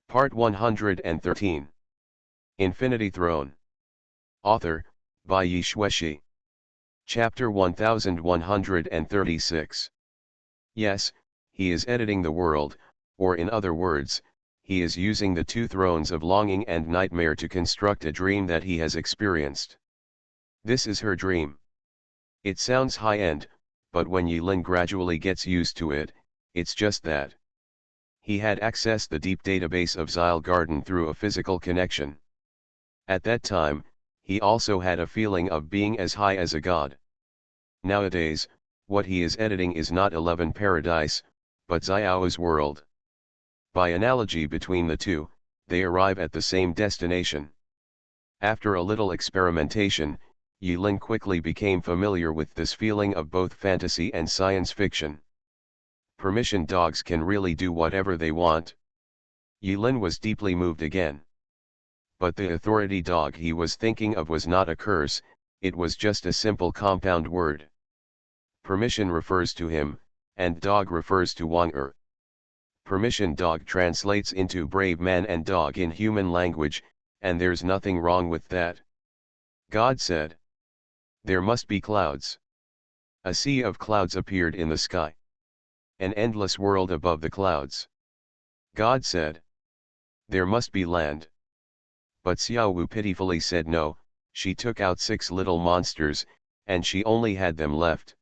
Part 113. Infinity Throne. Author, by Yi Shueshi. Chapter 1136. Yes, he is editing the world, or in other words, he is using the two thrones of longing and nightmare to construct a dream that he has experienced. This is her dream. It sounds high-end, but when Yilin gradually gets used to it, it's just that. He had accessed the deep database of Zyle Garden through a physical connection. At that time, he also had a feeling of being as high as a god. Nowadays, what he is editing is not 11 Paradise, but Xiao's world. By analogy between the two, they arrive at the same destination. After a little experimentation, Yilin quickly became familiar with this feeling of both fantasy and science fiction. Permission dogs can really do whatever they want. Yilin was deeply moved again. But the authority dog he was thinking of was not a curse, it was just a simple compound word. Permission refers to him, and dog refers to Wang-er. Permission dog translates into brave man and dog in human language, and there's nothing wrong with that. God said, "There must be clouds." A sea of clouds appeared in the sky. An endless world above the clouds. God said, "There must be land." But Xiao Wu pitifully said no, she took out 6 little monsters, and she only had them left.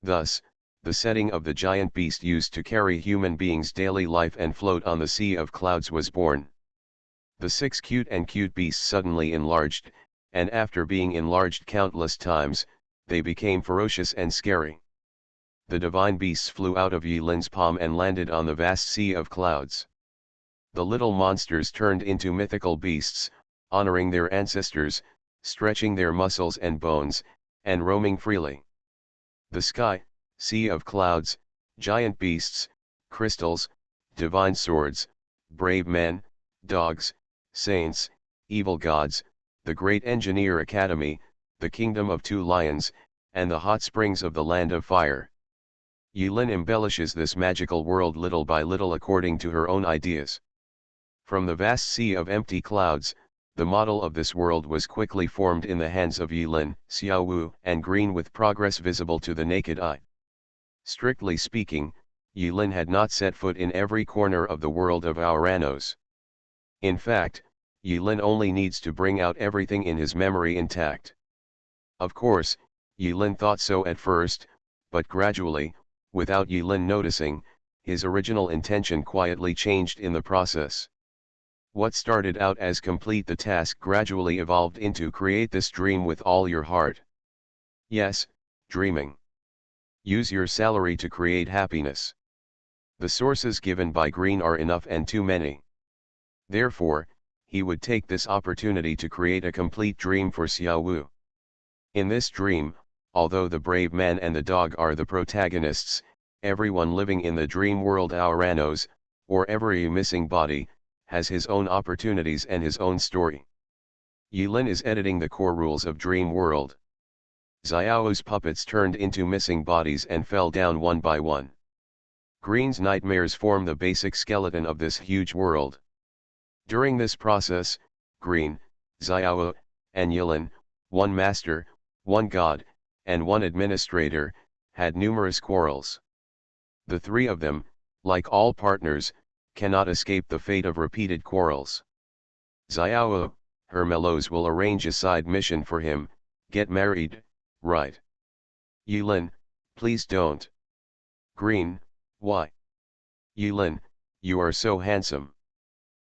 Thus, the setting of the giant beast used to carry human beings' daily life and float on the sea of clouds was born. The 6 cute beasts suddenly enlarged, and after being enlarged countless times, they became ferocious and scary. The divine beasts flew out of Yilin's palm and landed on the vast sea of clouds. The little monsters turned into mythical beasts, honoring their ancestors, stretching their muscles and bones, and roaming freely. The sky, sea of clouds, giant beasts, crystals, divine swords, brave men, dogs, saints, evil gods, the great engineer academy, the kingdom of 2 lions, and the hot springs of the land of fire. Yilin embellishes this magical world little by little according to her own ideas. From the vast sea of empty clouds, the model of this world was quickly formed in the hands of Yilin, Xiao Wu, and Green with progress visible to the naked eye. Strictly speaking, Yilin had not set foot in every corner of the world of Auranos. In fact, Yilin only needs to bring out everything in his memory intact. Of course, Yilin thought so at first, but gradually, without Yilin noticing, his original intention quietly changed in the process. What started out as complete the task gradually evolved into create this dream with all your heart. Yes, dreaming. Use your salary to create happiness. The sources given by Green are enough and too many. Therefore, he would take this opportunity to create a complete dream for Xiao Wu. In this dream, although the brave man and the dog are the protagonists, everyone living in the dream world Auranos, or every missing body, has his own opportunities and his own story. Yilin is editing the core rules of dream world. Xiao's puppets turned into missing bodies and fell down one by one. Green's nightmares form the basic skeleton of this huge world. During this process, Green, Xiao, and Yilin, one master, one god, and one administrator, had numerous quarrels. The 3 of them, like all partners, cannot escape the fate of repeated quarrels. Xiao, her mellows will arrange a side mission for him, get married, right? Yilin, please don't. Green, why? Yilin, you are so handsome.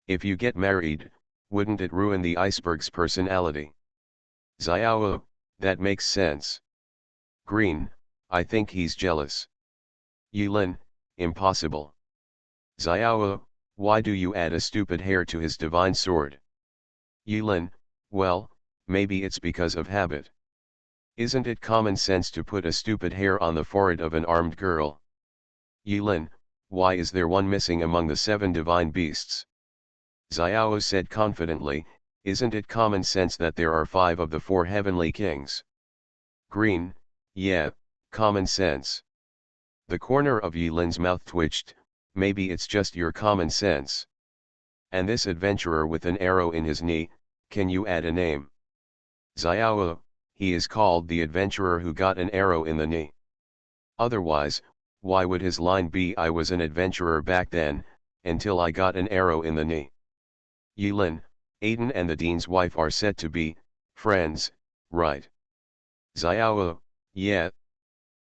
If you get married, wouldn't it ruin the iceberg's personality? Xiao, that makes sense. Green, I think he's jealous. Yilin, impossible. Xiao, why do you add a stupid hair to his divine sword? Yilin, well, maybe it's because of habit. Isn't it common sense to put a stupid hair on the forehead of an armed girl? Yilin, why is there one missing among the 7 divine beasts? Xiao said confidently, isn't it common sense that there are 5 of the 4 heavenly kings? Green, yeah, common sense. The corner of Yilin's mouth twitched, maybe it's just your common sense. And this adventurer with an arrow in his knee, can you add a name? Xiao, he is called the adventurer who got an arrow in the knee. Otherwise, why would his line be I was an adventurer back then, until I got an arrow in the knee? Yilin, Aiden and the dean's wife are said to be friends, right? Xiao, yeah.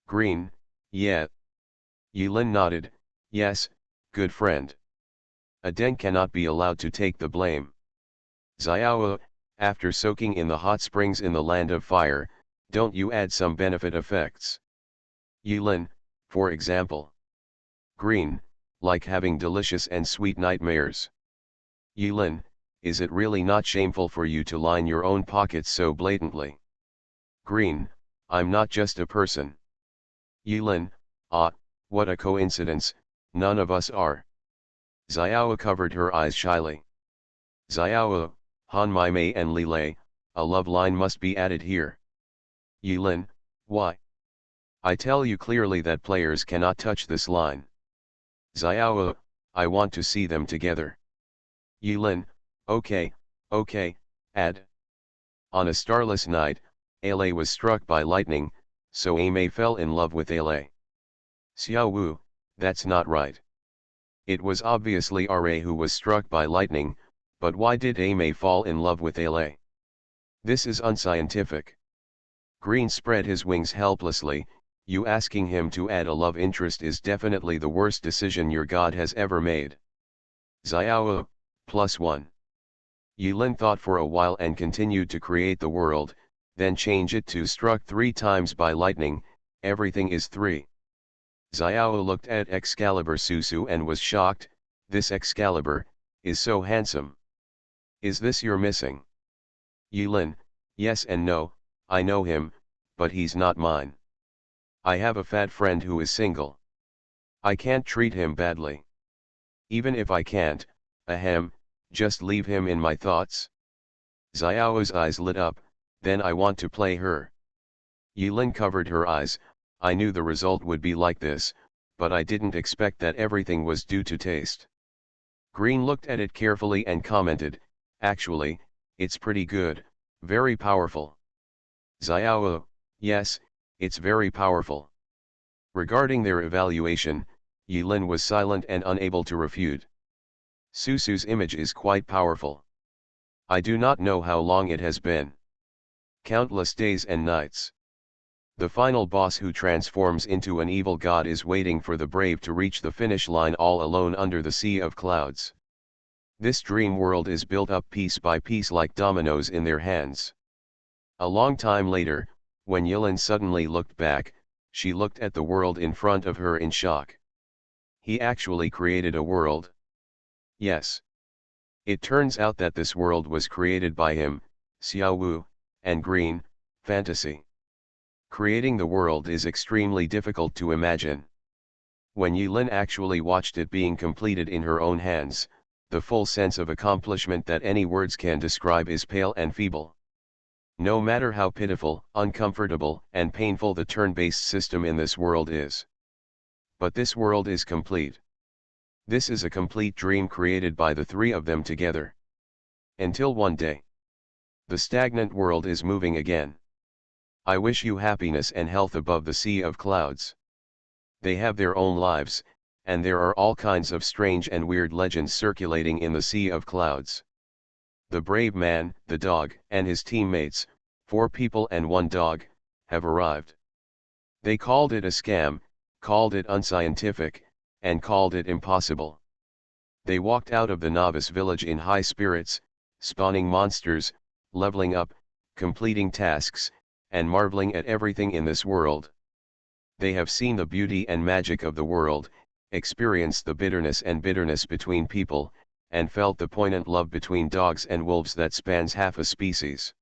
Green, yeah. Yilin nodded, yes, good friend. Aden cannot be allowed to take the blame. Xiao, after soaking in the hot springs in the land of fire, don't you add some benefit effects? Yilin, for example. Green, like having delicious and sweet nightmares. Yilin, is it really not shameful for you to line your own pockets so blatantly? Green, I'm not just a person. Yilin, ah, what a coincidence, none of us are. Xiao covered her eyes shyly. Xiao, Han Mai Mei and Li Lei, a love line must be added here. Yilin, why? I tell you clearly that players cannot touch this line. Xiao, I want to see them together. Yilin, okay, add. On a starless night, Ale was struck by lightning, so Ame fell in love with Ale. Xiao Wu, that's not right. It was obviously Ra who was struck by lightning, but why did Ame fall in love with Ale? This is unscientific. Green spread his wings helplessly. You asking him to add a love interest is definitely the worst decision your god has ever made. Xiao, +1. Yilin thought for a while and continued to create the world, then change it to struck 3 times by lightning, everything is 3. Xiao looked at Excalibur Susu and was shocked, this Excalibur, is so handsome. Is this your missing? Yilin, yes and no, I know him, but he's not mine. I have a fat friend who is single. I can't treat him badly. Even if I can't, ahem, just leave him in my thoughts. Xiao's eyes lit up, then I want to play her. Yilin covered her eyes, I knew the result would be like this, but I didn't expect that everything was due to taste. Green looked at it carefully and commented, actually, it's pretty good, very powerful. Xiao, yes, it's very powerful. Regarding their evaluation, Yilin was silent and unable to refute. Susu's image is quite powerful. I do not know how long it has been. Countless days and nights. The final boss who transforms into an evil god is waiting for the brave to reach the finish line all alone under the sea of clouds. This dream world is built up piece by piece like dominoes in their hands. A long time later, when Yilin suddenly looked back, she looked at the world in front of her in shock. He actually created a world. Yes. It turns out that this world was created by him, Xiao Wu, and Green, fantasy. Creating the world is extremely difficult to imagine. When Yilin actually watched it being completed in her own hands, the full sense of accomplishment that any words can describe is pale and feeble. No matter how pitiful, uncomfortable, and painful the turn-based system in this world is. But this world is complete. This is a complete dream created by the 3 of them together. Until one day, the stagnant world is moving again. I wish you happiness and health above the sea of clouds. They have their own lives, and there are all kinds of strange and weird legends circulating in the sea of clouds. The brave man, the dog, and his teammates, 4 people and 1 dog, have arrived. They called it a scam, called it unscientific, and called it impossible. They walked out of the novice village in high spirits, spawning monsters, leveling up, completing tasks, and marveling at everything in this world. They have seen the beauty and magic of the world, experienced the bitterness between people, and felt the poignant love between dogs and wolves that spans half a species.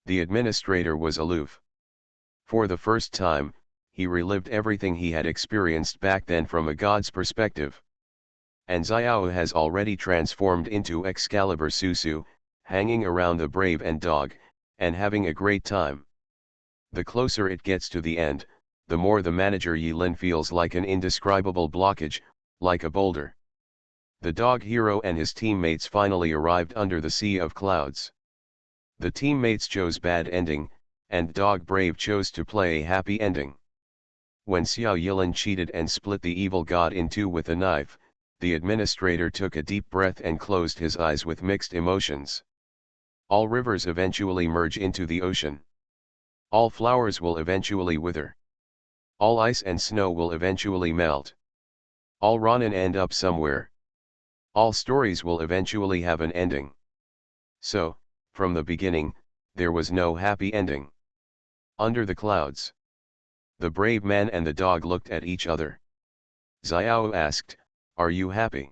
The administrator was aloof. For the first time, he relived everything he had experienced back then from a god's perspective. And Xiao has already transformed into Excalibur Susu, hanging around the brave and dog, and having a great time. The closer it gets to the end, the more the manager Yilin feels like an indescribable blockage, like a boulder. The dog hero and his teammates finally arrived under the sea of clouds. The teammates chose bad ending, and Dog Brave chose to play a happy ending. When Xiao Yilin cheated and split the evil god in two with a knife, the administrator took a deep breath and closed his eyes with mixed emotions. All rivers eventually merge into the ocean. All flowers will eventually wither. All ice and snow will eventually melt. All Ronin end up somewhere. All stories will eventually have an ending. So, from the beginning, there was no happy ending. Under the clouds. The brave man and the dog looked at each other. Xiao asked, "Are you happy?"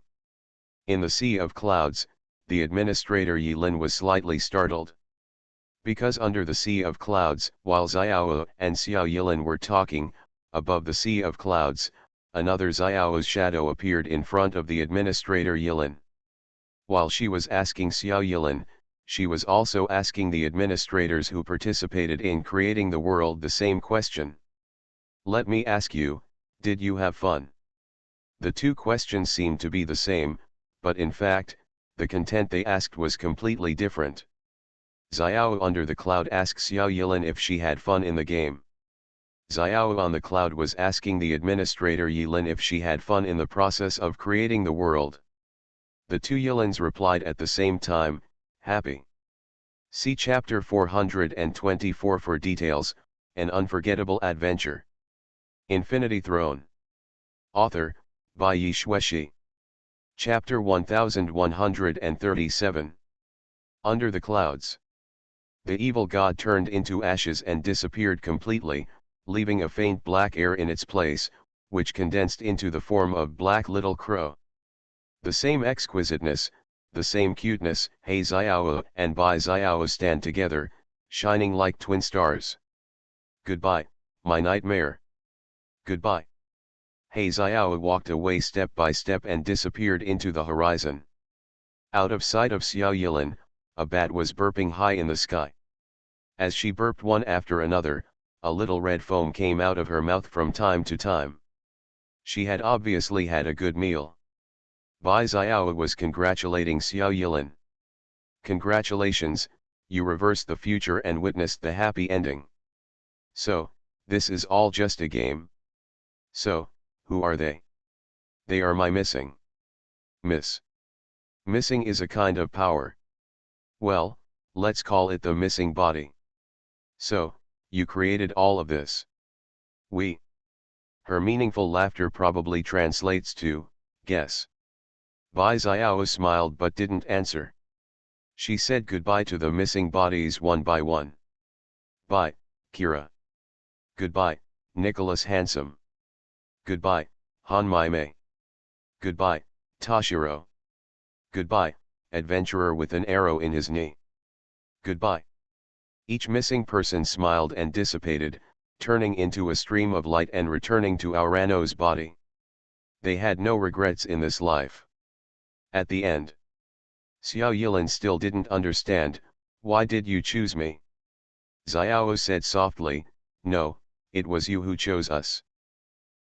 In the sea of clouds, the administrator Yilin was slightly startled. Because under the sea of clouds, while Xiao and Xiao Yilin were talking, above the sea of clouds, another Xiao's shadow appeared in front of the administrator Yilin. While she was asking Xiao Yilin, she was also asking the administrators who participated in creating the world the same question. Let me ask you, did you have fun? The two questions seemed to be the same, but in fact, the content they asked was completely different. Xiao under the cloud asked Xiao Yilin if she had fun in the game. Xiao on the cloud was asking the administrator Yilin if she had fun in the process of creating the world. The two Yilins replied at the same time, happy. See chapter 424 for details, An Unforgettable Adventure. Infinity Throne. Author, Bai Yi Xueshi. Chapter 1137. Under the Clouds. The evil god turned into ashes and disappeared completely, leaving a faint black air in its place, which condensed into the form of Black Little Crow. The same exquisiteness, the same cuteness, Hei Xiao and Bai Xiao stand together, shining like twin stars. Goodbye, my nightmare. Goodbye. Hei Xiao walked away step by step and disappeared into the horizon. Out of sight of Xiao Yilin, a bat was burping high in the sky. As she burped one after another, a little red foam came out of her mouth from time to time. She had obviously had a good meal. Bai Xiao was congratulating Xiao Yilin. Congratulations, you reversed the future and witnessed the happy ending. So, this is all just a game. So, who are they? They are my missing. Missing is a kind of power. Well, let's call it the missing body. So, you created all of this. We. Her meaningful laughter probably translates to, guess. Bai Xiao smiled but didn't answer. She said goodbye to the missing bodies one by one. Bye, Kira. Goodbye, Nicholas Handsome. Goodbye, Han Mei. Goodbye, Toshiro. Goodbye, adventurer with an arrow in his knee. Goodbye. Each missing person smiled and dissipated, turning into a stream of light and returning to Aurano's body. They had no regrets in this life. At the end, Xiao Yilin still didn't understand, why did you choose me? Xiao said softly, no, it was you who chose us.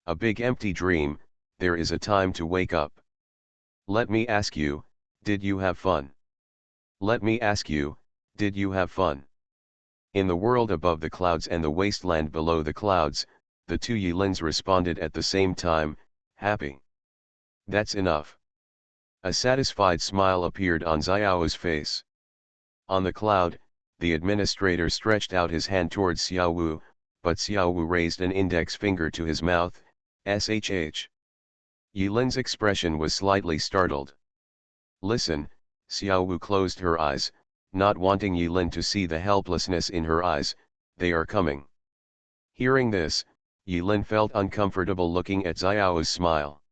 A big empty dream, there is a time to wake up. Let me ask you, did you have fun? Let me ask you, did you have fun? In the world above the clouds and the wasteland below the clouds, the two Yilins responded at the same time, happy. That's enough. A satisfied smile appeared on Xiao's face. On the cloud, the administrator stretched out his hand towards Xiao Wu, but Xiao Wu raised an index finger to his mouth, shh. Yilin's expression was slightly startled. Listen, Xiao Wu closed her eyes, not wanting Yilin to see the helplessness in her eyes, they are coming. Hearing this, Yilin felt uncomfortable looking at Xiao's smile.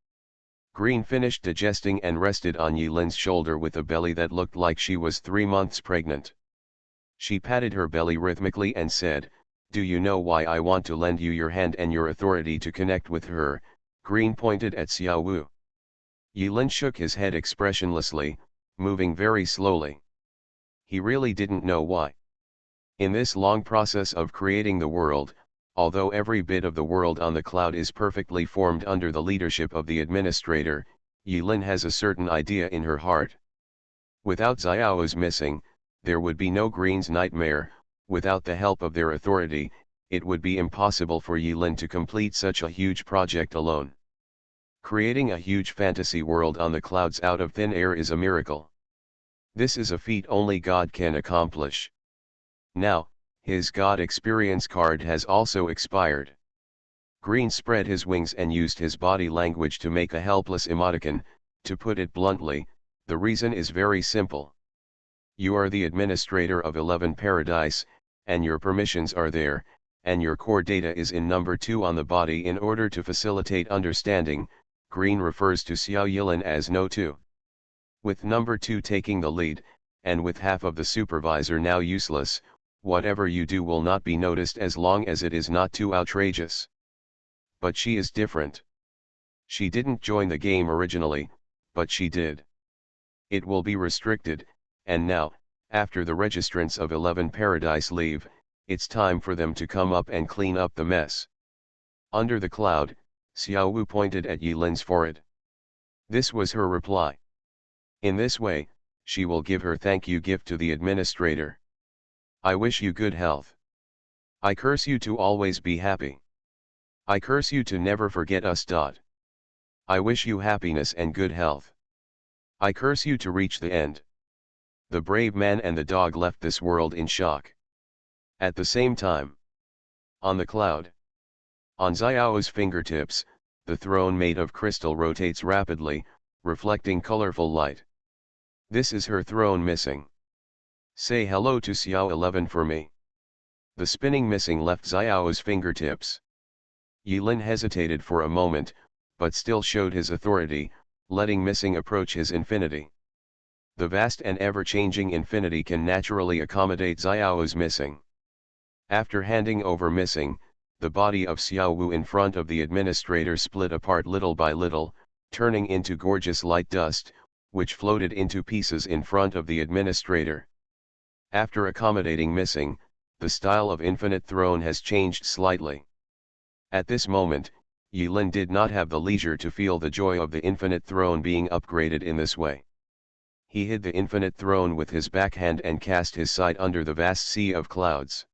Green finished digesting and rested on Yilin's shoulder with a belly that looked like she was 3 months pregnant. She patted her belly rhythmically and said, do you know why I want to lend you your hand and your authority to connect with her? Green pointed at Xiao Wu. Yilin shook his head expressionlessly, moving very slowly. He really didn't know why. In this long process of creating the world, although every bit of the world on the cloud is perfectly formed under the leadership of the administrator, Yilin has a certain idea in her heart. Without Xiao's missing, there would be no Green's nightmare. Without the help of their authority, it would be impossible for Yilin to complete such a huge project alone. Creating a huge fantasy world on the clouds out of thin air is a miracle. This is a feat only God can accomplish. Now, his God experience card has also expired. Green spread his wings and used his body language to make a helpless emoticon. To put it bluntly, the reason is very simple. You are the administrator of 11 Paradise, and your permissions are there, and your core data is in number 2 on the body. In order to facilitate understanding, Green refers to Xiao Yilin as No 2. With number 2 taking the lead, and with half of the supervisor now useless, whatever you do will not be noticed as long as it is not too outrageous. But she is different. She didn't join the game originally, but she did. It will be restricted, and now, after the registrants of 11 Paradise leave, it's time for them to come up and clean up the mess. Under the cloud, Xiao Wu pointed at Yilin's forehead. This was her reply. In this way, she will give her thank you gift to the administrator. I wish you good health. I curse you to always be happy. I curse you to never forget us. I wish you happiness and good health. I curse you to reach the end. The brave man and the dog left this world in shock. At the same time, on the cloud, on Xiao's fingertips, the throne made of crystal rotates rapidly, reflecting colorful light. This is her throne missing. Say hello to Xiao 11 for me. The spinning missing left Xiao's fingertips. Yilin hesitated for a moment, but still showed his authority, letting missing approach his infinity. The vast and ever-changing infinity can naturally accommodate Xiao's missing. After handing over missing, the body of Xiao Wu in front of the administrator split apart little by little, turning into gorgeous light dust, which floated into pieces in front of the administrator. After accommodating missing, the style of infinite throne has changed slightly. At this moment, Yilin did not have the leisure to feel the joy of the infinite throne being upgraded in this way. He hid the infinite throne with his backhand and cast his sight under the vast sea of clouds.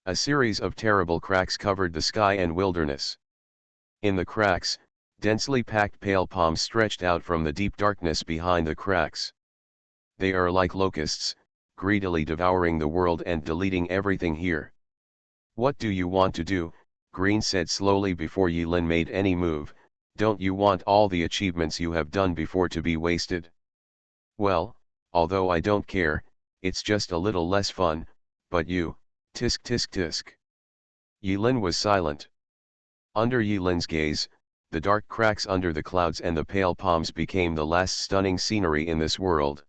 A series of terrible cracks covered the sky and wilderness. In the cracks, densely packed pale palms stretched out from the deep darkness behind the cracks. They are like locusts, greedily devouring the world and deleting everything here. What do you want to do? Green said slowly before Yilin made any move. Don't you want all the achievements you have done before to be wasted? Well, although I don't care, it's just a little less fun, but you, tisk tisk tisk. Yilin was silent. Under Yilin's gaze, the dark cracks under the clouds and the pale palms became the last stunning scenery in this world.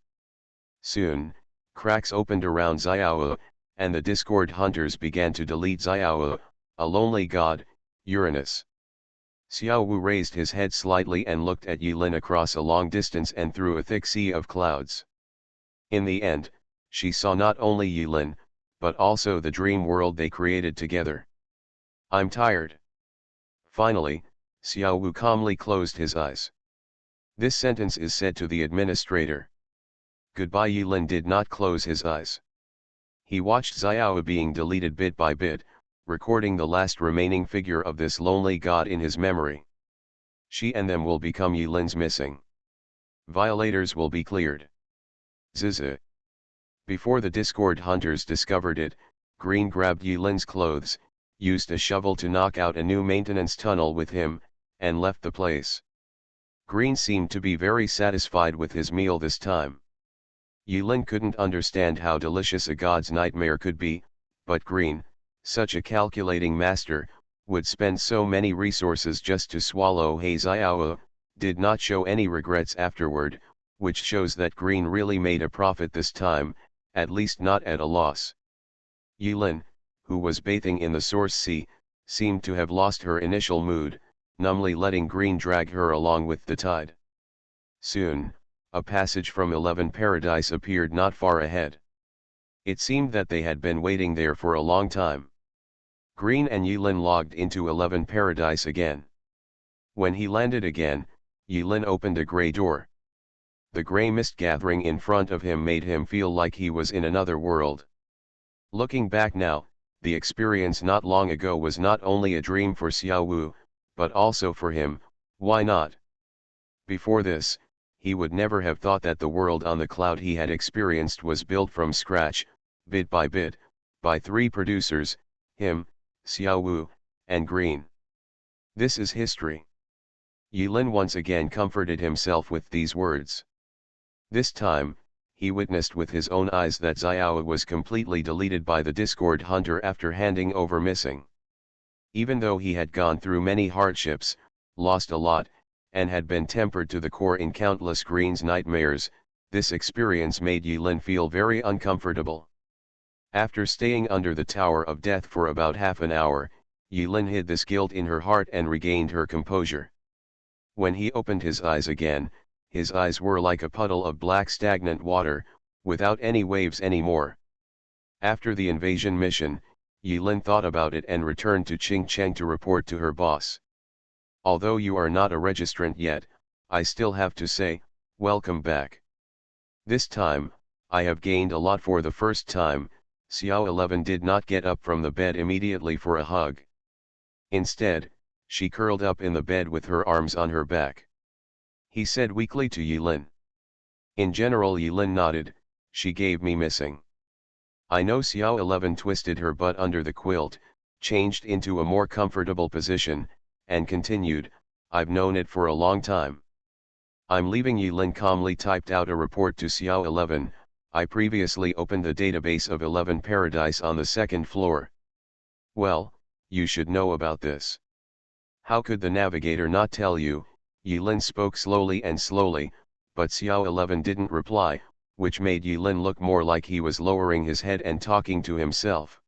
Soon, cracks opened around Xiao, and the Discord hunters began to delete Xiao, a lonely god, Uranus. Xiao Wu raised his head slightly and looked at Yilin across a long distance and through a thick sea of clouds. In the end, she saw not only Yilin, but also the dream world they created together. I'm tired. Finally, Xiao Wu calmly closed his eyes. This sentence is said to the administrator. Goodbye. Yilin did not close his eyes. He watched Xiao being deleted bit by bit, recording the last remaining figure of this lonely god in his memory. She and them will become Yilin's missing. Violators will be cleared. Zizi. Before the Discord hunters discovered it, Green grabbed Yilin's clothes, used a shovel to knock out a new maintenance tunnel with him, and left the place. Green seemed to be very satisfied with his meal this time. Yilin couldn't understand how delicious a god's nightmare could be, but Green, such a calculating master, would spend so many resources just to swallow Xiao, did not show any regrets afterward, which shows that Green really made a profit this time, at least not at a loss. Yilin, who was bathing in the source sea, seemed to have lost her initial mood, numbly letting Green drag her along with the tide. Soon, a passage from 11 Paradise appeared not far ahead. It seemed that they had been waiting there for a long time. Green and Yilin logged into 11 Paradise again. When he landed again, Yilin opened a gray door. The gray mist gathering in front of him made him feel like he was in another world. Looking back now, the experience not long ago was not only a dream for Xiao Wu, but also for him. Why not? Before this, he would never have thought that the world on the cloud he had experienced was built from scratch, bit by bit, by three producers, him, Xiao Wu, and Green. This is history. Yilin once again comforted himself with these words. This time, he witnessed with his own eyes that Xiao was completely deleted by the Discord Hunter after handing over missing. Even though he had gone through many hardships, lost a lot, and had been tempered to the core in countless Green's nightmares, this experience made Yilin feel very uncomfortable. After staying under the Tower of Death for about half an hour, Yilin hid this guilt in her heart and regained her composure. When he opened his eyes again, his eyes were like a puddle of black stagnant water, without any waves anymore. After the invasion mission, Yilin thought about it and returned to Qingcheng to report to her boss. Although you are not a registrant yet, I still have to say, welcome back. This time, I have gained a lot for the first time. Xiao 11 did not get up from the bed immediately for a hug. Instead, she curled up in the bed with her arms on her back. He said weakly to Yilin. In general, Yilin nodded. She gave me missing. I know. Xiao 11 twisted her butt under the quilt, changed into a more comfortable position, and continued, I've known it for a long time. I'm leaving. Yilin calmly typed out a report to Xiao 11, I previously opened the database of 11 Paradise on the second floor. Well, you should know about this. How could the navigator not tell you? Yilin spoke slowly and slowly, but Xiao 11 didn't reply, which made Yilin look more like he was lowering his head and talking to himself.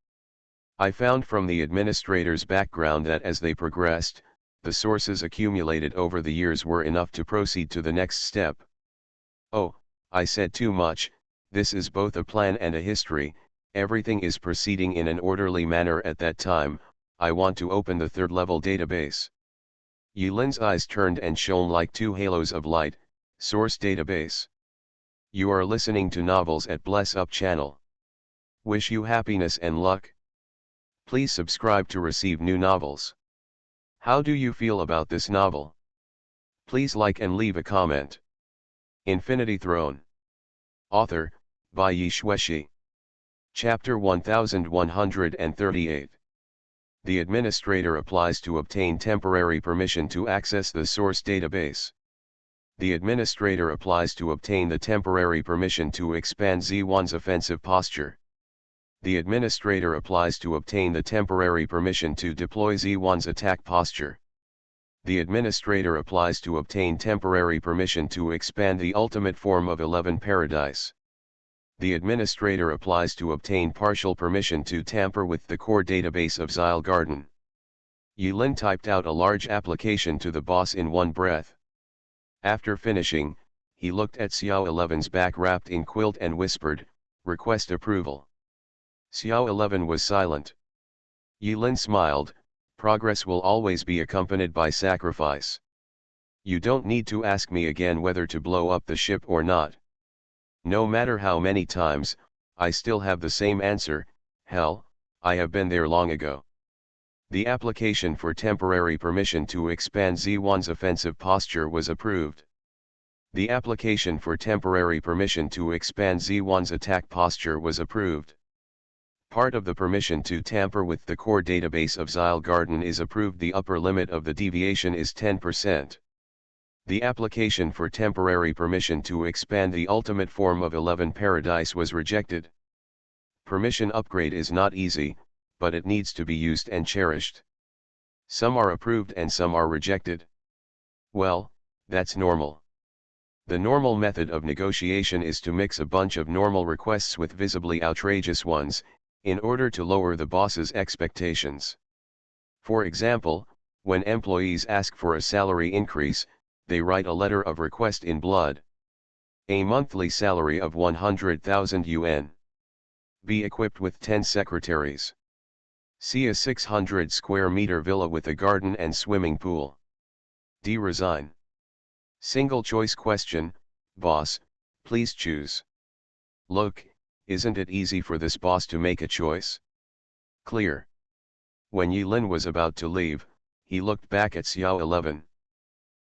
I found from the administrator's background that as they progressed, the sources accumulated over the years were enough to proceed to the next step. Oh, I said too much. This is both a plan and a history. Everything is proceeding in an orderly manner at that time. I want to open the third-level database. Yilin's eyes turned and shone like two halos of light. Source database. You are listening to Novels at Bless Up channel. Wish you happiness and luck. Please subscribe to receive new novels. How do you feel about this novel? Please like and leave a comment. Infinity Throne. Author, Bai Yi Shueshi. Chapter 1138. The administrator applies to obtain temporary permission to access the source database. The administrator applies to obtain the temporary permission to expand Z1's offensive posture. The administrator applies to obtain the temporary permission to deploy Z1's attack posture. The administrator applies to obtain temporary permission to expand the ultimate form of 11 Paradise. The administrator applies to obtain partial permission to tamper with the core database of Xyle Garden. Yilin typed out a large application to the boss in one breath. After finishing, he looked at Xiao 11's back wrapped in quilt and whispered, request approval. Xiao 11 was silent. Yilin smiled, progress will always be accompanied by sacrifice. You don't need to ask me again whether to blow up the ship or not. No matter how many times, I still have the same answer, hell, I have been there long ago. The application for temporary permission to expand Z1's offensive posture was approved. The application for temporary permission to expand Z1's attack posture was approved. Part of the permission to tamper with the core database of Xyle Garden is approved. The upper limit of the deviation is 10%. The application for temporary permission to expand the ultimate form of 11 Paradise was rejected. Permission upgrade is not easy, but it needs to be used and cherished. Some are approved and some are rejected. Well, that's normal. The normal method of negotiation is to mix a bunch of normal requests with visibly outrageous ones, in order to lower the boss's expectations. For example, when employees ask for a salary increase, they write a letter of request in blood. A monthly salary of 100,000 yuan. Be equipped with 10 secretaries. See a 600 square meter villa with a garden and swimming pool. D. Resign. Single choice question, boss, please choose. Look, isn't it easy for this boss to make a choice? Clear. When Yulin was about to leave, he looked back at Xiao 11.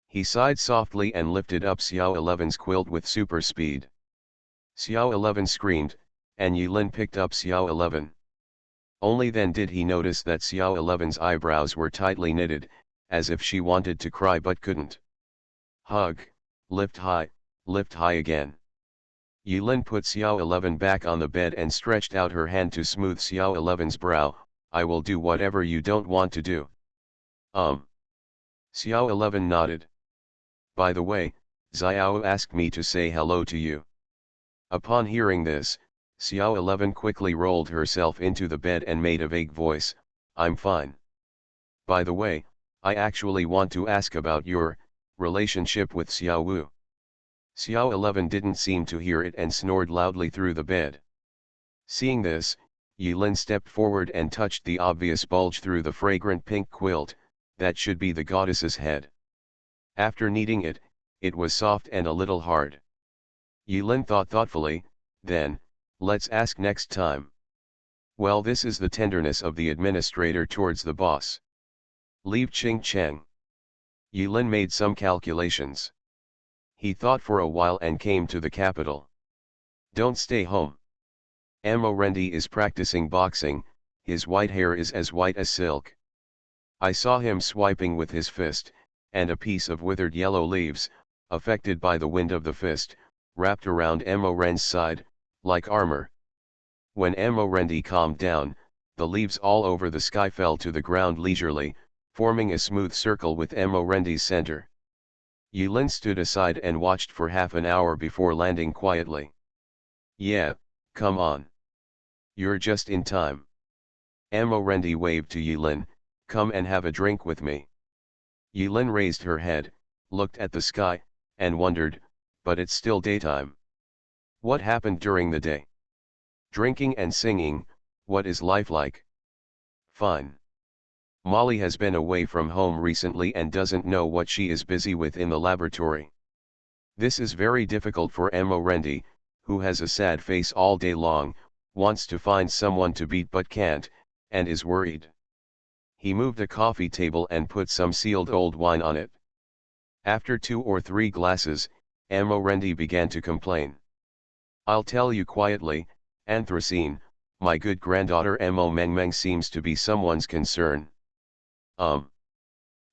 He sighed softly and lifted up Xiao 11's quilt with super speed. Xiao 11 screamed, and Yulin picked up Xiao 11. Only then did he notice that Xiao 11's eyebrows were tightly knitted, as if she wanted to cry but couldn't. Hug, lift high again. Yulin put Xiao 11 back on the bed and stretched out her hand to smooth Xiao 11's brow. I will do whatever you don't want to do. Xiao 11 nodded. By the way, Xiao asked me to say hello to you. Upon hearing this, Xiao 11 quickly rolled herself into the bed and made a vague voice, I'm fine. By the way, I actually want to ask about your relationship with Xiao Wu. Xiao 11 didn't seem to hear it and snored loudly through the bed. Seeing this, Yulin stepped forward and touched the obvious bulge through the fragrant pink quilt, that should be the goddess's head. After kneading it, it was soft and a little hard. Yulin thought thoughtfully, then, let's ask next time. Well, this is the tenderness of the administrator towards the boss. Leave Qing Cheng. Yulin made some calculations. He thought for a while and came to the capital. Don't stay home. Amo Rendi is practicing boxing, his white hair is as white as silk. I saw him swiping with his fist, and a piece of withered yellow leaves, affected by the wind of the fist, wrapped around Amo Ren's side, like armor. When Amo Rendi calmed down, the leaves all over the sky fell to the ground leisurely, forming a smooth circle with Amo Rendi's center. Yulin stood aside and watched for half an hour before landing quietly. Yeah, come on. You're just in time. Amo Rendi waved to Yulin, come and have a drink with me. Yulin raised her head, looked at the sky, and wondered, but it's still daytime. What happened during the day? Drinking and singing, what is life like? Fine. Molly has been away from home recently and doesn't know what she is busy with in the laboratory. This is very difficult for Amo Rendi, who has a sad face all day long, wants to find someone to beat but can't, and is worried. He moved a coffee table and put some sealed old wine on it. After 2 or 3 glasses, Amo Rendi began to complain. I'll tell you quietly, Anthracene, my good granddaughter Amo Mengmeng seems to be someone's concern.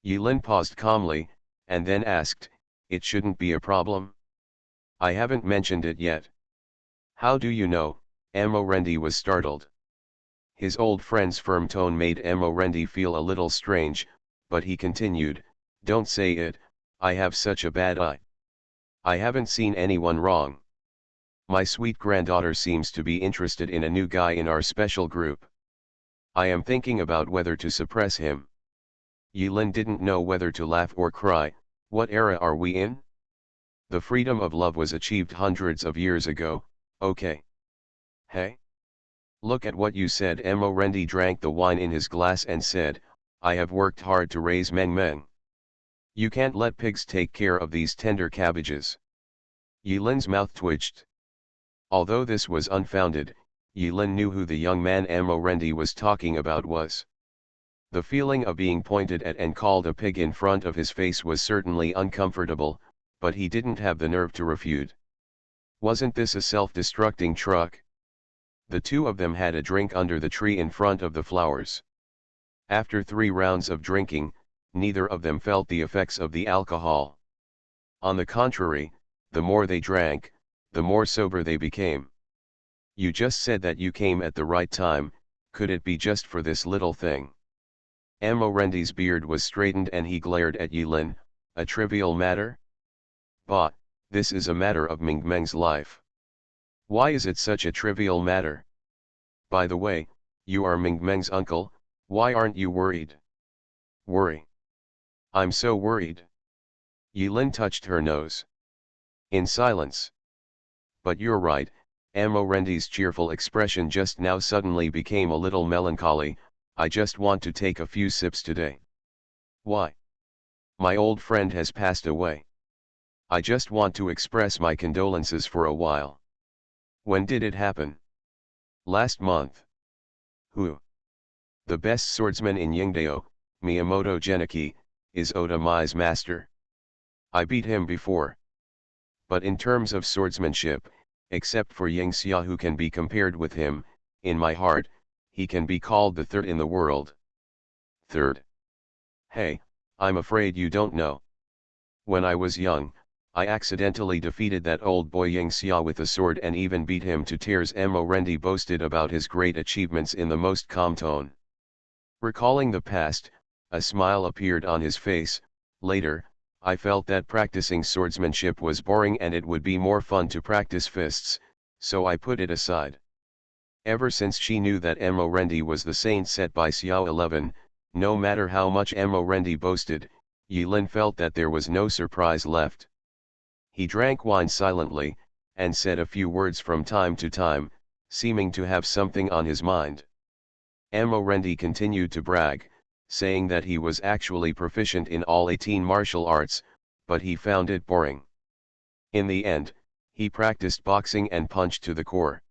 Yulin paused calmly, and then asked, it shouldn't be a problem? I haven't mentioned it yet. How do you know? Amo Rendi was startled. His old friend's firm tone made Amo Rendi feel a little strange, but he continued, don't say it, I have such a bad eye. I haven't seen anyone wrong. My sweet granddaughter seems to be interested in a new guy in our special group. I am thinking about whether to suppress him. Yulin didn't know whether to laugh or cry. What era are we in? The freedom of love was achieved hundreds of years ago, okay. Hey? Look at what you said. Amo Rendi drank the wine in his glass and said, I have worked hard to raise Meng Meng. You can't let pigs take care of these tender cabbages. Yulin's mouth twitched. Although this was unfounded, Yulin knew who the young man Amo Rendi was talking about was. The feeling of being pointed at and called a pig in front of his face was certainly uncomfortable, but he didn't have the nerve to refute. Wasn't this a self-destructing truck? The two of them had a drink under the tree in front of the flowers. After 3 rounds of drinking, neither of them felt the effects of the alcohol. On the contrary, the more they drank, the more sober they became. You just said that you came at the right time, could it be just for this little thing? Amo Rendi's beard was straightened and he glared at Yulin, a trivial matter? Bah, this is a matter of Meng Meng's life. Why is it such a trivial matter? By the way, you are Meng Meng's uncle, why aren't you worried? Worry? I'm so worried. Yulin touched her nose. In silence. But you're right, Amo Rendi's cheerful expression just now suddenly became a little melancholy. I just want to take a few sips today. Why? My old friend has passed away. I just want to express my condolences for a while. When did it happen? Last month. Who? The best swordsman in Yingdao, Miyamoto Geniki, is Oda Mai's master. I beat him before. But in terms of swordsmanship, except for Ying Xia who can be compared with him, in my heart, he can be called the third in the world. Third. Hey, I'm afraid you don't know. When I was young, I accidentally defeated that old boy Ying Xia with a sword and even beat him to tears. Mo Rendi boasted about his great achievements in the most calm tone. Recalling the past, a smile appeared on his face. Later, I felt that practicing swordsmanship was boring and it would be more fun to practice fists, so I put it aside. Ever since she knew that Mo Rendi was the saint set by Xiao 11, no matter how much Mo Rendi boasted, Yilin felt that there was no surprise left. He drank wine silently, and said a few words from time to time, seeming to have something on his mind. Mo Rendi continued to brag, saying that he was actually proficient in all 18 martial arts, but he found it boring. In the end, he practiced boxing and punched to the core.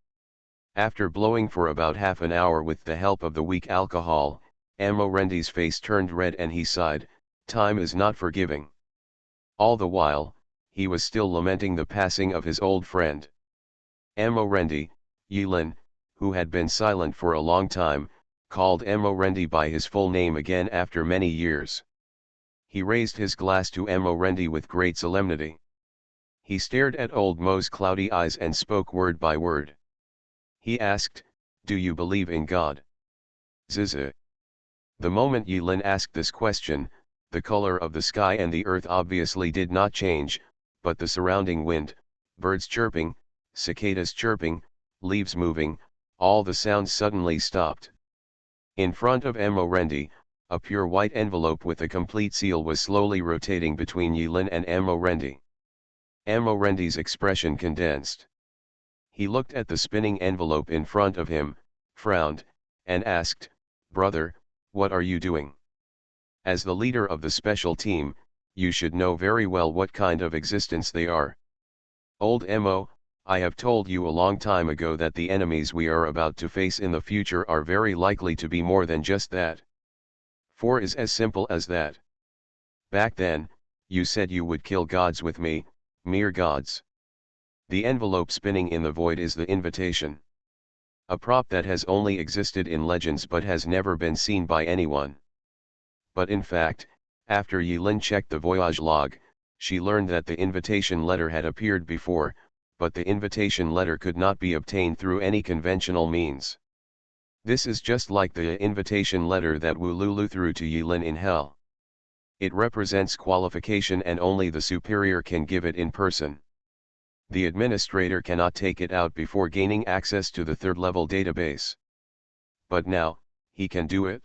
After blowing for about half an hour with the help of the weak alcohol, Mo Rendi's face turned red and he sighed, "Time is not forgiving." All the while, he was still lamenting the passing of his old friend. Mo Rendi, Yilin, who had been silent for a long time, called Mo Rendi by his full name again after many years. He raised his glass to Mo Rendi with great solemnity. He stared at old Mo's cloudy eyes and spoke word by word. He asked, "Do you believe in God?" Zizi. The moment Yilin asked this question, the color of the sky and the earth obviously did not change, but the surrounding wind, birds chirping, cicadas chirping, leaves moving, all the sounds suddenly stopped. In front of Mo Rendi, a pure white envelope with a complete seal was slowly rotating between Yilin and Mo Rendi. Mo Rendi's expression condensed. He looked at the spinning envelope in front of him, frowned, and asked, "Brother, what are you doing?" As the leader of the special team, you should know very well what kind of existence they are. Old Mo, I have told you a long time ago that the enemies we are about to face in the future are very likely to be more than just that. 4 is as simple as that. Back then, you said you would kill gods with me, mere gods. The envelope spinning in the void is the invitation. A prop that has only existed in legends but has never been seen by anyone. But in fact, after Yilin checked the voyage log, she learned that the invitation letter had appeared before, but the invitation letter could not be obtained through any conventional means. This is just like the invitation letter that Wu Lulu threw to Yilin in hell. It represents qualification and only the superior can give it in person. The administrator cannot take it out before gaining access to the third-level database. But now, he can do it.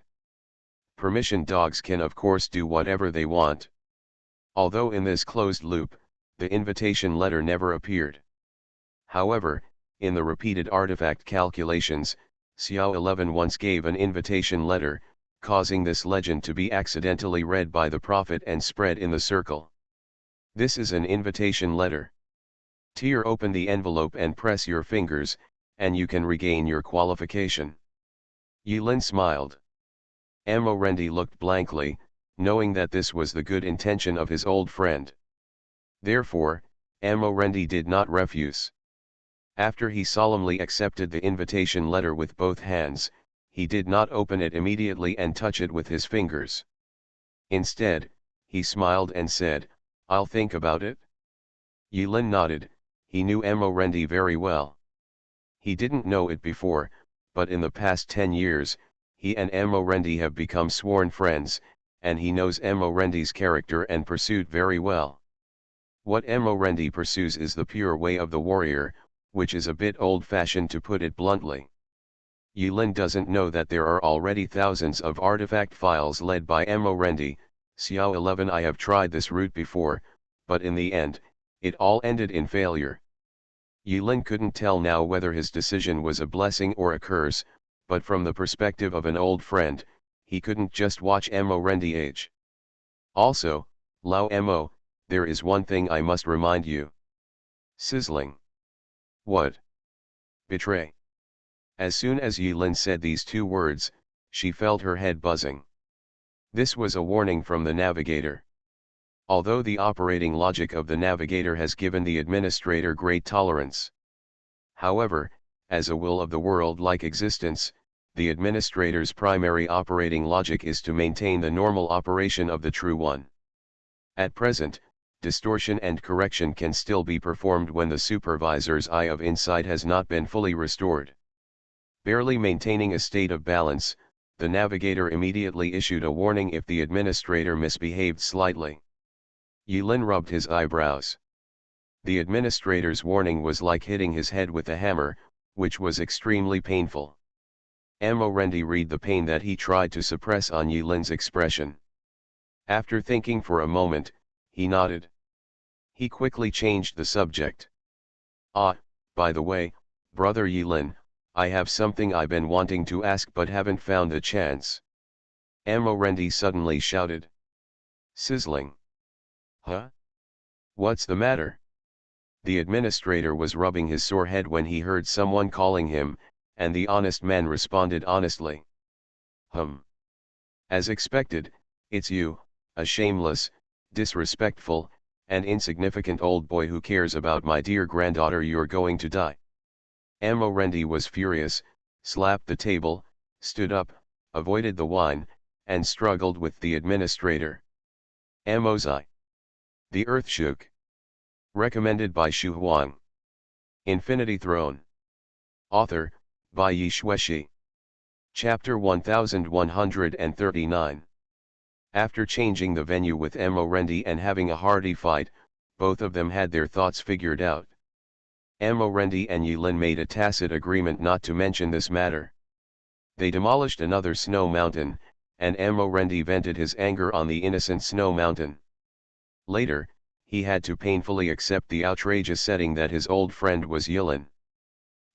Permission dogs can of course do whatever they want. Although in this closed loop, the invitation letter never appeared. However, in the repeated artifact calculations, Xiao 11 once gave an invitation letter, causing this legend to be accidentally read by the prophet and spread in the circle. This is an invitation letter. Tear open the envelope and press your fingers, and you can regain your qualification. Yilin smiled. Mo Rendi looked blankly, knowing that this was the good intention of his old friend. Therefore, Mo Rendi did not refuse. After he solemnly accepted the invitation letter with both hands, he did not open it immediately and touch it with his fingers. Instead, he smiled and said, "I'll think about it." Yilin nodded. He knew Mo Rendi very well. He didn't know it before, but in the past 10 years, he and Mo Rendi have become sworn friends, and he knows Mo Rendi's character and pursuit very well. What Mo Rendi pursues is the pure way of the warrior, which is a bit old-fashioned to put it bluntly. Yilin doesn't know that there are already thousands of artifact files led by Mo Rendi. Xiao 11 I have tried this route before, but in the end, it all ended in failure. Yilin couldn't tell now whether his decision was a blessing or a curse, but from the perspective of an old friend, he couldn't just watch Mo Rendi age. Also, Lao Mo, there is one thing I must remind you. Sizzling. What? Betray. As soon as Yilin said these two words, she felt her head buzzing. This was a warning from the navigator. Although the operating logic of the navigator has given the administrator great tolerance. However, as a will of the world-like existence, the administrator's primary operating logic is to maintain the normal operation of the true one. At present, distortion and correction can still be performed when the supervisor's eye of insight has not been fully restored. Barely maintaining a state of balance, the navigator immediately issued a warning if the administrator misbehaved slightly. Yilin rubbed his eyebrows. The administrator's warning was like hitting his head with a hammer, which was extremely painful. Amorendi read the pain that he tried to suppress on Yilin's expression. After thinking for a moment, he nodded. He quickly changed the subject. Ah, by the way, brother Yilin, I have something I've been wanting to ask but haven't found the chance. Amorendi suddenly shouted. Sizzling. Huh? What's the matter? The administrator was rubbing his sore head when he heard someone calling him, and the honest man responded honestly. As expected, it's you, a shameless, disrespectful, and insignificant old boy who cares about my dear granddaughter. You're going to die. Amorendi was furious, slapped the table, stood up, avoided the wine, and struggled with the administrator. Amozai. The Earth Shook. Recommended by Xu Huang. Infinity Throne. Author, by Yi Shueshi. Chapter 1139. After changing the venue with Amorendi and having a hearty fight, both of them had their thoughts figured out. Amorendi and Yilin made a tacit agreement not to mention this matter. They demolished another snow mountain, and Amorendi vented his anger on the innocent snow mountain. Later, he had to painfully accept the outrageous setting that his old friend was Yilin.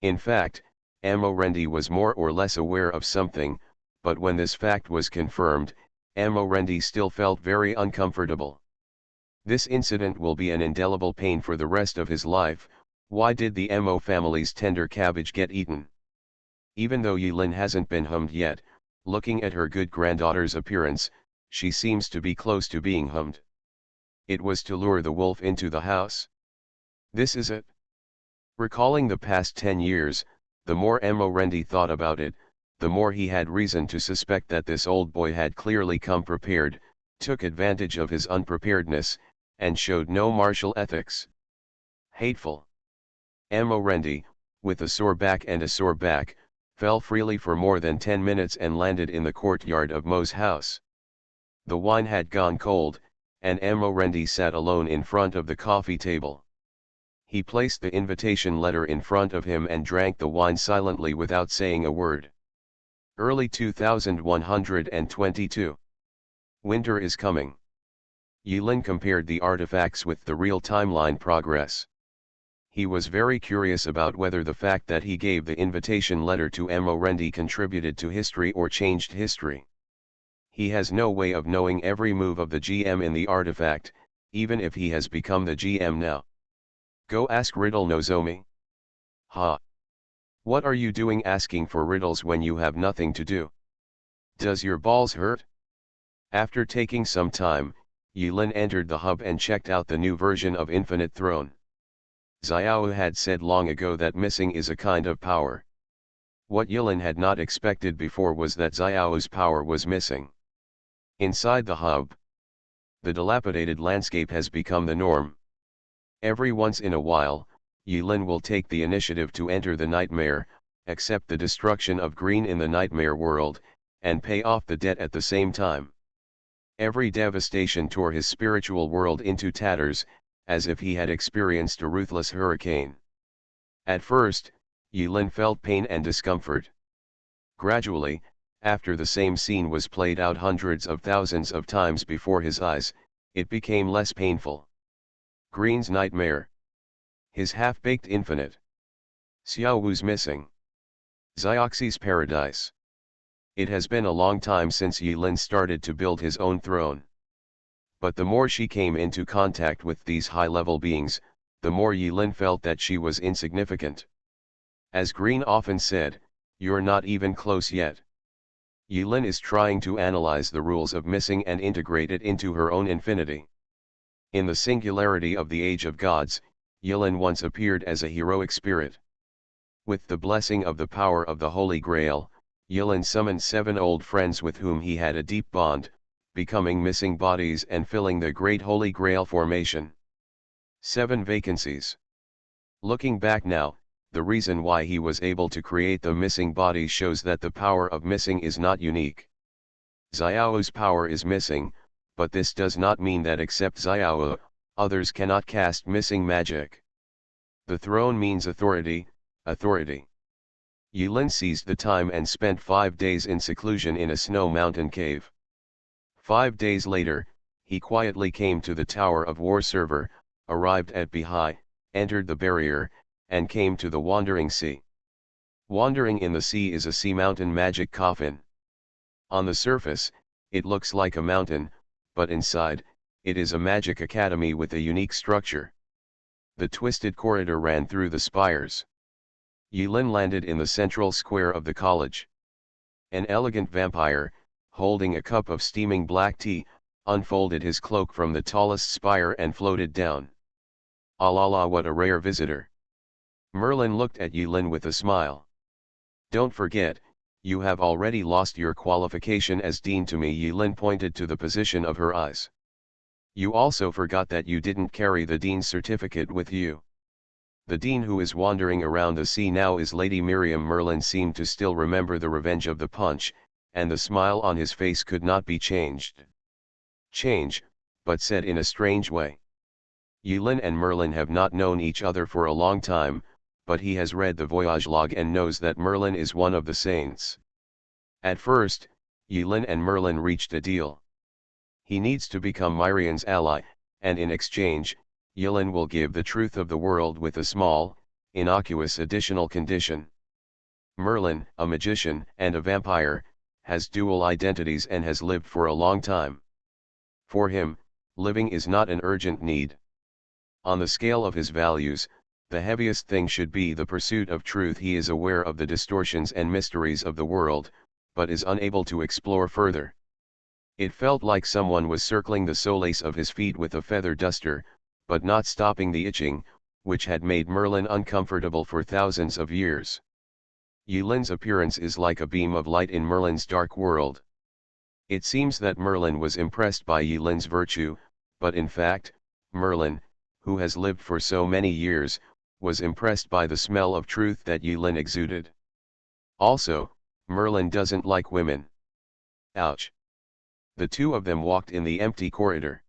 In fact, Amorendi was more or less aware of something, but when this fact was confirmed, Amorendi still felt very uncomfortable. This incident will be an indelible pain for the rest of his life. Why did the Mo family's tender cabbage get eaten? Even though Yilin hasn't been hummed yet, looking at her good granddaughter's appearance, she seems to be close to being hummed. It was to lure the wolf into the house. This is it. Recalling the past 10 years, the more Amorendi thought about it, the more he had reason to suspect that this old boy had clearly come prepared, took advantage of his unpreparedness, and showed no martial ethics. Hateful. Amorendi, with a sore back, fell freely for more than 10 minutes and landed in the courtyard of Mo's house. The wine had gone cold, and Amorendi sat alone in front of the coffee table. He placed the invitation letter in front of him and drank the wine silently without saying a word. Early 2122. Winter is coming. Yilin compared the artifacts with the real timeline progress. He was very curious about whether the fact that he gave the invitation letter to Amorendi contributed to history or changed history. He has no way of knowing every move of the GM in the artifact, even if he has become the GM now. Go ask Riddle Nozomi. Ha! What are you doing asking for riddles when you have nothing to do? Does your balls hurt? After taking some time, Yilin entered the hub and checked out the new version of Infinite Throne. Xiao had said long ago that missing is a kind of power. What Yilin had not expected before was that Xiao's power was missing. Inside the hub, the dilapidated landscape has become the norm. Every once in a while, Yilin will take the initiative to enter the nightmare, accept the destruction of green in the nightmare world, and pay off the debt at the same time. Every devastation tore his spiritual world into tatters, as if he had experienced a ruthless hurricane. At first, Yilin felt pain and discomfort. Gradually, after the same scene was played out hundreds of thousands of times before his eyes, it became less painful. Green's nightmare. His half-baked infinite. Xiao Wu's missing. Xioxi's paradise. It has been a long time since Yilin started to build his own throne. But the more she came into contact with these high-level beings, the more Yilin felt that she was insignificant. As Green often said, "You're not even close yet." Yilin is trying to analyze the rules of missing and integrate it into her own infinity. In the singularity of the Age of Gods, Yilin once appeared as a heroic spirit. With the blessing of the power of the Holy Grail, Yilin summoned 7 old friends with whom he had a deep bond, becoming missing bodies and filling the Great Holy Grail formation. 7 vacancies. Looking back now, the reason why he was able to create the missing bodies shows that the power of missing is not unique. Xiao's power is missing, but this does not mean that except Xiao, others cannot cast missing magic. The throne means authority, authority. Yilin seized the time and spent 5 days in seclusion in a snow mountain cave. 5 days later, he quietly came to the Tower of War server, arrived at Bihai, entered the barrier, and came to the Wandering Sea. Wandering in the sea is a sea mountain magic coffin. On the surface, it looks like a mountain, but inside, it is a magic academy with a unique structure. The twisted corridor ran through the spires. Yilin landed in the central square of the college. An elegant vampire, holding a cup of steaming black tea, unfolded his cloak from the tallest spire and floated down. "Ah la la, what a rare visitor." Merlin looked at Yilin with a smile. "Don't forget, you have already lost your qualification as dean to me." Yilin pointed to the position of her eyes. "You also forgot that you didn't carry the dean's certificate with you. The dean who is wandering around the sea now is Lady Miriam." Merlin seemed to still remember the revenge of the punch, and the smile on his face could not be changed. Change, but said in a strange way. Yilin and Merlin have not known each other for a long time, but he has read the voyage log and knows that Merlin is one of the saints. At first, Yilin and Merlin reached a deal. He needs to become Myrian's ally, and in exchange, Yilin will give the truth of the world with a small, innocuous additional condition. Merlin, a magician and a vampire, has dual identities and has lived for a long time. For him, living is not an urgent need. On the scale of his values, the heaviest thing should be the pursuit of truth. He is aware of the distortions and mysteries of the world, but is unable to explore further. It felt like someone was circling the soles of his feet with a feather duster, but not stopping the itching, which had made Merlin uncomfortable for thousands of years. Yilin's appearance is like a beam of light in Merlin's dark world. It seems that Merlin was impressed by Yilin's virtue, but in fact, Merlin, who has lived for so many years, was impressed by the smell of truth that Yilin exuded. Also, Merlin doesn't like women. Ouch. The two of them walked in the empty corridor.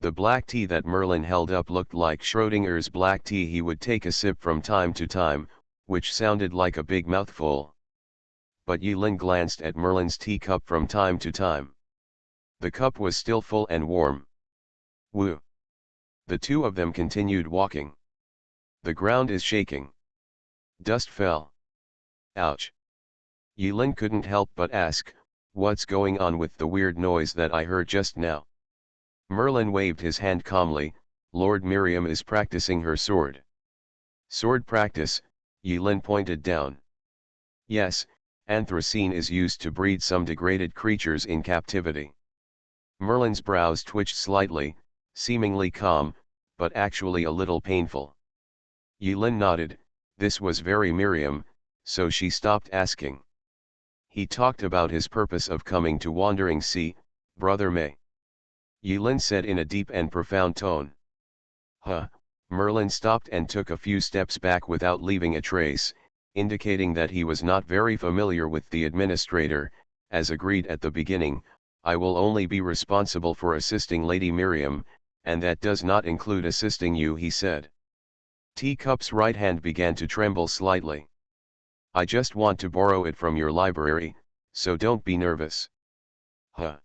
The black tea that Merlin held up looked like Schrodinger's black tea. He would take a sip from time to time, which sounded like a big mouthful. But Yilin glanced at Merlin's teacup from time to time. The cup was still full and warm. Woo. The two of them continued walking. The ground is shaking. Dust fell. Ouch. Yilin couldn't help but ask, "What's going on with the weird noise that I heard just now?" Merlin waved his hand calmly. "Lord Miriam is practicing her sword." "Sword practice?" Yilin pointed down. "Yes, anthracene is used to breed some degraded creatures in captivity." Merlin's brows twitched slightly, seemingly calm, but actually a little painful. Yilin nodded. This was very Miriam, so she stopped asking. He talked about his purpose of coming to Wandering Sea, Brother May. Yilin said in a deep and profound tone. Huh. Merlin stopped and took a few steps back without leaving a trace, indicating that he was not very familiar with the administrator. As agreed at the beginning, I will only be responsible for assisting Lady Miriam, and that does not include assisting you, he said. Teacup's right hand began to tremble slightly. I just want to borrow it from your library, so don't be nervous. Huh.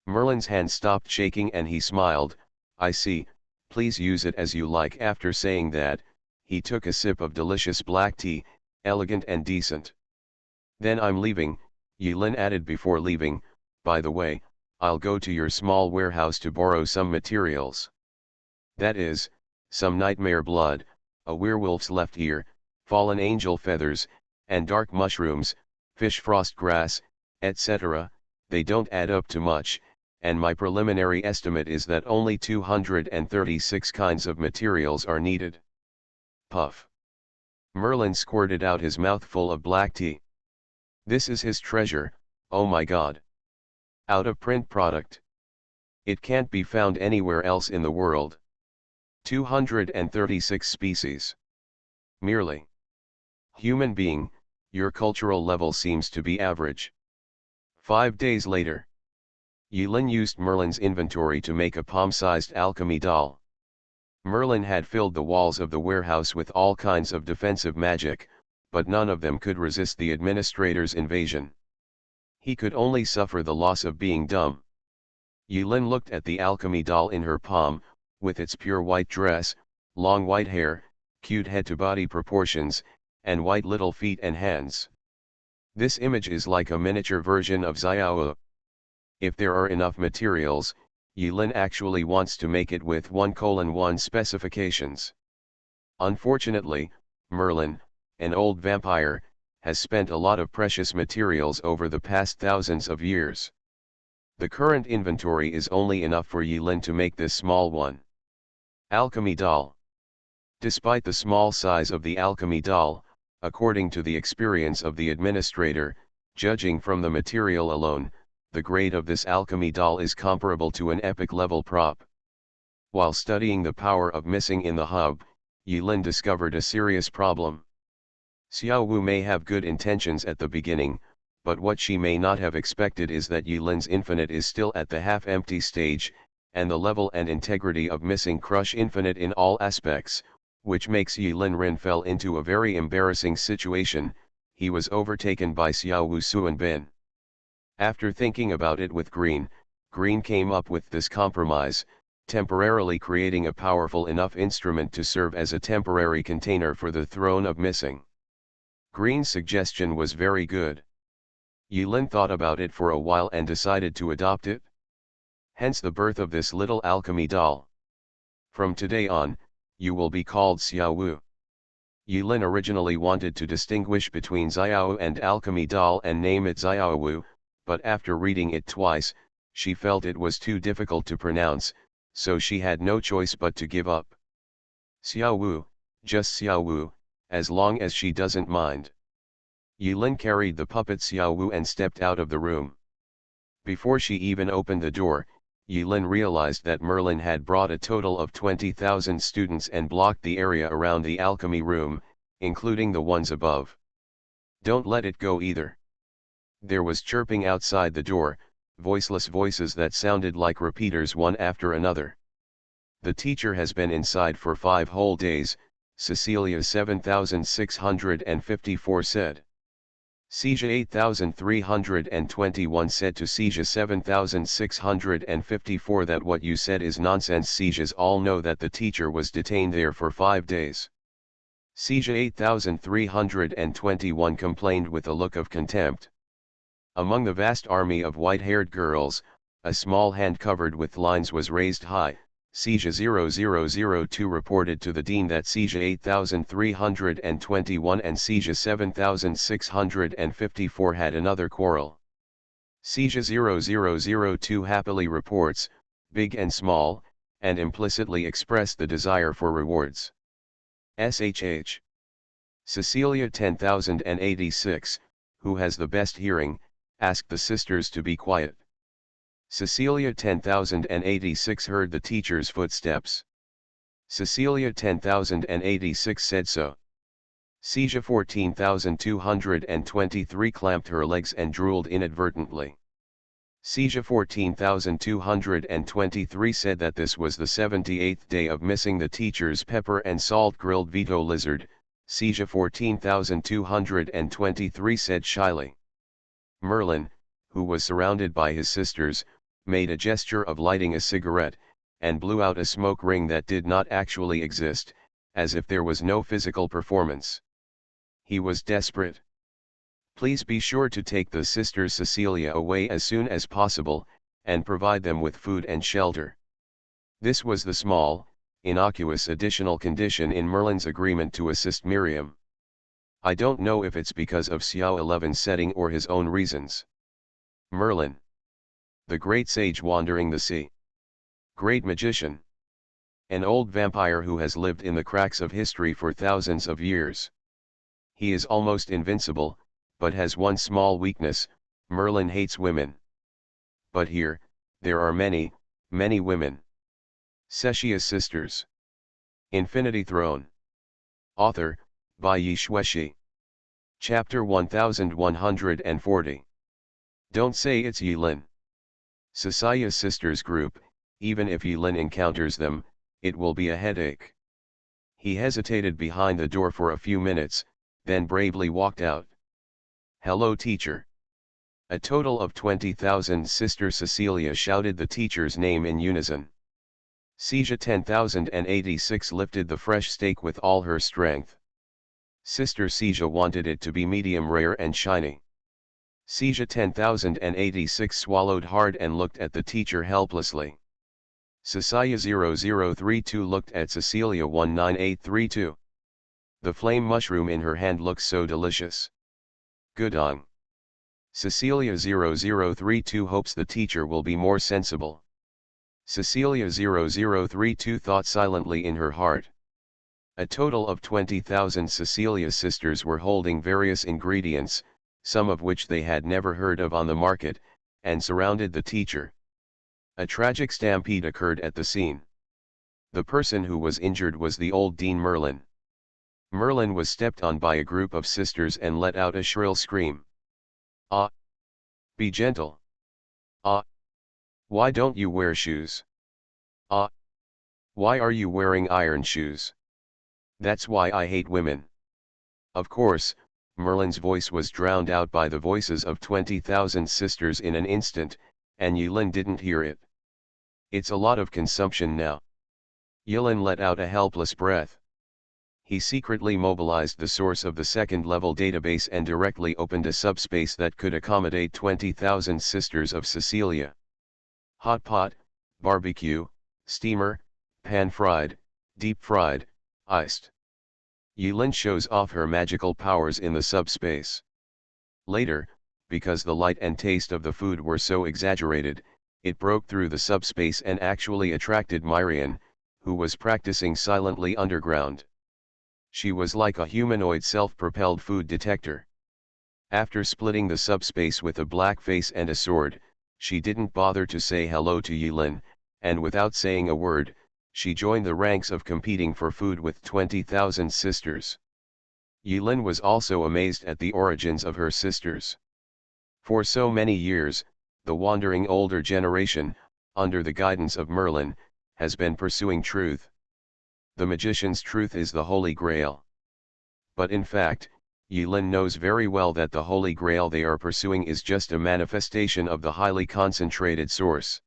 Merlin's hand stopped shaking and he smiled. I see, please use it as you like. After saying that, he took a sip of delicious black tea, elegant and decent. Then I'm leaving, Yilin added before leaving. By the way, I'll go to your small warehouse to borrow some materials. That is, some nightmare blood, a werewolf's left ear, fallen angel feathers, and dark mushrooms, fish frost grass, etc. They don't add up to much, and my preliminary estimate is that only 236 kinds of materials are needed. Puff. Merlin squirted out his mouthful of black tea. This is his treasure, oh my god. Out-of-print product. It can't be found anywhere else in the world. 236 species. Merely. Human being, your cultural level seems to be average. 5 days later. Yulin used Merlin's inventory to make a palm-sized alchemy doll. Merlin had filled the walls of the warehouse with all kinds of defensive magic, but none of them could resist the administrator's invasion. He could only suffer the loss of being dumb. Yulin looked at the alchemy doll in her palm, with its pure white dress, long white hair, cute head-to-body proportions, and white little feet and hands. This image is like a miniature version of Xiao. If there are enough materials, Yulin actually wants to make it with 1:1 specifications. Unfortunately, Merlin, an old vampire, has spent a lot of precious materials over the past thousands of years. The current inventory is only enough for Yulin to make this small one. Alchemy doll. Despite the small size of the alchemy doll, according to the experience of the administrator, judging from the material alone, the grade of this alchemy doll is comparable to an epic level prop. While studying the power of missing in the hub, Yulin discovered a serious problem. Xiao Wu may have good intentions at the beginning, but what she may not have expected is that Yulin's infinite is still at the half-empty stage, and the level and integrity of missing crush infinite in all aspects, which makes Yulin Rin fell into a very embarrassing situation. He was overtaken by Xiao Wu Suan Bin. After thinking about it with Green came up with this compromise, temporarily creating a powerful enough instrument to serve as a temporary container for the throne of missing. Green's suggestion was very good. Yulin thought about it for a while and decided to adopt it. Hence the birth of this little alchemy doll. From today on, you will be called Xiao Wu. Yulin originally wanted to distinguish between Xiao and alchemy doll and name it Xiao Wu, but after reading it twice, she felt it was too difficult to pronounce, so she had no choice but to give up. Xiao Wu, just Xiao Wu, as long as she doesn't mind. Yulin carried the puppet Xiao Wu and stepped out of the room. Before she even opened the door, Yulin realized that Merlin had brought a total of 20,000 students and blocked the area around the alchemy room, including the ones above. Don't let it go either. There was chirping outside the door, voiceless voices that sounded like repeaters one after another. The teacher has been inside for 5 whole days, Cecilia 7654 said. Sija 8321 said to Sija 7654 that what you said is nonsense. Sijas all know that the teacher was detained there for 5 days. Sija 8321 complained with a look of contempt. Among the vast army of white-haired girls, a small hand covered with lines was raised high. Sija 0002 reported to the dean that Sija 8321 and Sija 7654 had another quarrel. Sija 0002 happily reports, big and small, and implicitly expressed the desire for rewards. SHH. Cecilia 10086, who has the best hearing, asked the sisters to be quiet. Cecilia 10086 heard the teacher's footsteps. Cecilia 10086 said so. Sija 14223 clamped her legs and drooled inadvertently. Sija 14223 said that this was the 78th day of missing the teacher's pepper and salt grilled Vito lizard. Sija 14223 said shyly. Merlin, who was surrounded by his sisters, made a gesture of lighting a cigarette, and blew out a smoke ring that did not actually exist, as if there was no physical performance. He was desperate. Please be sure to take the sister Cecilia away as soon as possible, and provide them with food and shelter. This was the small, innocuous additional condition in Merlin's agreement to assist Miriam. I don't know if it's because of Xiao 11's setting or his own reasons. Merlin, the great sage wandering the sea. Great magician. An old vampire who has lived in the cracks of history for thousands of years. He is almost invincible, but has one small weakness: Merlin hates women. But here, there are many, many women. Cetia's Sisters. Infinity Throne. Author, by Yi Shueshi. Chapter 1140. Don't say it's Yilin. Cecia's Sisters group, even if Yilin encounters them, it will be a headache. He hesitated behind the door for a few minutes, then bravely walked out. Hello, teacher. A total of 20,000 Sister Cecilia shouted the teacher's name in unison. Cija 10,086 lifted the fresh steak with all her strength. Sister Cija wanted it to be medium rare and shiny. Cija 10,086 swallowed hard and looked at the teacher helplessly. Cecilia 0032 looked at Cecilia 19832. The flame mushroom in her hand looks so delicious. Gudong. Cecilia 0032 hopes the teacher will be more sensible. Cecilia 0032 thought silently in her heart. A total of 20,000 Cecilia's sisters were holding various ingredients, some of which they had never heard of on the market, and surrounded the teacher. A tragic stampede occurred at the scene. The person who was injured was the old Dean Merlin. Merlin was stepped on by a group of sisters and let out a shrill scream. Ah! Be gentle. Ah! Why don't you wear shoes? Ah! Why are you wearing iron shoes? That's why I hate women. Of course, Merlin's voice was drowned out by the voices of 20,000 sisters in an instant, and Yilin didn't hear it. It's a lot of consumption now. Yilin let out a helpless breath. He secretly mobilized the source of the second-level database and directly opened a subspace that could accommodate 20,000 sisters of Cecilia. Hot pot, barbecue, steamer, pan-fried, deep-fried, iced. Yilin shows off her magical powers in the subspace. Later, because the light and taste of the food were so exaggerated, it broke through the subspace and actually attracted Myrian, who was practicing silently underground. She was like a humanoid self-propelled food detector. After splitting the subspace with a black face and a sword, she didn't bother to say hello to Yilin, and without saying a word, she joined the ranks of competing for food with 20,000 sisters. Yilin was also amazed at the origins of her sisters. For so many years, the wandering older generation, under the guidance of Merlin, has been pursuing truth. The magician's truth is the Holy Grail. But in fact, Yilin knows very well that the Holy Grail they are pursuing is just a manifestation of the highly concentrated source.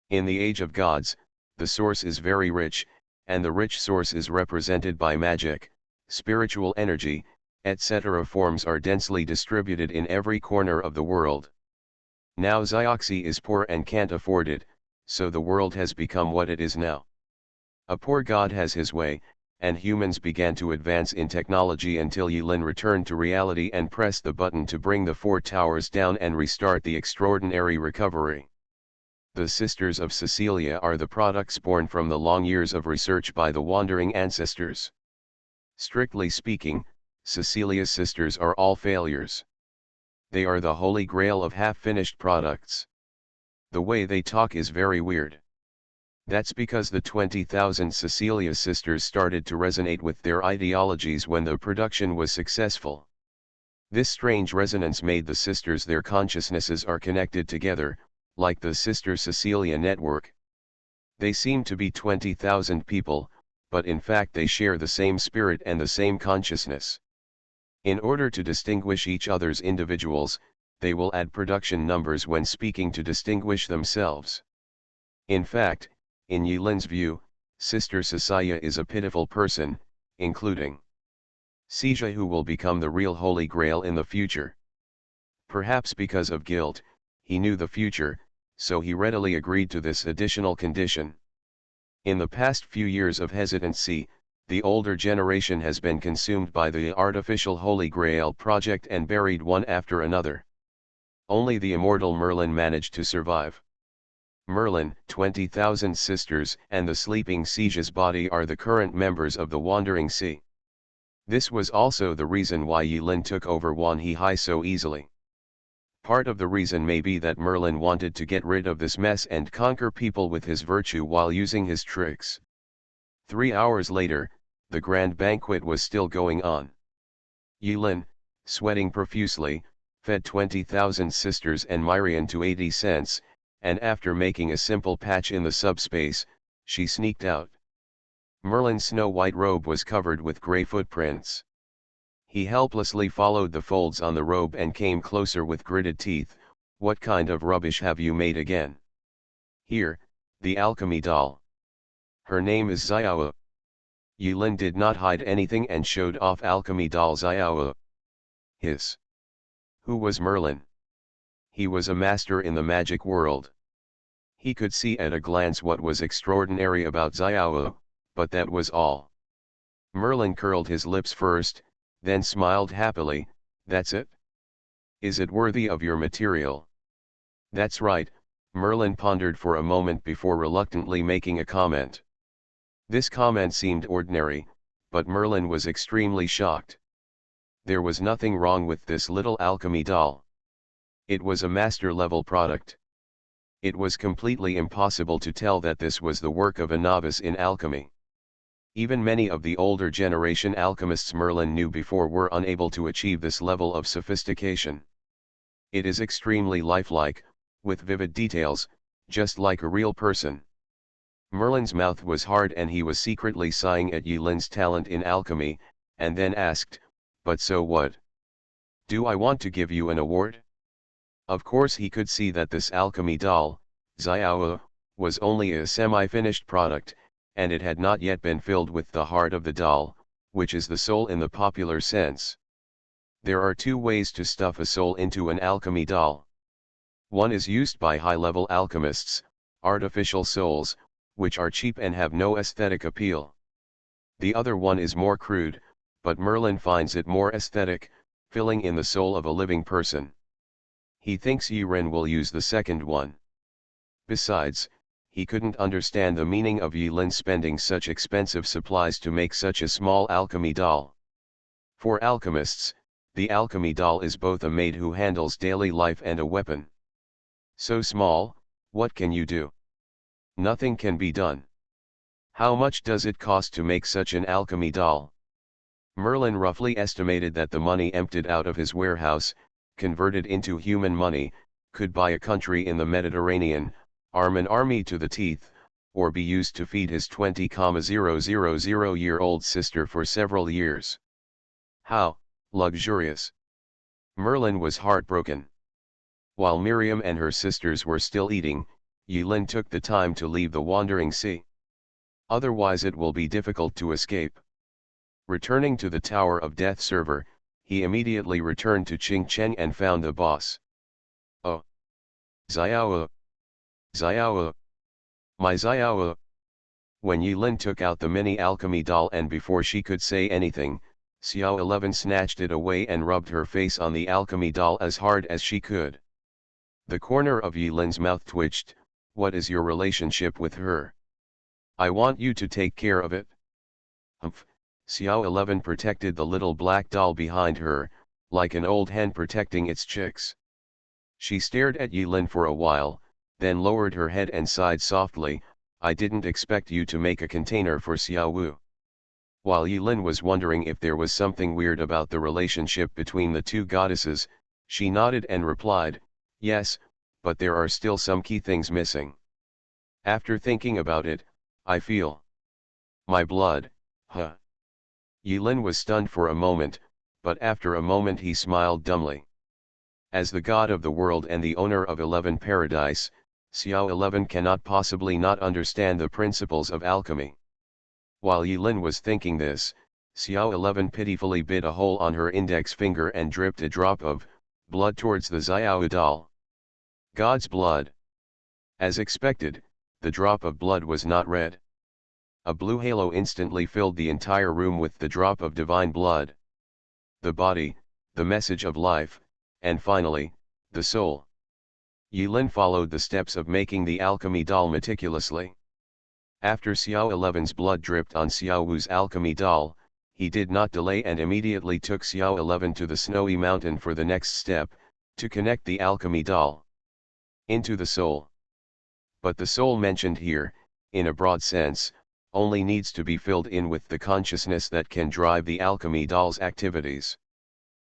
In the Age of Gods, the source is very rich, and the rich source is represented by magic, spiritual energy, etc. Forms are densely distributed in every corner of the world. Now Xioxi is poor and can't afford it, so the world has become what it is now. A poor god has his way, and humans began to advance in technology until Yilin returned to reality and pressed the button to bring the four towers down and restart the extraordinary recovery. The Sisters of Cecilia are the products born from the long years of research by the wandering ancestors. Strictly speaking, Cecilia's sisters are all failures. They are the holy grail of half-finished products. The way they talk is very weird. That's because the 20,000 Cecilia's sisters started to resonate with their ideologies when the production was successful. This strange resonance made the sisters their consciousnesses are connected together, like the Sister Cecilia network. They seem to be 20,000 people, but in fact they share the same spirit and the same consciousness. In order to distinguish each other's individuals, they will add production numbers when speaking to distinguish themselves. In fact, in Yilin's view, Sister Cecilia is a pitiful person, including Cija, who will become the real Holy Grail in the future. Perhaps because of guilt, he knew the future, so he readily agreed to this additional condition. In the past few years of hesitancy, the older generation has been consumed by the artificial Holy Grail project and buried one after another. Only the immortal Merlin managed to survive. Merlin, 20,000 Sisters, and the Sleeping Siege's body are the current members of the Wandering Sea. This was also the reason why Yulin took over Wan He Hai so easily. Part of the reason may be that Merlin wanted to get rid of this mess and conquer people with his virtue while using his tricks. 3 hours later, the grand banquet was still going on. Yulin, sweating profusely, fed 20,000 Sisters and Myrian to 80 cents, and after making a simple patch in the subspace, she sneaked out. Merlin's snow-white robe was covered with grey footprints. He helplessly followed the folds on the robe and came closer with gritted teeth. "What kind of rubbish have you made again?" "Here, the alchemy doll. Her name is Xiao." Yulin did not hide anything and showed off alchemy doll Xiao. Hiss. Who was Merlin? He was a master in the magic world. He could see at a glance what was extraordinary about Xiao, but that was all. Merlin curled his lips first, then smiled happily. "That's it? Is it worthy of your material?" "That's right." Merlin pondered for a moment before reluctantly making a comment. This comment seemed ordinary, but Merlin was extremely shocked. There was nothing wrong with this little alchemy doll. It was a master-level product. It was completely impossible to tell that this was the work of a novice in alchemy. Even many of the older generation alchemists Merlin knew before were unable to achieve this level of sophistication. It is extremely lifelike, with vivid details, just like a real person. Merlin's mouth was hard and he was secretly sighing at Yulin's talent in alchemy, and then asked, "But so what? Do I want to give you an award?" Of course he could see that this alchemy doll, Xiao, was only a semi-finished product, and it had not yet been filled with the heart of the doll, which is the soul in the popular sense. There are two ways to stuff a soul into an alchemy doll. One is used by high-level alchemists, artificial souls, which are cheap and have no aesthetic appeal. The other one is more crude, but Merlin finds it more aesthetic, filling in the soul of a living person. He thinks Yiren will use the second one. Besides, he couldn't understand the meaning of Yulin spending such expensive supplies to make such a small alchemy doll. For alchemists, the alchemy doll is both a maid who handles daily life and a weapon. So small, what can you do? Nothing can be done. How much does it cost to make such an alchemy doll? Merlin roughly estimated that the money emptied out of his warehouse, converted into human money, could buy a country in the Mediterranean, arm an army to the teeth, or be used to feed his 20,000-year-old sister for several years. How luxurious! Merlin was heartbroken. While Miriam and her sisters were still eating, Yulin took the time to leave the Wandering Sea. Otherwise it will be difficult to escape. Returning to the Tower of Death server, he immediately returned to Qingcheng and found the boss. "Oh! Xiao! Xiao! My Xiao!" When Yulin took out the mini alchemy doll and before she could say anything, Xiao 11 snatched it away and rubbed her face on the alchemy doll as hard as she could. The corner of Yulin's mouth twitched. "What is your relationship with her? I want you to take care of it." "Humph." Xiao 11 protected the little black doll behind her, like an old hen protecting its chicks. She stared at Yulin for a while, then lowered her head and sighed softly. "I didn't expect you to make a container for Xiao Wu." While Yulin was wondering if there was something weird about the relationship between the two goddesses, she nodded and replied, "Yes, but there are still some key things missing. After thinking about it, I feel my blood, huh?" Yulin was stunned for a moment, but after a moment he smiled dumbly. As the god of the world and the owner of 11 Paradise, Xiao 11 cannot possibly not understand the principles of alchemy. While Yulin was thinking this, Xiao 11 pitifully bit a hole on her index finger and dripped a drop of blood towards the Xiao doll. God's blood! As expected, the drop of blood was not red. A blue halo instantly filled the entire room with the drop of divine blood. The body, the message of life, and finally, the soul. Yilin followed the steps of making the alchemy doll meticulously. After Xiao 11's blood dripped on Xiao Wu's alchemy doll, he did not delay and immediately took Xiao 11 to the snowy mountain for the next step, to connect the alchemy doll into the soul. But the soul mentioned here, in a broad sense, only needs to be filled in with the consciousness that can drive the alchemy doll's activities.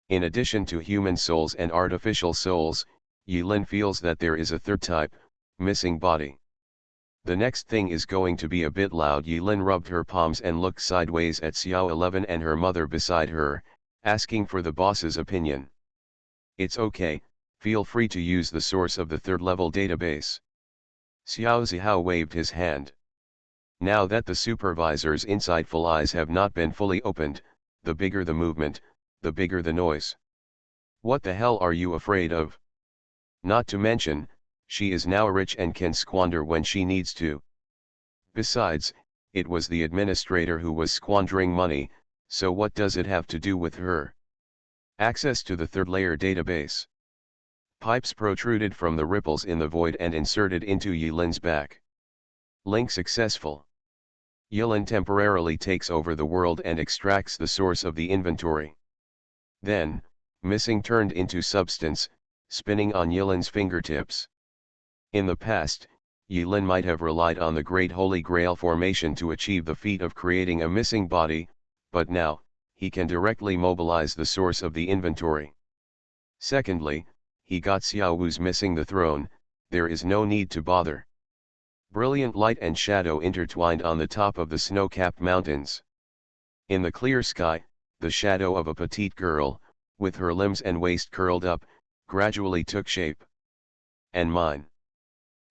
In addition to human souls and artificial souls, Yilin feels that there is a third type, missing body. The next thing is going to be a bit loud. Yilin rubbed her palms and looked sideways at Xiao 11 and her mother beside her, asking for the boss's opinion. It's okay, feel free to use the source of the third-level database. Xiao Zihao waved his hand. Now that the supervisor's insightful eyes have not been fully opened, the bigger the movement, the bigger the noise. What the hell are you afraid of? Not to mention, she is now rich and can squander when she needs to. Besides, it was the administrator who was squandering money, so what does it have to do with her? Access to the third-layer database. Pipes protruded from the ripples in the void and inserted into Yilin's back. Link successful. Yilin temporarily takes over the world and extracts the source of the inventory. Then, missing turned into substance, spinning on Yilin's fingertips. In the past, Yilin might have relied on the Great Holy Grail formation to achieve the feat of creating a missing body, but now, he can directly mobilize the source of the inventory. Secondly, he got Xiao Wu's missing the throne, there is no need to bother. Brilliant light and shadow intertwined on the top of the snow-capped mountains. In the clear sky, the shadow of a petite girl, with her limbs and waist curled up, gradually took shape. And mine.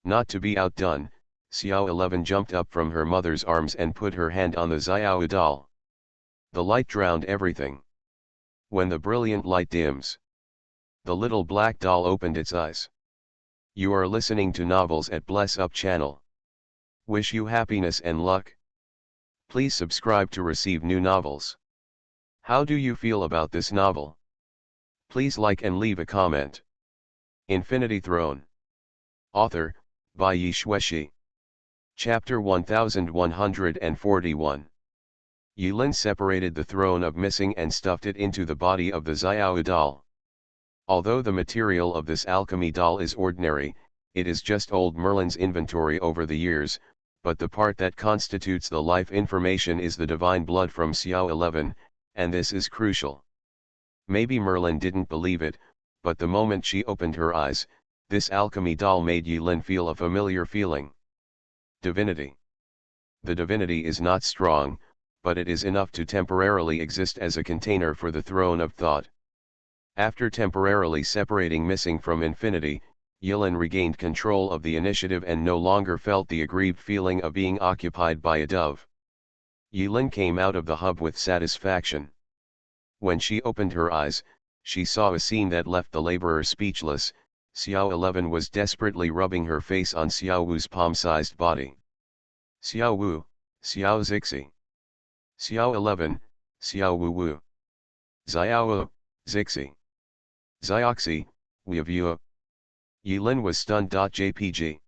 Not to be outdone, Xiao 11 jumped up from her mother's arms and put her hand on the Xiao doll. The light drowned everything. When the brilliant light dims, the little black doll opened its eyes. You are listening to Novels at Bless Up channel. Wish you happiness and luck. Please subscribe to receive new novels. How do you feel about this novel? Please like and leave a comment. Infinity Throne. Author, by Yi Shueshi. Chapter 1141. Yilin separated the throne of missing and stuffed it into the body of the Xiao doll. Although the material of this alchemy doll is ordinary, it is just old Merlin's inventory over the years, but the part that constitutes the life information is the divine blood from Xiao 11, and this is crucial. Maybe Merlin didn't believe it, but the moment she opened her eyes, this alchemy doll made Yilin feel a familiar feeling. Divinity. The divinity is not strong, but it is enough to temporarily exist as a container for the throne of thought. After temporarily separating missing from infinity, Yilin regained control of the initiative and no longer felt the aggrieved feeling of being occupied by a dove. Yilin came out of the hub with satisfaction. When she opened her eyes, she saw a scene that left the laborer speechless. Xiao 11 was desperately rubbing her face on Xiao Wu's palm-sized body. Xiao Wu, Xiao Zixi. Xiao 11, Xiao Wu Wu. Xiao Zixi. Xiaoxi, Wu. Yilin was stunned. JPG.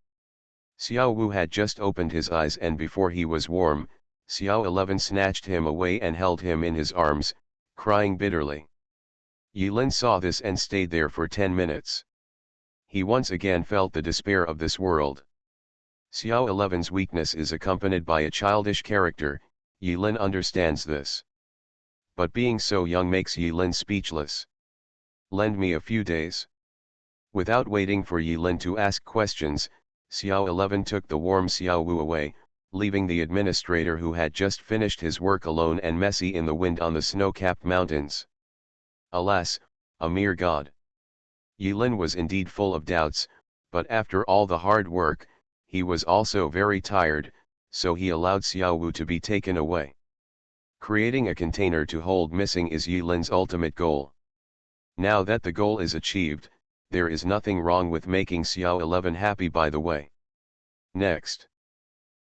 Xiao Wu had just opened his eyes and before he was warm, Xiao 11 snatched him away and held him in his arms, crying bitterly. Yilin saw this and stayed there for 10 minutes. He once again felt the despair of this world. Xiao 11's weakness is accompanied by a childish character, Yilin understands this. But being so young makes Yilin speechless. Lend me a few days. Without waiting for Yilin to ask questions, Xiao 11 took the warm Xiao Wu away, leaving the administrator who had just finished his work alone and messy in the wind on the snow-capped mountains. Alas, a mere god. Yilin was indeed full of doubts, but after all the hard work, he was also very tired, so he allowed Xiao Wu to be taken away. Creating a container to hold missing is Yilin's ultimate goal. Now that the goal is achieved, there is nothing wrong with making Xiao 11 happy by the way. Next.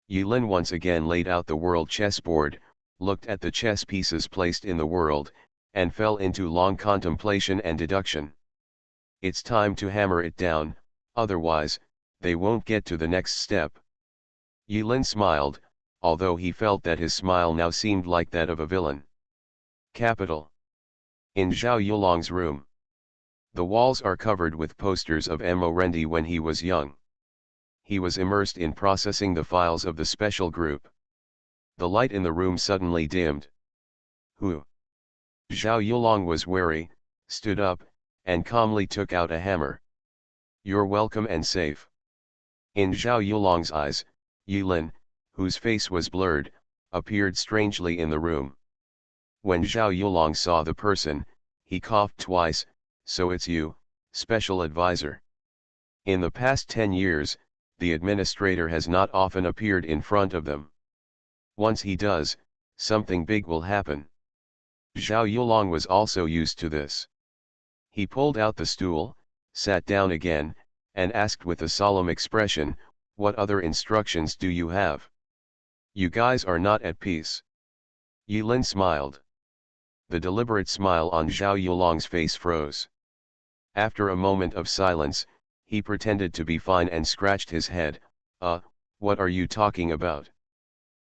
Yulin once again laid out the world chessboard, looked at the chess pieces placed in the world, and fell into long contemplation and deduction. It's time to hammer it down, otherwise, they won't get to the next step. Yulin smiled, although he felt that his smile now seemed like that of a villain. Capital. In Zhao Yulong's room. The walls are covered with posters of Rendi when he was young. He was immersed in processing the files of the special group. The light in the room suddenly dimmed. Who? Zhao Yulong was wary, stood up, and calmly took out a hammer. You're welcome and safe. In Zhao Yulong's eyes, Yulin, whose face was blurred, appeared strangely in the room. When Zhao Yulong saw the person, he coughed twice. So it's you, special advisor. In the past 10 years, the administrator has not often appeared in front of them. Once he does, something big will happen. Zhao Yulong was also used to this. He pulled out the stool, sat down again, and asked with a solemn expression, what other instructions do you have? You guys are not at peace. Yulin smiled. The deliberate smile on Zhao Yulong's face froze. After a moment of silence, he pretended to be fine and scratched his head. What are you talking about?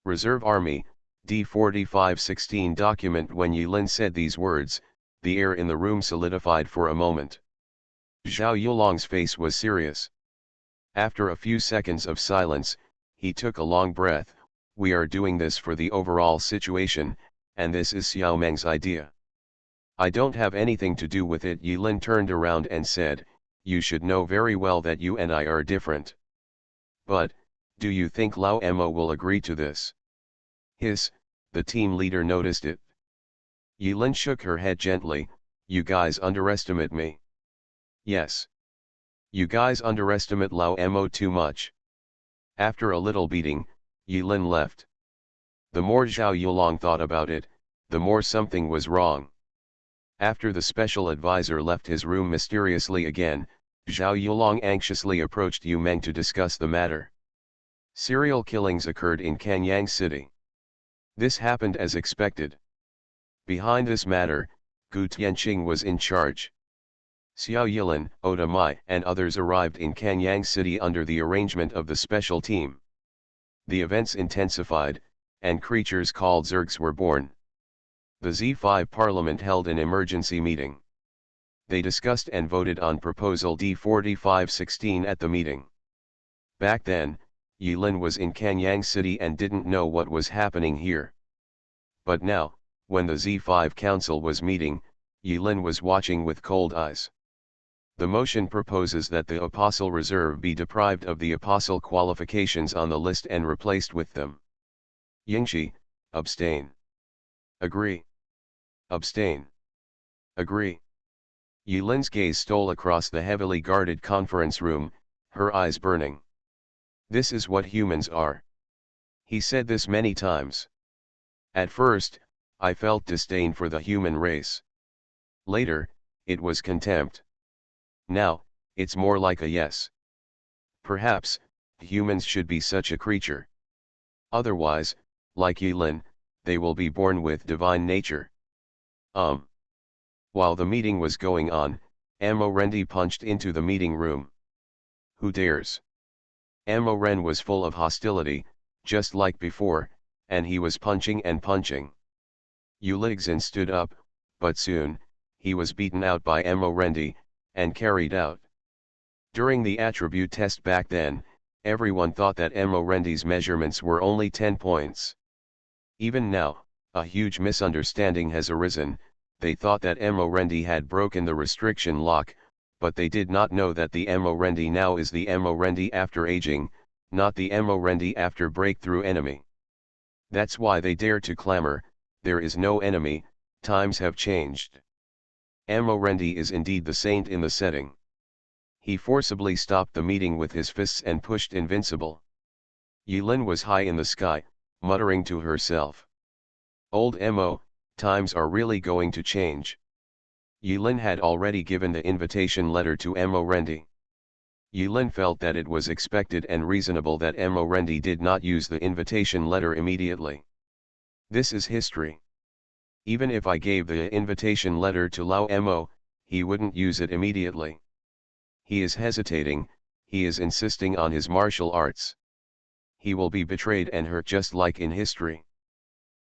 Reserve Army, D4516 document. When Yulin said these words, the air in the room solidified for a moment. Zhao Yulong's face was serious. After a few seconds of silence, he took a long breath. We are doing this for the overall situation, and this is Xiao Meng's idea. I don't have anything to do with it. Yulin turned around and said, you should know very well that you and I are different. But, do you think Lao Mo will agree to this? The team leader noticed it. Yulin shook her head gently. You guys underestimate me. Yes. You guys underestimate Lao Mo too much. After a little beating, Yulin left. The more Zhao Yulong thought about it, the more something was wrong. After the special advisor left his room mysteriously again, Zhao Yulong anxiously approached Yu Meng to discuss the matter. Serial killings occurred in Kanyang City. This happened as expected. Behind this matter, Gu Tianqing was in charge. Xiao Yilin, Oda Mai and others arrived in Kanyang City under the arrangement of the special team. The events intensified, and creatures called Zergs were born. The Z5 Parliament held an emergency meeting. They discussed and voted on Proposal D4516 at the meeting. Back then, Yilin was in Kanyang City and didn't know what was happening here. But now, when the Z5 Council was meeting, Yilin was watching with cold eyes. The motion proposes that the Apostle Reserve be deprived of the Apostle qualifications on the list and replaced with them. Yingxi, abstain. Agree. Abstain. Agree. Yulin's gaze stole across the heavily guarded conference room, her eyes burning. This is what humans are. He said this many times. At first, I felt disdain for the human race. Later, it was contempt. Now, it's more like a yes. Perhaps, humans should be such a creature. Otherwise, like Yulin, they will be born with divine nature. While the meeting was going on, Rendi punched into the meeting room. Who dares? Ren was full of hostility, just like before, and he was punching and punching. Yuligzin stood up, but soon, he was beaten out by Rendi, and carried out. During the attribute test back then, everyone thought that Rendi's measurements were only 10 points. Even now, a huge misunderstanding has arisen. They thought that Rendi had broken the restriction lock, but they did not know that the Rendi now is the Rendi after aging, not the Rendi after breakthrough enemy. That's why they dare to clamor, there is no enemy, times have changed. Rendi is indeed the saint in the setting. He forcibly stopped the meeting with his fists and pushed invincible. Yulin was high in the sky, muttering to herself. Old Mo, times are really going to change. Yulin had already given the invitation letter to Rendi. Yulin felt that it was expected and reasonable that Mo Rendi did not use the invitation letter immediately. This is history. Even if I gave the invitation letter to Lao Mo, he wouldn't use it immediately. He is hesitating, he is insisting on his martial arts. He will be betrayed and hurt just like in history.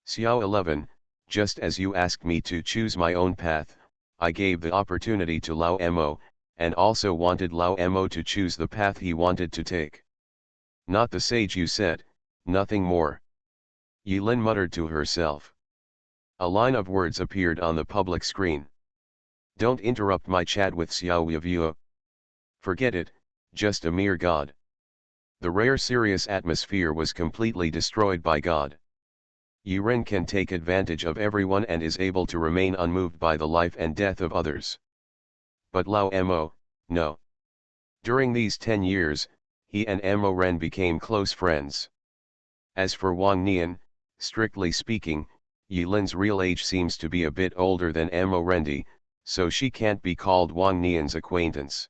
Xiao 11, just as you asked me to choose my own path, I gave the opportunity to Lao Mo, and also wanted Lao Mo to choose the path he wanted to take. Not the sage you said, nothing more. Yulin muttered to herself. A line of words appeared on the public screen. Don't interrupt my chat with Xiao Yavua. Forget it, just a mere god. The rare serious atmosphere was completely destroyed by God. Yuren can take advantage of everyone and is able to remain unmoved by the life and death of others. But Lao Mo, no. During these 10 years, he and Mo Ren became close friends. As for Wang Nian, strictly speaking, Yulin's real age seems to be a bit older than Mo Rendi, so she can't be called Wang Nian's acquaintance.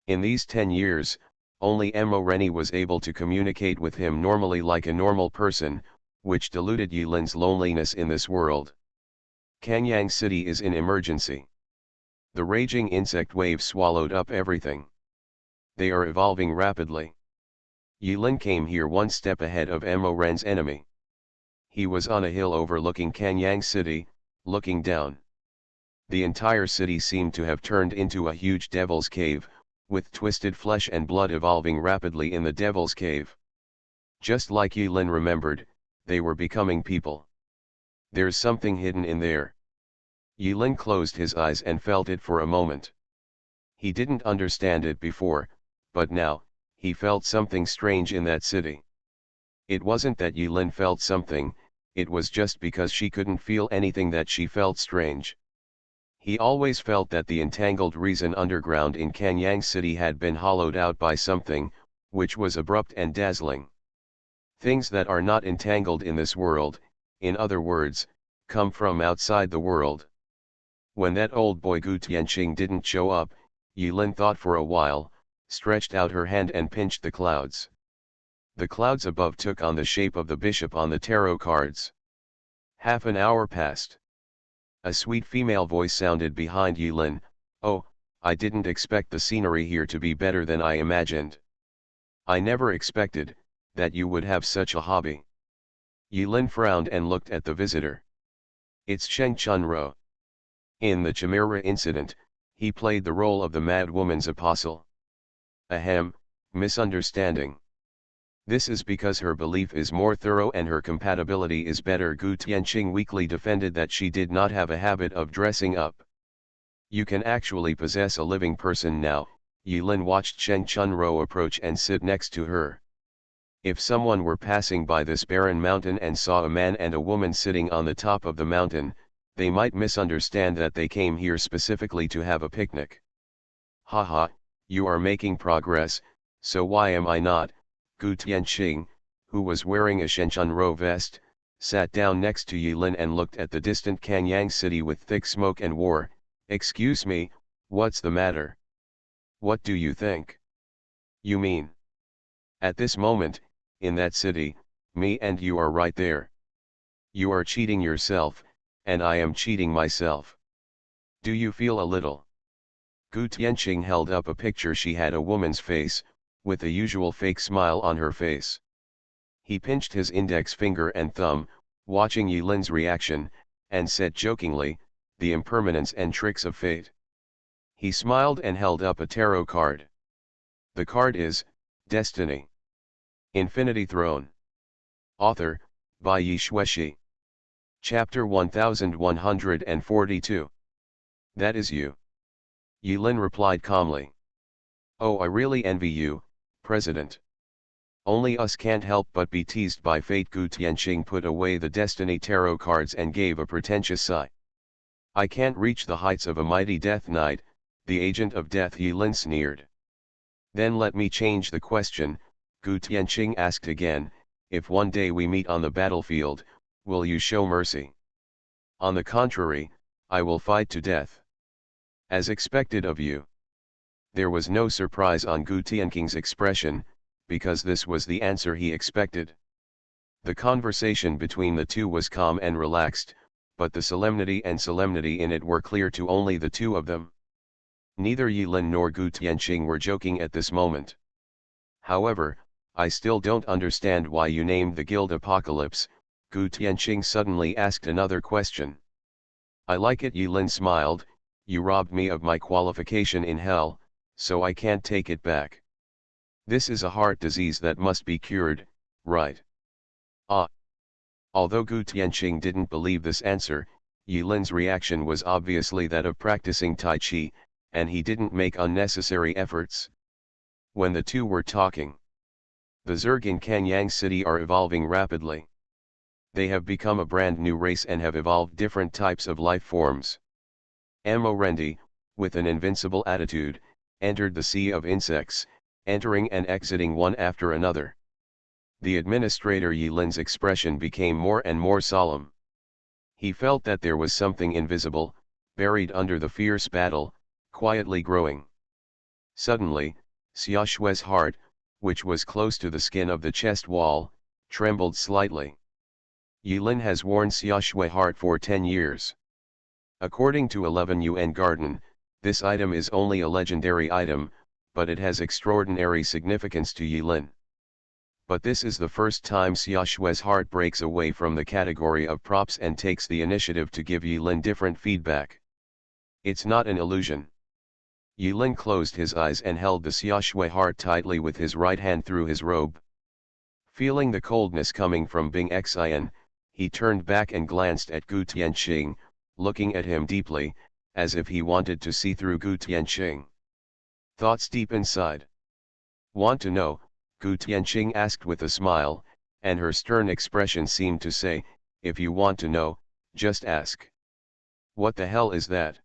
In these 10 years, only Mo Reni was able to communicate with him normally like a normal person, which diluted Yulin's loneliness in this world. Kanyang City is in emergency. The raging insect wave swallowed up everything. They are evolving rapidly. Yulin came here one step ahead of Mo Ren's enemy. He was on a hill overlooking Kanyang City, looking down. The entire city seemed to have turned into a huge devil's cave, with twisted flesh and blood evolving rapidly in the devil's cave. Just like Yulin remembered, they were becoming people. There's something hidden in there. Yulin closed his eyes and felt it for a moment. He didn't understand it before, but now, he felt something strange in that city. It wasn't that Yulin felt something, it was just because she couldn't feel anything that she felt strange. He always felt that the entangled reason underground in Kanyang City had been hollowed out by something, which was abrupt and dazzling. Things that are not entangled in this world, in other words, come from outside the world. When that old boy Gu Tianqing didn't show up, Yulin thought for a while, stretched out her hand and pinched the clouds. The clouds above took on the shape of the bishop on the tarot cards. Half an hour passed. A sweet female voice sounded behind Yulin. Oh, I didn't expect the scenery here to be better than I imagined. I never expected that you would have such a hobby. Yulin frowned and looked at the visitor. It's Sheng Chunro. In the Chimera incident, he played the role of the mad woman's apostle. Ahem, misunderstanding. This is because her belief is more thorough and her compatibility is better. Gu Tianqing weakly defended that she did not have a habit of dressing up. You can actually possess a living person now. Yulin watched Sheng Chunro approach and sit next to her. If someone were passing by this barren mountain and saw a man and a woman sitting on the top of the mountain, they might misunderstand that they came here specifically to have a picnic. Haha, you are making progress, so why am I not? Gu Tianqing, who was wearing a Shengchunro vest, sat down next to Yulin and looked at the distant Kanyang City with thick smoke and war. Excuse me, what's the matter? What do you think? You mean? At this moment, in that city, me and you are right there. You are cheating yourself, and I am cheating myself. Do you feel a little? Gu Tianqing held up a picture. She had a woman's face, with the usual fake smile on her face. He pinched his index finger and thumb, watching Yulin's reaction, and said jokingly, the impermanence and tricks of fate. He smiled and held up a tarot card. The card is, Destiny. Infinity Throne. Author, Bai Yi Shueshi. Chapter 1142. That is you. Yulin replied calmly. Oh, I really envy you, President. Only us can't help but be teased by fate. Gu Tianqing put away the Destiny tarot cards and gave a pretentious sigh. I can't reach the heights of a mighty Death Knight, the agent of death. Yulin sneered. Then let me change the question, Gu Tianqing asked again, if one day we meet on the battlefield, will you show mercy? On the contrary, I will fight to death. As expected of you. There was no surprise on Gu Tianqing's expression, because this was the answer he expected. The conversation between the two was calm and relaxed, but the solemnity in it were clear to only the two of them. Neither Yilin nor Gu Tianqing were joking at this moment. However, I still don't understand why you named the guild Apocalypse. Gu Tianqing suddenly asked another question. I like it, Yilin smiled. You robbed me of my qualification in hell, so I can't take it back. This is a heart disease that must be cured, right? Ah. Although Gu Tianqing didn't believe this answer, Yilin's reaction was obviously that of practicing Tai Chi, and he didn't make unnecessary efforts. When the two were talking, the Zerg in Kanyang City are evolving rapidly. They have become a brand new race and have evolved different types of life forms. Amorendi, with an invincible attitude, entered the sea of insects, entering and exiting one after another. The administrator Yilin's expression became more and more solemn. He felt that there was something invisible, buried under the fierce battle, quietly growing. Suddenly, Xiaoshue's heart, which was close to the skin of the chest wall, trembled slightly. Yilin has worn Xiaoshue heart for 10 years. According to 11 Yuan Garden, this item is only a legendary item, but it has extraordinary significance to Yilin. But this is the first time Xiaoshue's heart breaks away from the category of props and takes the initiative to give Yilin different feedback. It's not an illusion. Yilin closed his eyes and held the Xiaoshue heart tightly with his right hand through his robe. Feeling the coldness coming from Bing Xian, he turned back and glanced at Gu Tianqing, looking at him deeply, as if he wanted to see through Gu Tianqing. Thoughts deep inside. Want to know? Gu Tianqing asked with a smile, and her stern expression seemed to say, if you want to know, just ask. What the hell is that?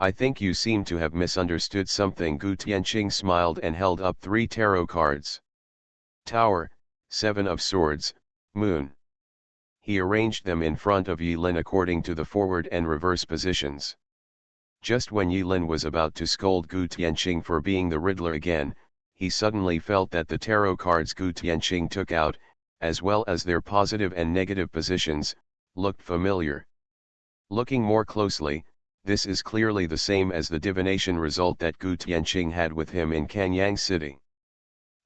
I think you seem to have misunderstood something. Gu Tianqing smiled and held up 3 tarot cards. Tower, 7 of Swords, Moon. He arranged them in front of Yilin according to the forward and reverse positions. Just when Yilin was about to scold Gu Tianqing for being the Riddler again, he suddenly felt that the tarot cards Gu Tianqing took out, as well as their positive and negative positions, looked familiar. Looking more closely, this is clearly the same as the divination result that Gu Tianqing had with him in Kanyang City.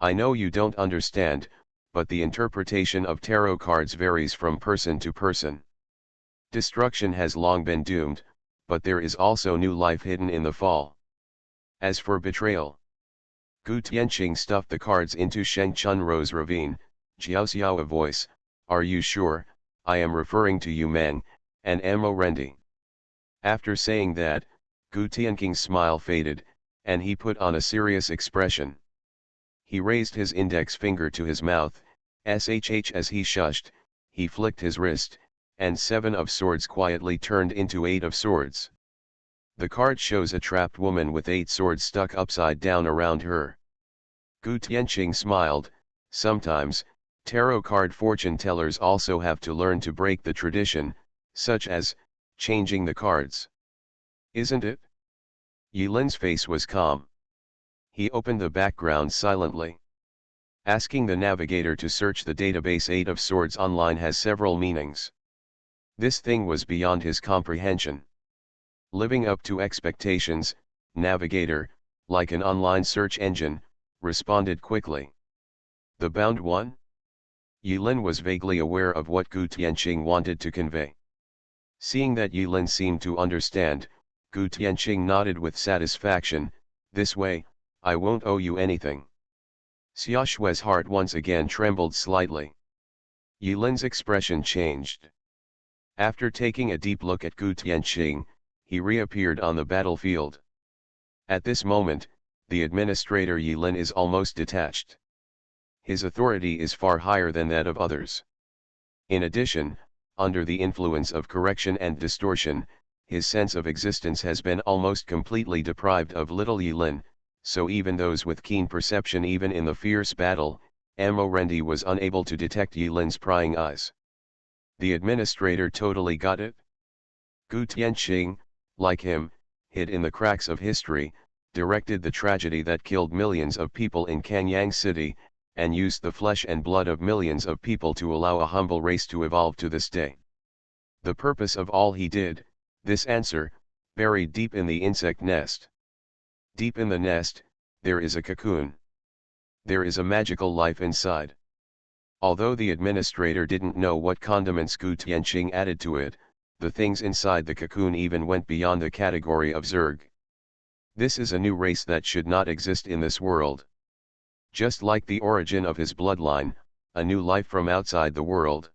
I know you don't understand, but the interpretation of tarot cards varies from person to person. Destruction has long been doomed, but there is also new life hidden in the fall. As for betrayal, Gu Tianqing stuffed the cards into Sheng Chunro's ravine. Jiaoxiao a voice, are you sure? I am referring to you Meng, and Amorendi. After saying that, Gu Tianqing's smile faded, and he put on a serious expression. He raised his index finger to his mouth, shh as he shushed, he flicked his wrist, and 7 of Swords quietly turned into 8 of Swords. The card shows a trapped woman with 8 swords stuck upside down around her. Gu Tianqing smiled. Sometimes, tarot card fortune tellers also have to learn to break the tradition, such as changing the cards. Isn't it? Yilin's face was calm. He opened the background silently. Asking the navigator to search the database 8 of Swords online has several meanings. This thing was beyond his comprehension. Living up to expectations, navigator, like an online search engine, responded quickly. The bound one? Yilin was vaguely aware of what Gu Tianqing wanted to convey. Seeing that Yilin seemed to understand, Gu Tianqing nodded with satisfaction. This way, I won't owe you anything. Xiaoshue's heart once again trembled slightly. Yilin's expression changed. After taking a deep look at Gu Tianqing, he reappeared on the battlefield. At this moment, the administrator Yilin is almost detached. His authority is far higher than that of others. In addition, under the influence of correction and distortion, his sense of existence has been almost completely deprived of little Yilin, so even those with keen perception, even in the fierce battle, Amorendi was unable to detect Yilin's prying eyes. The administrator totally got it? Gu Tianqing, like him, hid in the cracks of history, directed the tragedy that killed millions of people in Kanyang City, and used the flesh and blood of millions of people to allow a humble race to evolve to this day. The purpose of all he did, this answer, buried deep in the insect nest. Deep in the nest, there is a cocoon. There is a magical life inside. Although the administrator didn't know what condiments Gu Tianqing added to it, the things inside the cocoon even went beyond the category of Zerg. This is a new race that should not exist in this world. Just like the origin of his bloodline, a new life from outside the world.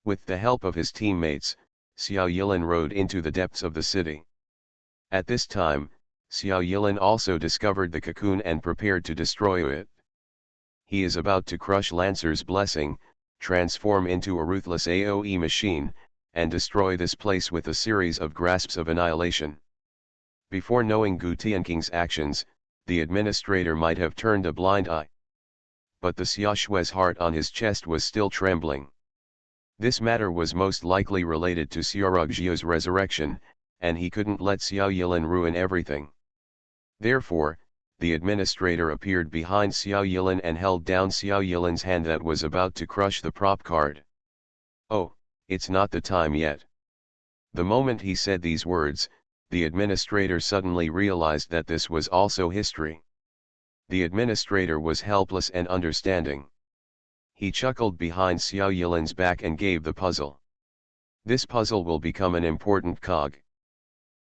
With the help of his teammates, Xiao Yilin rode into the depths of the city. At this time, Xiao Yilin also discovered the cocoon and prepared to destroy it. He is about to crush Lancer's blessing, transform into a ruthless AoE machine, and destroy this place with a series of grasps of annihilation. Before knowing Gu Tianqing's actions, the administrator might have turned a blind eye. But the Xiaoshui's heart on his chest was still trembling. This matter was most likely related to Xiaorugjiu's resurrection, and he couldn't let Xiao Yilin ruin everything. Therefore, the administrator appeared behind Xiao Yilin and held down Xiao Yilin's hand that was about to crush the prop card. "Oh, it's not the time yet." The moment he said these words, the administrator suddenly realized that this was also history. The administrator was helpless and understanding. He chuckled behind Xiao Yilin's back and gave the puzzle. This puzzle will become an important cog.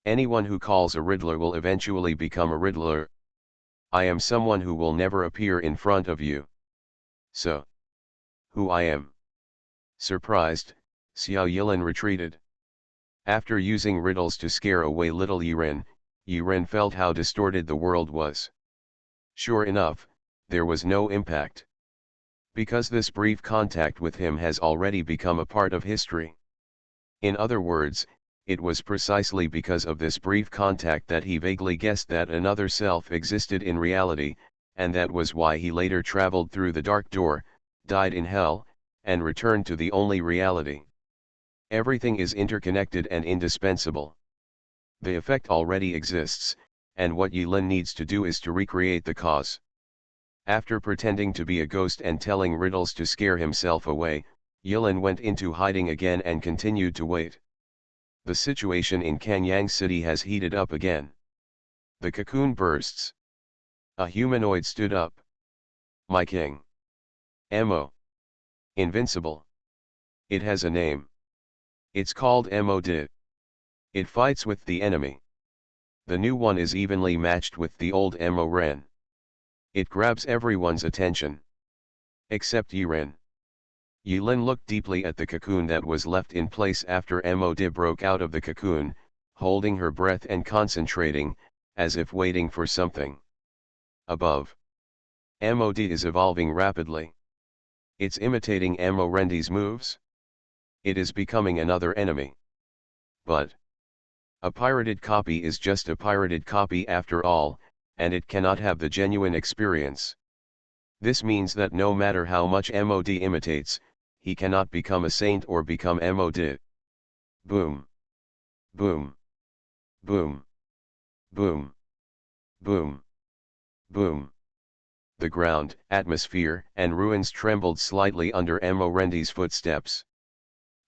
Anyone who calls a riddler will eventually become a riddler. I am someone who will never appear in front of you. So, who I am? Surprised, Xiao Yilin retreated. After using riddles to scare away little Yiren, Yiren felt how distorted the world was. Sure enough, there was no impact. Because this brief contact with him has already become a part of history. In other words, it was precisely because of this brief contact that he vaguely guessed that another self existed in reality, and that was why he later traveled through the dark door, died in hell, and returned to the only reality. Everything is interconnected and indispensable. The effect already exists, and what Yilin needs to do is to recreate the cause. After pretending to be a ghost and telling riddles to scare himself away, Yilin went into hiding again and continued to wait. The situation in Kanyang City has heated up again. The cocoon bursts. A humanoid stood up. "My king. Mo. Invincible. It has a name. It's called Mo-Di. It fights with the enemy. The new one is evenly matched with the old Mo-Ren. It grabs everyone's attention. Except Yiren." Yilin looked deeply at the cocoon that was left in place after Mo-Di broke out of the cocoon, holding her breath and concentrating, as if waiting for something. Above. Mo-Di is evolving rapidly. It's imitating Mo-Rendi's moves. It is becoming another enemy. But a pirated copy is just a pirated copy after all, and it cannot have the genuine experience. This means that no matter how much Mo-Di imitates, he cannot become a saint or become Mo-Di. Boom. Boom. Boom. Boom. Boom. Boom. The ground, atmosphere, and ruins trembled slightly under Mo-Rendi's footsteps.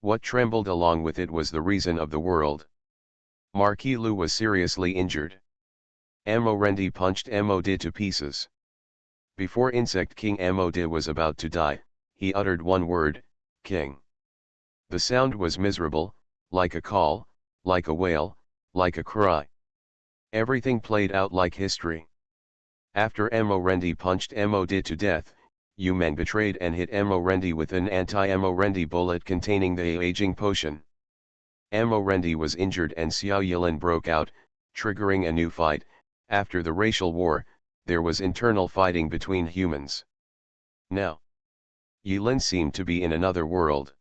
What trembled along with it was the reason of the world. Marquis Lu was seriously injured. Mo-Rendi punched Mo-Di to pieces. Before Insect King Mo-Di was about to die, he uttered one word, "King." The sound was miserable, like a call, like a wail, like a cry. Everything played out like history. After Mo-Rendi punched Mo-Di to death, Yu-Meng betrayed and hit Mo-Rendi with an anti-Mo-Rendi bullet containing the aging potion. Mo-Rendi was injured and Xiao Yilin broke out, triggering a new fight. After the racial war, there was internal fighting between humans. Now, Yilin seemed to be in another world.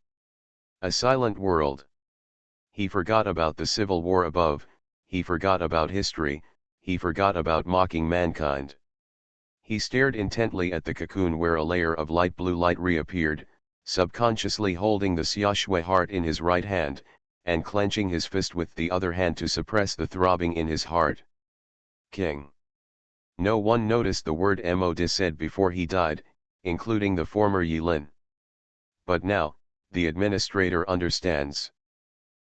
A silent world. He forgot about the civil war above, he forgot about history, he forgot about mocking mankind. He stared intently at the cocoon where a layer of light blue light reappeared, subconsciously holding the Xiaoshui heart in his right hand, and clenching his fist with the other hand to suppress the throbbing in his heart. "King. No one noticed the word MOD said before he died, including the former Yulin. But now, the administrator understands.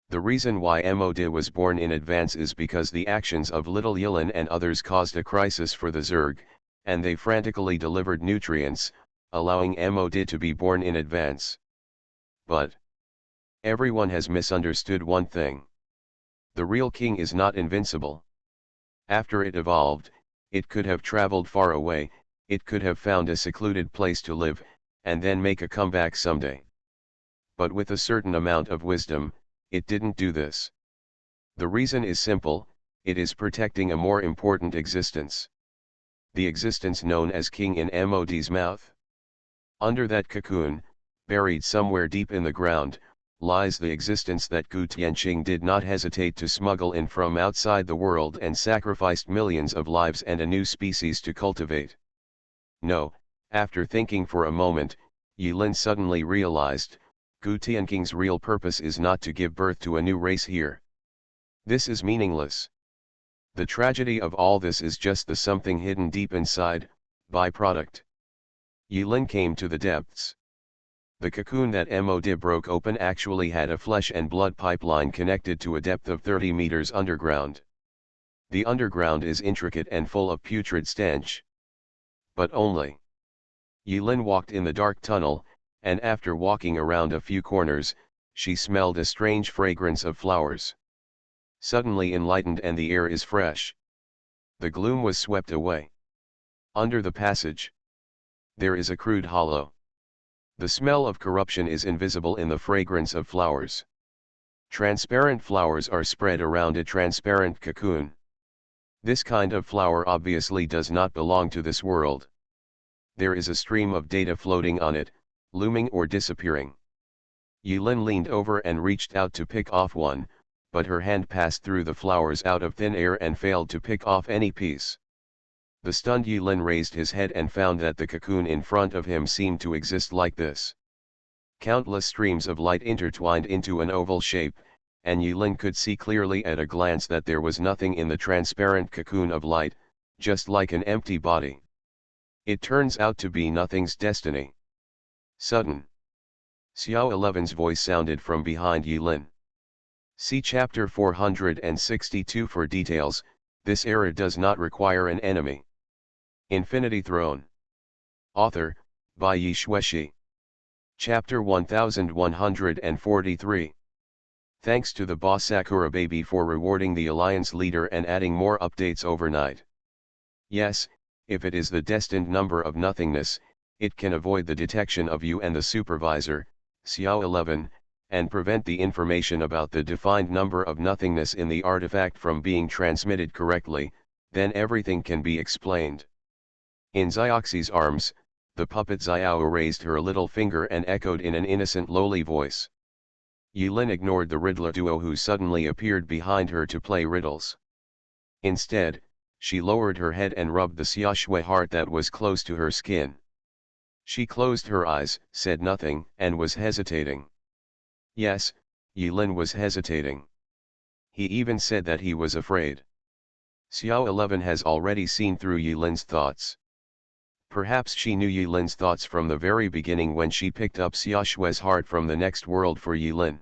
The reason why MOD was born in advance is because the actions of little Yulin and others caused a crisis for the Zerg, and they frantically delivered nutrients, allowing MOD to be born in advance. But everyone has misunderstood one thing. The real king is not invincible. After it evolved, it could have traveled far away, it could have found a secluded place to live, and then make a comeback someday. But with a certain amount of wisdom, it didn't do this. The reason is simple, it is protecting a more important existence. The existence known as king in MOD's mouth. Under that cocoon, buried somewhere deep in the ground, lies the existence that Gu Tianqing did not hesitate to smuggle in from outside the world and sacrificed millions of lives and a new species to cultivate. No, after thinking for a moment, Yulin suddenly realized, Gu Tianqing's real purpose is not to give birth to a new race here. This is meaningless. The tragedy of all this is just the something hidden deep inside, byproduct. Yulin came to the depths. The cocoon that MOD broke open actually had a flesh and blood pipeline connected to a depth of 30 meters underground. The underground is intricate and full of putrid stench. But only. Yulin walked in the dark tunnel, and after walking around a few corners, she smelled a strange fragrance of flowers. Suddenly enlightened and the air is fresh. The gloom was swept away. Under the passage, there is a crude hollow. The smell of corruption is invisible in the fragrance of flowers. Transparent flowers are spread around a transparent cocoon. This kind of flower obviously does not belong to this world. There is a stream of data floating on it, looming or disappearing. Yulin leaned over and reached out to pick off one, but her hand passed through the flowers out of thin air and failed to pick off any piece. The stunned Yulin raised his head and found that the cocoon in front of him seemed to exist like this. Countless streams of light intertwined into an oval shape, and Yulin could see clearly at a glance that there was nothing in the transparent cocoon of light, just like an empty body. It turns out to be nothing's destiny. Sudden. Xiao 11's voice sounded from behind Yulin. See chapter 462 for details. This era does not require an enemy. Infinity Throne. Author, by Yi Shueshi. Chapter 1143. Thanks to the boss Sakura Baby for rewarding the Alliance leader and adding more updates overnight. Yes, if it is the destined number of nothingness, it can avoid the detection of you and the supervisor, Xiao 11, and prevent the information about the defined number of nothingness in the artifact from being transmitted correctly, then everything can be explained. In Zioxy's arms, the puppet Xiao raised her little finger and echoed in an innocent lowly voice. Yulin ignored the Riddler duo who suddenly appeared behind her to play riddles. Instead, she lowered her head and rubbed the Xiaoshui heart that was close to her skin. She closed her eyes, said nothing, and was hesitating. Yes, Yulin was hesitating. He even said that he was afraid. Xiao 11 has already seen through Yulin's thoughts. Perhaps she knew Yulin's thoughts from the very beginning when she picked up Xiaoshui's heart from the next world for Yulin.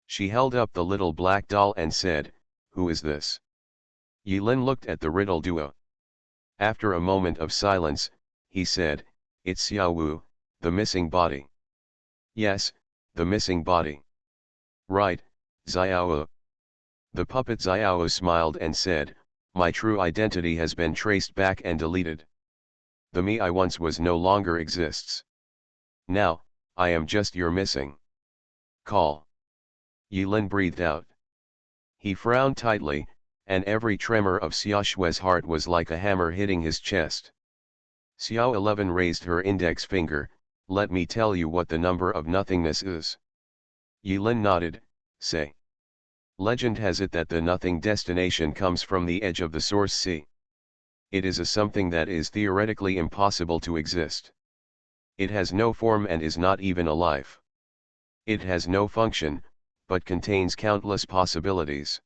She held up the little black doll and said, "Who is this?" Yulin looked at the riddle duo. After a moment of silence, he said, "It's Xiao Wu, the missing body." "Yes, the missing body." "Right, Xiao." The puppet Xiao smiled and said, "My true identity has been traced back and deleted. The me I once was no longer exists. Now, I am just your missing call." Yulin breathed out. He frowned tightly, and every tremor of Xiaoshui's heart was like a hammer hitting his chest. Xiao 11 raised her index finger, "Let me tell you what the number of nothingness is." Yulin nodded, "Say." Legend has it that the nothing destination comes from the edge of the source sea. It is a something that is theoretically impossible to exist. It has no form and is not even a life. It has no function, but contains countless possibilities.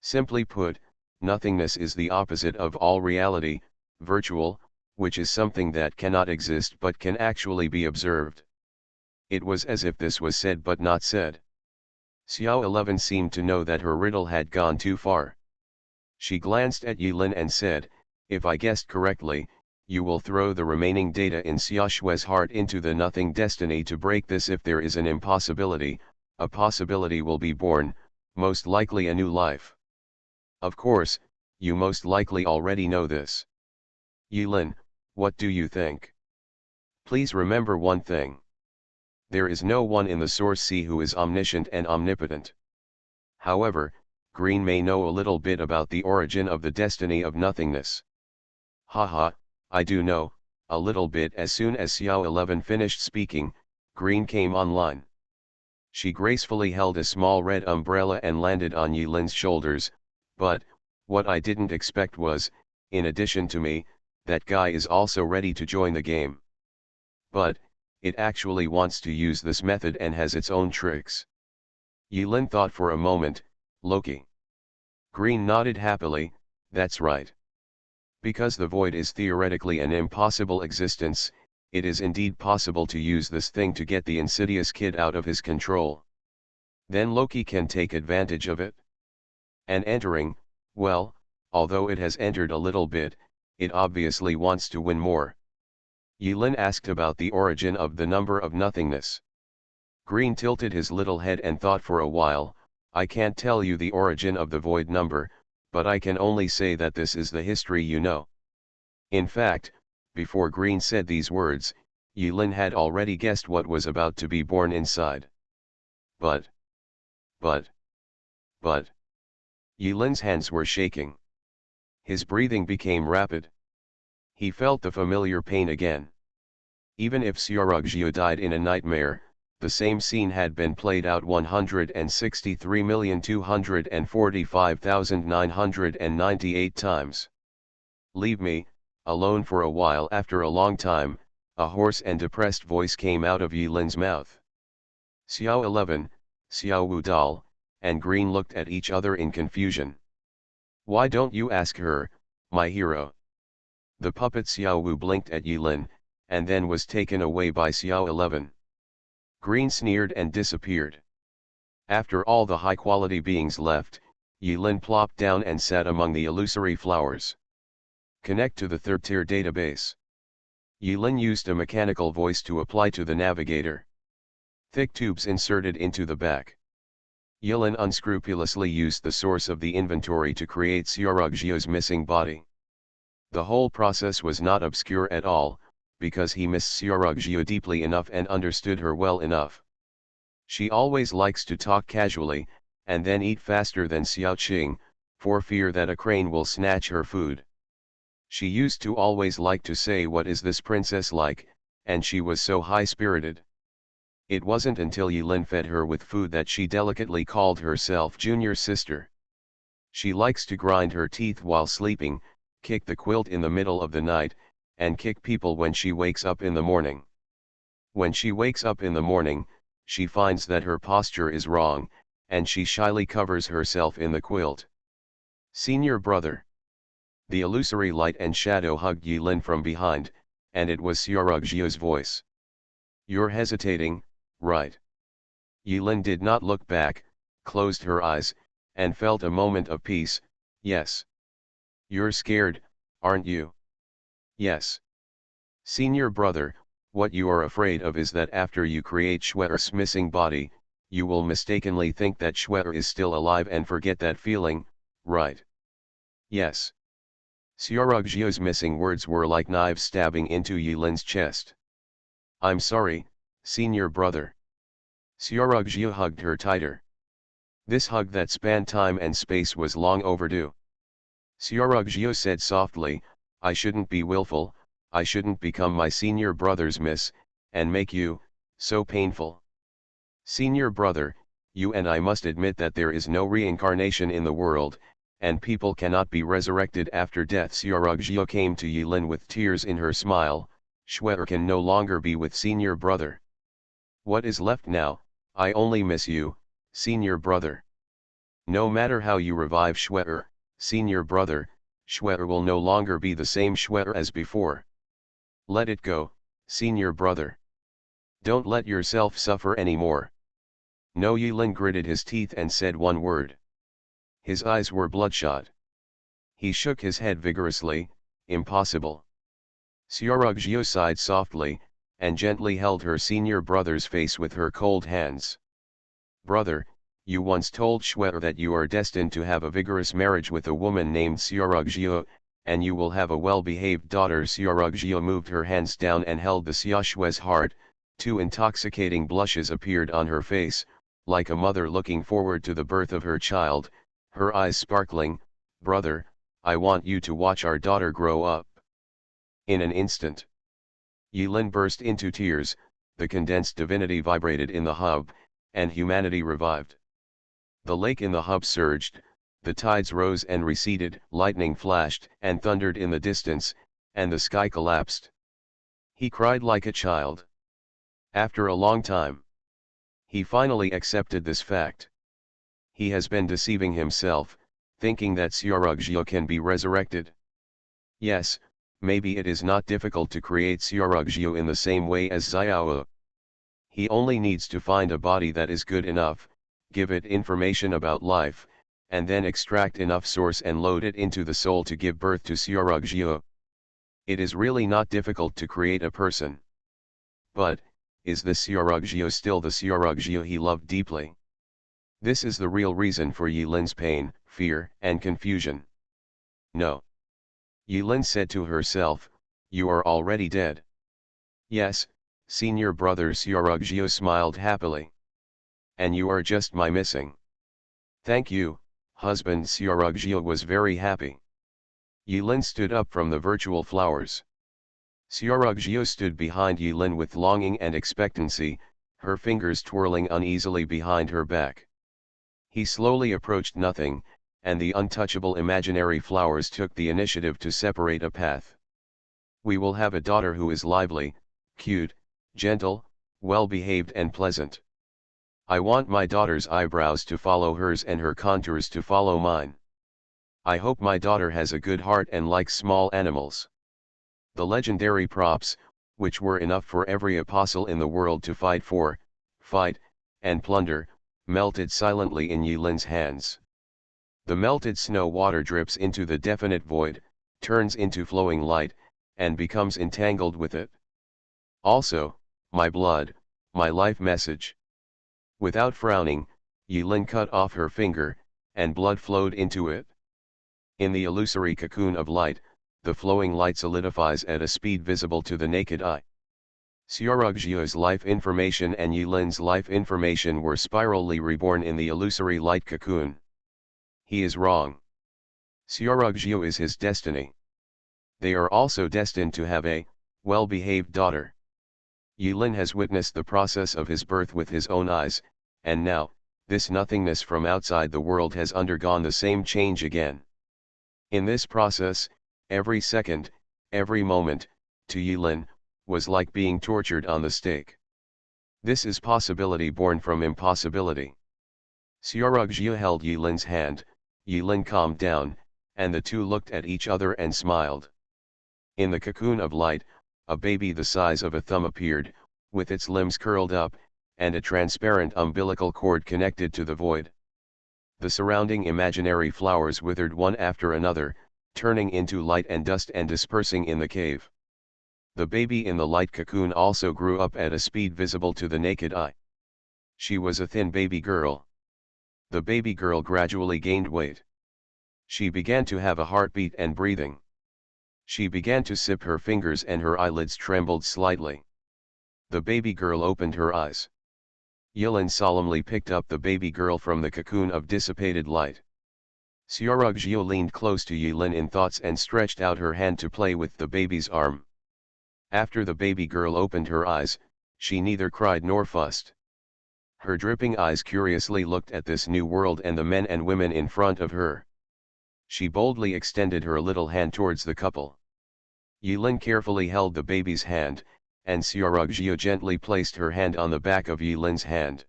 Simply put, Nothingness is the opposite of all reality, virtual, which is something that cannot exist but can actually be observed. It was as if this was said but not said. Xiao 11 seemed to know that her riddle had gone too far. She glanced at Yilin and said, "If I guessed correctly, you will throw the remaining data in Xia Shue's heart into the nothing destiny to break this. If there is an impossibility, a possibility will be born, most likely a new life. Of course, you most likely already know this. Yilin, what do you think? Please remember one thing. There is no one in the Source Sea who is omniscient and omnipotent. However, Green may know a little bit about the origin of the destiny of nothingness." "Haha, I do know, a little bit." As soon as Xiao 11 finished speaking, Green came online. She gracefully held a small red umbrella and landed on Yilin's shoulders, but, what I didn't expect was, in addition to me, that guy is also ready to join the game. But, it actually wants to use this method and has its own tricks. Yilin thought for a moment. Loki. Green nodded happily, "That's right. Because the void is theoretically an impossible existence, it is indeed possible to use this thing to get the insidious kid out of his control. Then Loki can take advantage of it. And entering, well, although it has entered a little bit, it obviously wants to win more." Yilin asked about the origin of the number of nothingness. Green tilted his little head and thought for a while. "I can't tell you the origin of the void number, but I can only say that this is the history you know." In fact, before Green said these words, Yilin had already guessed what was about to be born inside. But. Yilin's hands were shaking. His breathing became rapid. He felt the familiar pain again. Even if Xiaorugjiu died in a nightmare, the same scene had been played out 163,245,998 times. "Leave me alone for a while." After a long time, a hoarse and depressed voice came out of Yilin's mouth. Xiao 11, Xiao Wudal, and Green looked at each other in confusion. "Why don't you ask her, my hero?" The puppet Xiao Wu blinked at Yilin, and then was taken away by Xiao 11. Green sneered and disappeared. After all the high-quality beings left, Yilin plopped down and sat among the illusory flowers. "Connect to the third-tier database." Yilin used a mechanical voice to apply to the navigator. Thick tubes inserted into the back. Yilin unscrupulously used the source of the inventory to create Xiaorugjiu's missing body. The whole process was not obscure at all, because he missed Xiaorugjiu deeply enough and understood her well enough. She always likes to talk casually, and then eat faster than Xiao Qing, for fear that a crane will snatch her food. She used to always like to say, "What is this princess like?" and she was so high-spirited. It wasn't until Yilin fed her with food that she delicately called herself junior sister. She likes to grind her teeth while sleeping, kick the quilt in the middle of the night, and kick people when she wakes up in the morning. When she wakes up in the morning, she finds that her posture is wrong, and she shyly covers herself in the quilt. "Senior brother." The illusory light and shadow hugged Yilin from behind, and it was Xiaorugjiu's voice. "You're hesitating, right?" Yilin did not look back, closed her eyes, and felt a moment of peace. "Yes." "You're scared, aren't you?" "Yes." "Senior brother, what you are afraid of is that after you create Shue'er's missing body, you will mistakenly think that Shue'er is still alive and forget that feeling, right?" "Yes." Xiaorugjiu's missing words were like knives stabbing into Yilin's chest. "I'm sorry, senior brother." Xiaorugjiu hugged her tighter. This hug that spanned time and space was long overdue. Xiaorugjiu said softly, "I shouldn't be willful, I shouldn't become my senior brother's miss, and make you, so painful. Senior brother, you and I must admit that there is no reincarnation in the world, and people cannot be resurrected after death." Xiaorugjiu came to Yilin with tears in her smile. "Shue'er can no longer be with senior brother. What is left now? I only miss you, senior brother. No matter how you revive Shue'er, Senior brother, Schwer will no longer be the same Schwer as before. Let it go, senior brother. Don't let yourself suffer anymore. No, Yulin gritted his teeth and said one word. His eyes were bloodshot. He shook his head vigorously, impossible. Xiaorugjiu sighed softly, and gently held her senior brother's face with her cold hands. Brother, you once told Schwer that you are destined to have a vigorous marriage with a woman named Xiaorugjiu, and you will have a well-behaved daughter. Xiaorugjiu moved her hands down and held the Xiaoshue's heart. Two intoxicating blushes appeared on her face, like a mother looking forward to the birth of her child, her eyes sparkling. Brother, I want you to watch our daughter grow up. In an instant, Yilin burst into tears, the condensed divinity vibrated in the hub, and humanity revived. The lake in the hub surged, the tides rose and receded, lightning flashed and thundered in the distance, and the sky collapsed. He cried like a child. After a long time, he finally accepted this fact. He has been deceiving himself, thinking that Xiaorugjiu can be resurrected. Yes, maybe it is not difficult to create Xiaorugjiu in the same way as Xiao. He only needs to find a body that is good enough, give it information about life, and then extract enough source and load it into the soul to give birth to Xiaorugjiu. It is really not difficult to create a person. But, is the Xiaorugjiu still the Xiaorugjiu he loved deeply? This is the real reason for Yilin's pain, fear, and confusion. No. Yilin said to herself, you are already dead. Yes, senior brother Xiaorugjiu smiled happily. And you are just my missing. Thank you, husband. Xiaorugjiu was very happy. Yilin stood up from the virtual flowers. Xiaorugjiu stood behind Yilin with longing and expectancy, her fingers twirling uneasily behind her back. He slowly approached nothing, and the untouchable imaginary flowers took the initiative to separate a path. We will have a daughter who is lively, cute, gentle, well-behaved and pleasant. I want my daughter's eyebrows to follow hers and her contours to follow mine. I hope my daughter has a good heart and likes small animals. The legendary props, which were enough for every apostle in the world to fight for, fight, and plunder, melted silently in Yilin's hands. The melted snow water drips into the definite void, turns into flowing light, and becomes entangled with it. Also, my blood, my life message. Without frowning, Yilin cut off her finger, and blood flowed into it. In the illusory cocoon of light, the flowing light solidifies at a speed visible to the naked eye. Xiaorugjiu's life information and Yilin's life information were spirally reborn in the illusory light cocoon. He is wrong. Xiaorugjiu is his destiny. They are also destined to have a well-behaved daughter. Yilin has witnessed the process of his birth with his own eyes, and now, this nothingness from outside the world has undergone the same change again. In this process, every second, every moment, to Yilin, was like being tortured on the stake. This is possibility born from impossibility. Xiaorugjiu held Yilin's hand, Yilin calmed down, and the two looked at each other and smiled. In the cocoon of light, a baby the size of a thumb appeared, with its limbs curled up, and a transparent umbilical cord connected to the void. The surrounding imaginary flowers withered one after another, turning into light and dust and dispersing in the cave. The baby in the light cocoon also grew up at a speed visible to the naked eye. She was a thin baby girl. The baby girl gradually gained weight. She began to have a heartbeat and breathing. She began to sip her fingers and her eyelids trembled slightly. The baby girl opened her eyes. Yilin solemnly picked up the baby girl from the cocoon of dissipated light. Xiaorugjiu leaned close to Yilin in thoughts and stretched out her hand to play with the baby's arm. After the baby girl opened her eyes, she neither cried nor fussed. Her dripping eyes curiously looked at this new world and the men and women in front of her. She boldly extended her little hand towards the couple. Yilin carefully held the baby's hand, and Xiaorugjiu gently placed her hand on the back of Yilin's hand.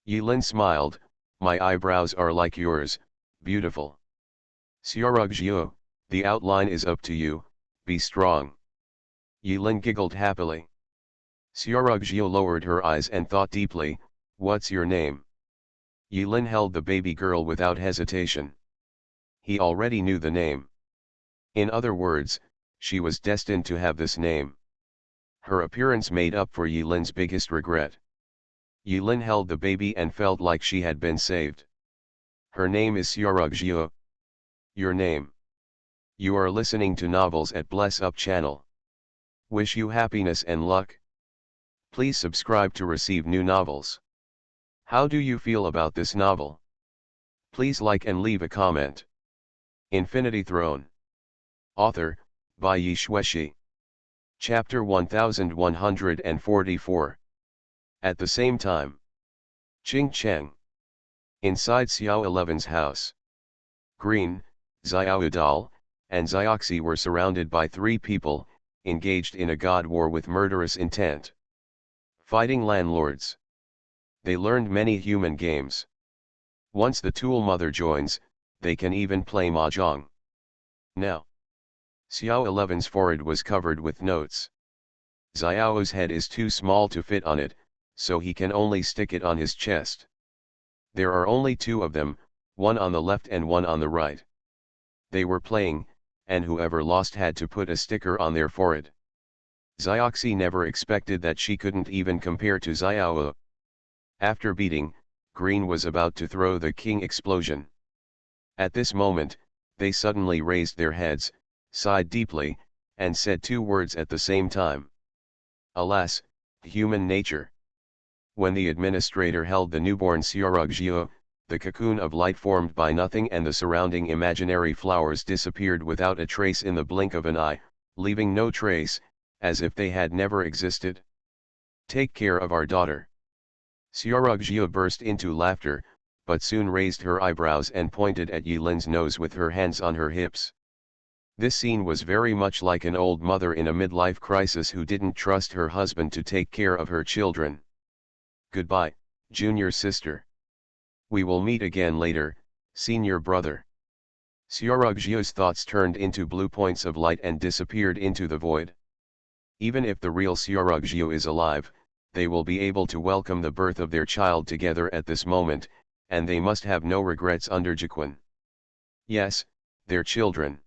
Yilin smiled, "My eyebrows are like yours, beautiful." Xiaorugjiu, the outline is up to you, be strong. Yilin giggled happily. Xiaorugjiu lowered her eyes and thought deeply, what's your name? Yilin held the baby girl without hesitation. He already knew the name. In other words, she was destined to have this name. Her appearance made up for Yilin's biggest regret. Yilin held the baby and felt like she had been saved. Her name is Xiaorugjiu. Your name. You are listening to Novels at Bless Up channel. Wish you happiness and luck. Please subscribe to receive new novels. How do you feel about this novel? Please like and leave a comment. Infinity Throne. Author, Bai Yi Shueshi. Chapter 1144. At the same time. Ching Cheng. Inside Xiao 11's house. Green, Xiao Udal, and Xioxi were surrounded by three people, engaged in a god war with murderous intent. Fighting landlords. They learned many human games. Once the Tool Mother joins, they can even play mahjong. Now. Xiao 11's forehead was covered with notes. Xiao's head is too small to fit on it, so he can only stick it on his chest. There are only two of them, one on the left and one on the right. They were playing, and whoever lost had to put a sticker on their forehead. Xioxi never expected that she couldn't even compare to Xiao. After beating, Green was about to throw the king explosion. At this moment, they suddenly raised their heads, sighed deeply, and said two words at the same time. Alas, human nature. When the administrator held the newborn Xiaorugjiu, the cocoon of light formed by nothing and the surrounding imaginary flowers disappeared without a trace in the blink of an eye, leaving no trace, as if they had never existed. Take care of our daughter. Xiaorugjiu burst into laughter, but soon raised her eyebrows and pointed at Yilin's nose with her hands on her hips. This scene was very much like an old mother in a midlife crisis who didn't trust her husband to take care of her children. Goodbye, junior sister. We will meet again later, senior brother. Xiaorugjiu's thoughts turned into blue points of light and disappeared into the void. Even if the real Xiaorugjiu is alive, they will be able to welcome the birth of their child together at this moment, and they must have no regrets under Jiquan. Yes, their children.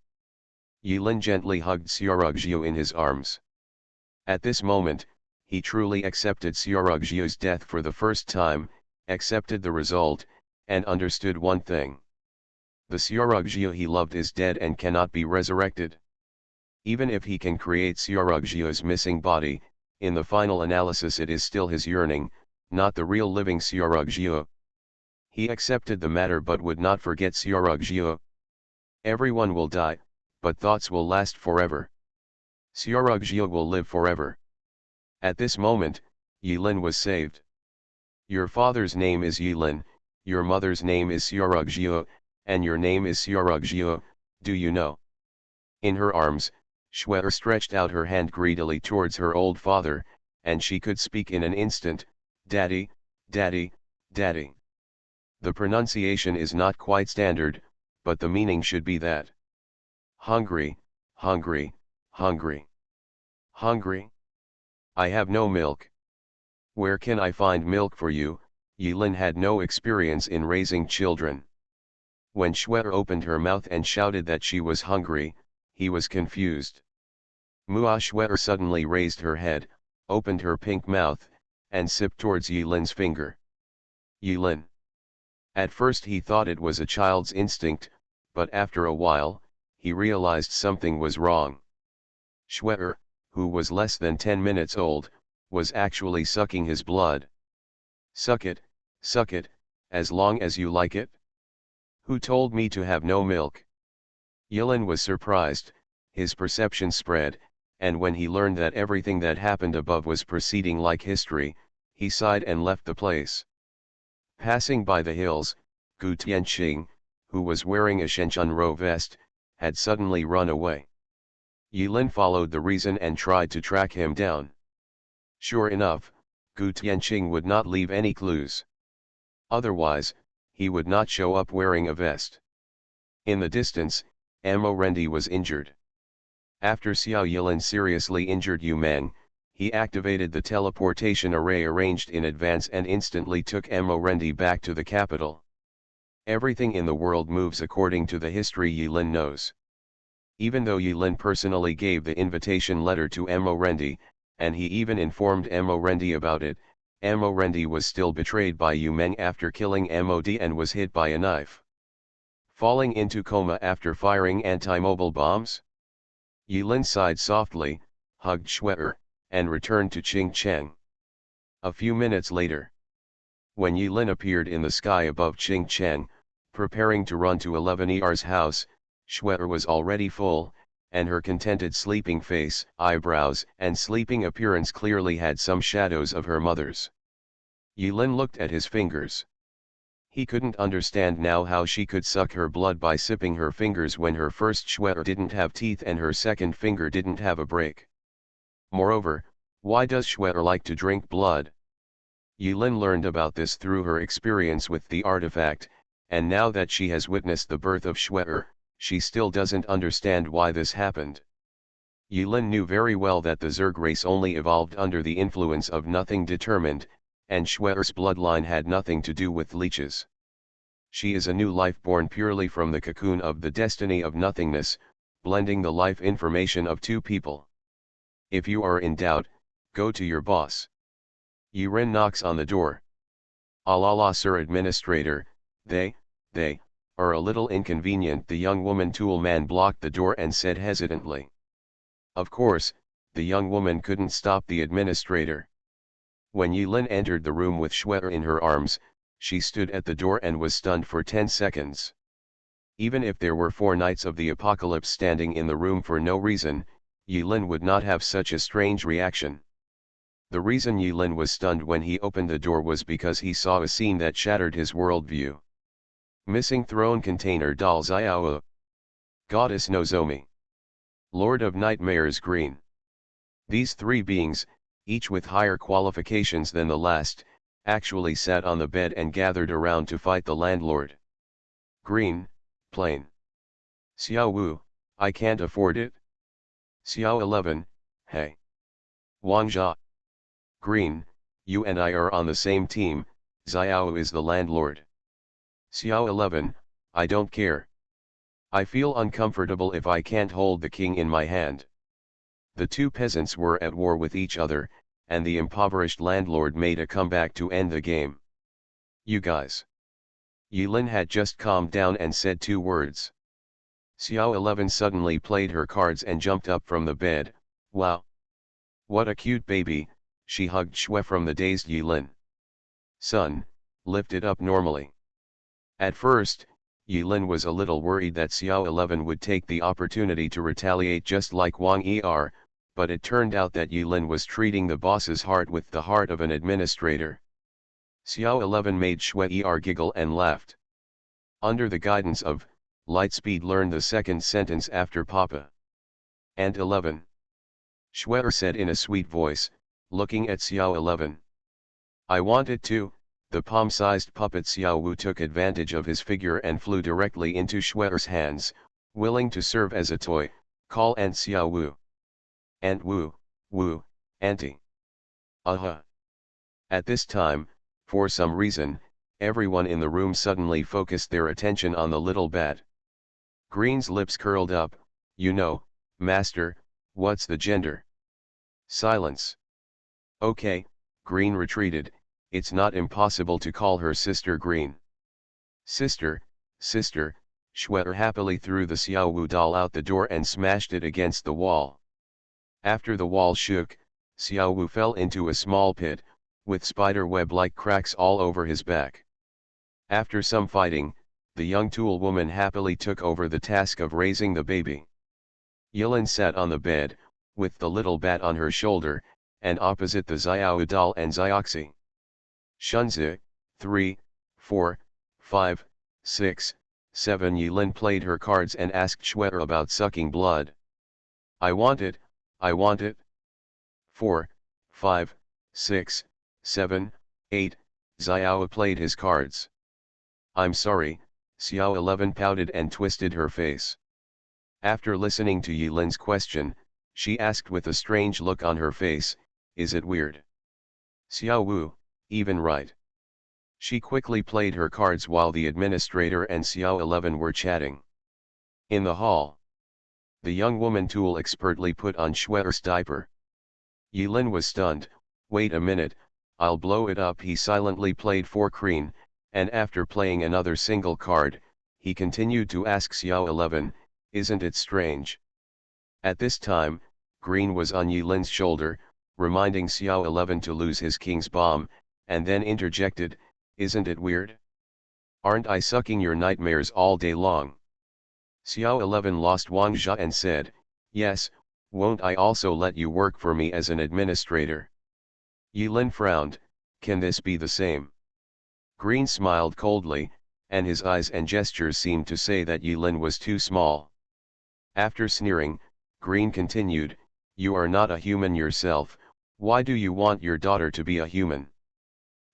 Yilin gently hugged Xiaorugjiu in his arms. At this moment, he truly accepted Xiaorugjiu's death for the first time, accepted the result, and understood one thing. The Xiaorugjiu he loved is dead and cannot be resurrected. Even if he can create Xiaorugjiu's missing body, in the final analysis it is still his yearning, not the real living Xiaorugjiu. He accepted the matter but would not forget Xiaorugjiu. Everyone will die, but thoughts will last forever. Xiaorugjiu will live forever. At this moment, Yilin was saved. Your father's name is Yilin, your mother's name is Xiaorugjiu, and your name is Xiaorugjiu, do you know? In her arms, Shuer stretched out her hand greedily towards her old father, and she could speak in an instant, Daddy, Daddy, Daddy. The pronunciation is not quite standard, but the meaning should be that. Hungry, hungry, hungry. Hungry? I have no milk. Where can I find milk for you? Yilin had no experience in raising children. When Shuer opened her mouth and shouted that she was hungry, he was confused. Mua Shuer suddenly raised her head, opened her pink mouth, and sipped towards Yilin's finger. Yilin. At first he thought it was a child's instinct, but after a while, he realized something was wrong. Shuer, who was less than 10 minutes old, was actually sucking his blood. Suck it, as long as you like it. Who told me to have no milk? Yilin was surprised, his perception spread, and when he learned that everything that happened above was proceeding like history, he sighed and left the place. Passing by the hills, Gu Tianqing, who was wearing a Shenzhen vest, had suddenly run away. Yilin followed the reason and tried to track him down. Sure enough, Gu Tianqing would not leave any clues. Otherwise, he would not show up wearing a vest. In the distance, Amo Rendi was injured. After Xiao Yilin seriously injured Yu Meng, he activated the teleportation array arranged in advance and instantly took Amo Rendi back to the capital. Everything in the world moves according to the history Yilin knows. Even though Yilin personally gave the invitation letter to Amo Rendi, and he even informed Amo Rendi about it, Amo Rendi was still betrayed by Yu Meng after killing Amo D and was hit by a knife. Falling into coma after firing anti-mobile bombs? Yilin sighed softly, hugged Schwerer, and returned to Qingcheng. A few minutes later, when Yilin appeared in the sky above Qingcheng, preparing to run to 11ER's house, Schwerer was already full, and her contented sleeping face, eyebrows, and sleeping appearance clearly had some shadows of her mother's. Yilin looked at his fingers. He couldn't understand now how she could suck her blood by sipping her fingers when her first Schwerer didn't have teeth and her second finger didn't have a break. Moreover, why does Schwerer like to drink blood? Yilin learned about this through her experience with the artifact, and now that she has witnessed the birth of Schwerer, she still doesn't understand why this happened. Yilin knew very well that the Zerg race only evolved under the influence of nothing determined, and Schwerer's bloodline had nothing to do with leeches. She is a new life born purely from the cocoon of the destiny of nothingness, blending the life information of two people. If you are in doubt, go to your boss. Yiren knocks on the door. La sir administrator, they are a little inconvenient. The young woman tool man blocked the door and said hesitantly. Of course, the young woman couldn't stop the administrator. When Yilin entered the room with Schwerer in her arms, she stood at the door and was stunned for 10 seconds. Even if there were 4 Knights of the Apocalypse standing in the room for no reason, Yilin would not have such a strange reaction. The reason Yilin was stunned when he opened the door was because he saw a scene that shattered his worldview. Missing throne container Dal Xiao. Goddess Nozomi. Lord of Nightmares Green. These 3 beings, each with higher qualifications than the last, actually sat on the bed and gathered around to fight the landlord. Green, plain. Xiao Wu, I can't afford it. Xiao 11, hey. Wang Jia. Green, you and I are on the same team, Xiao is the landlord. Xiao 11, I don't care. I feel uncomfortable if I can't hold the king in my hand. The 2 peasants were at war with each other, and the impoverished landlord made a comeback to end the game. You guys. Yilin had just calmed down and said 2 words. Xiao 11 suddenly played her cards and jumped up from the bed. Wow. What a cute baby, she hugged Shui from the dazed Yilin. Son, lift it up normally. At first, Yilin was a little worried that Xiao 11 would take the opportunity to retaliate just like Wang Er, but it turned out that Yilin was treating the boss's heart with the heart of an administrator. Xiao 11 made Shui Er giggle and laughed. Under the guidance of, Lightspeed learned the second sentence after Papa. And 11. Schwerer said in a sweet voice, looking at Xiao 11. I wanted to. The palm-sized puppet Xiao Wu took advantage of his figure and flew directly into Schwerer's hands, willing to serve as a toy. Call Aunt Xiao Wu. Aunt Wu, Wu, Auntie. Aha. At this time, for some reason, everyone in the room suddenly focused their attention on the little bat. Green's lips curled up. You know, Master, what's the gender? Silence. Okay, Green retreated. It's not impossible to call her Sister Green. Sister, sister, Schwerer happily threw the Xiao Wu doll out the door and smashed it against the wall. After the wall shook, Xiao Wu fell into a small pit, with spider web-like cracks all over his back. After some fighting, the young tool woman happily took over the task of raising the baby. Yilin sat on the bed, with the little bat on her shoulder, and opposite the Xiao doll and Xioxi. Shunzi, 3, 4, 5, 6, 7 Yilin played her cards and asked Schwerer about sucking blood. I want it, I want it. 4, 5, 6, 7, 8, Xiao played his cards. I'm sorry, Xiao 11 pouted and twisted her face. After listening to Yilin's question, she asked with a strange look on her face, "Is it weird?" Xiao Wu, even right. She quickly played her cards while the administrator and Xiao 11 were chatting. In the hall, the young woman tool expertly put on Schwer's diaper. Yilin was stunned. "Wait a minute, I'll blow it up." He silently played for Kreen, and after playing another single card, he continued to ask Xiao 11, "Isn't it strange?" At this time, Green was on Yilin's shoulder, reminding Xiao 11 to lose his king's bomb, and then interjected, "Isn't it weird? Aren't I sucking your nightmares all day long?" Xiao 11 lost Wang Jia and said, "Yes, won't I also let you work for me as an administrator?" Yilin frowned, "Can this be the same?" Green smiled coldly, and his eyes and gestures seemed to say that Yilin was too small. After sneering, Green continued, "You are not a human yourself, why do you want your daughter to be a human?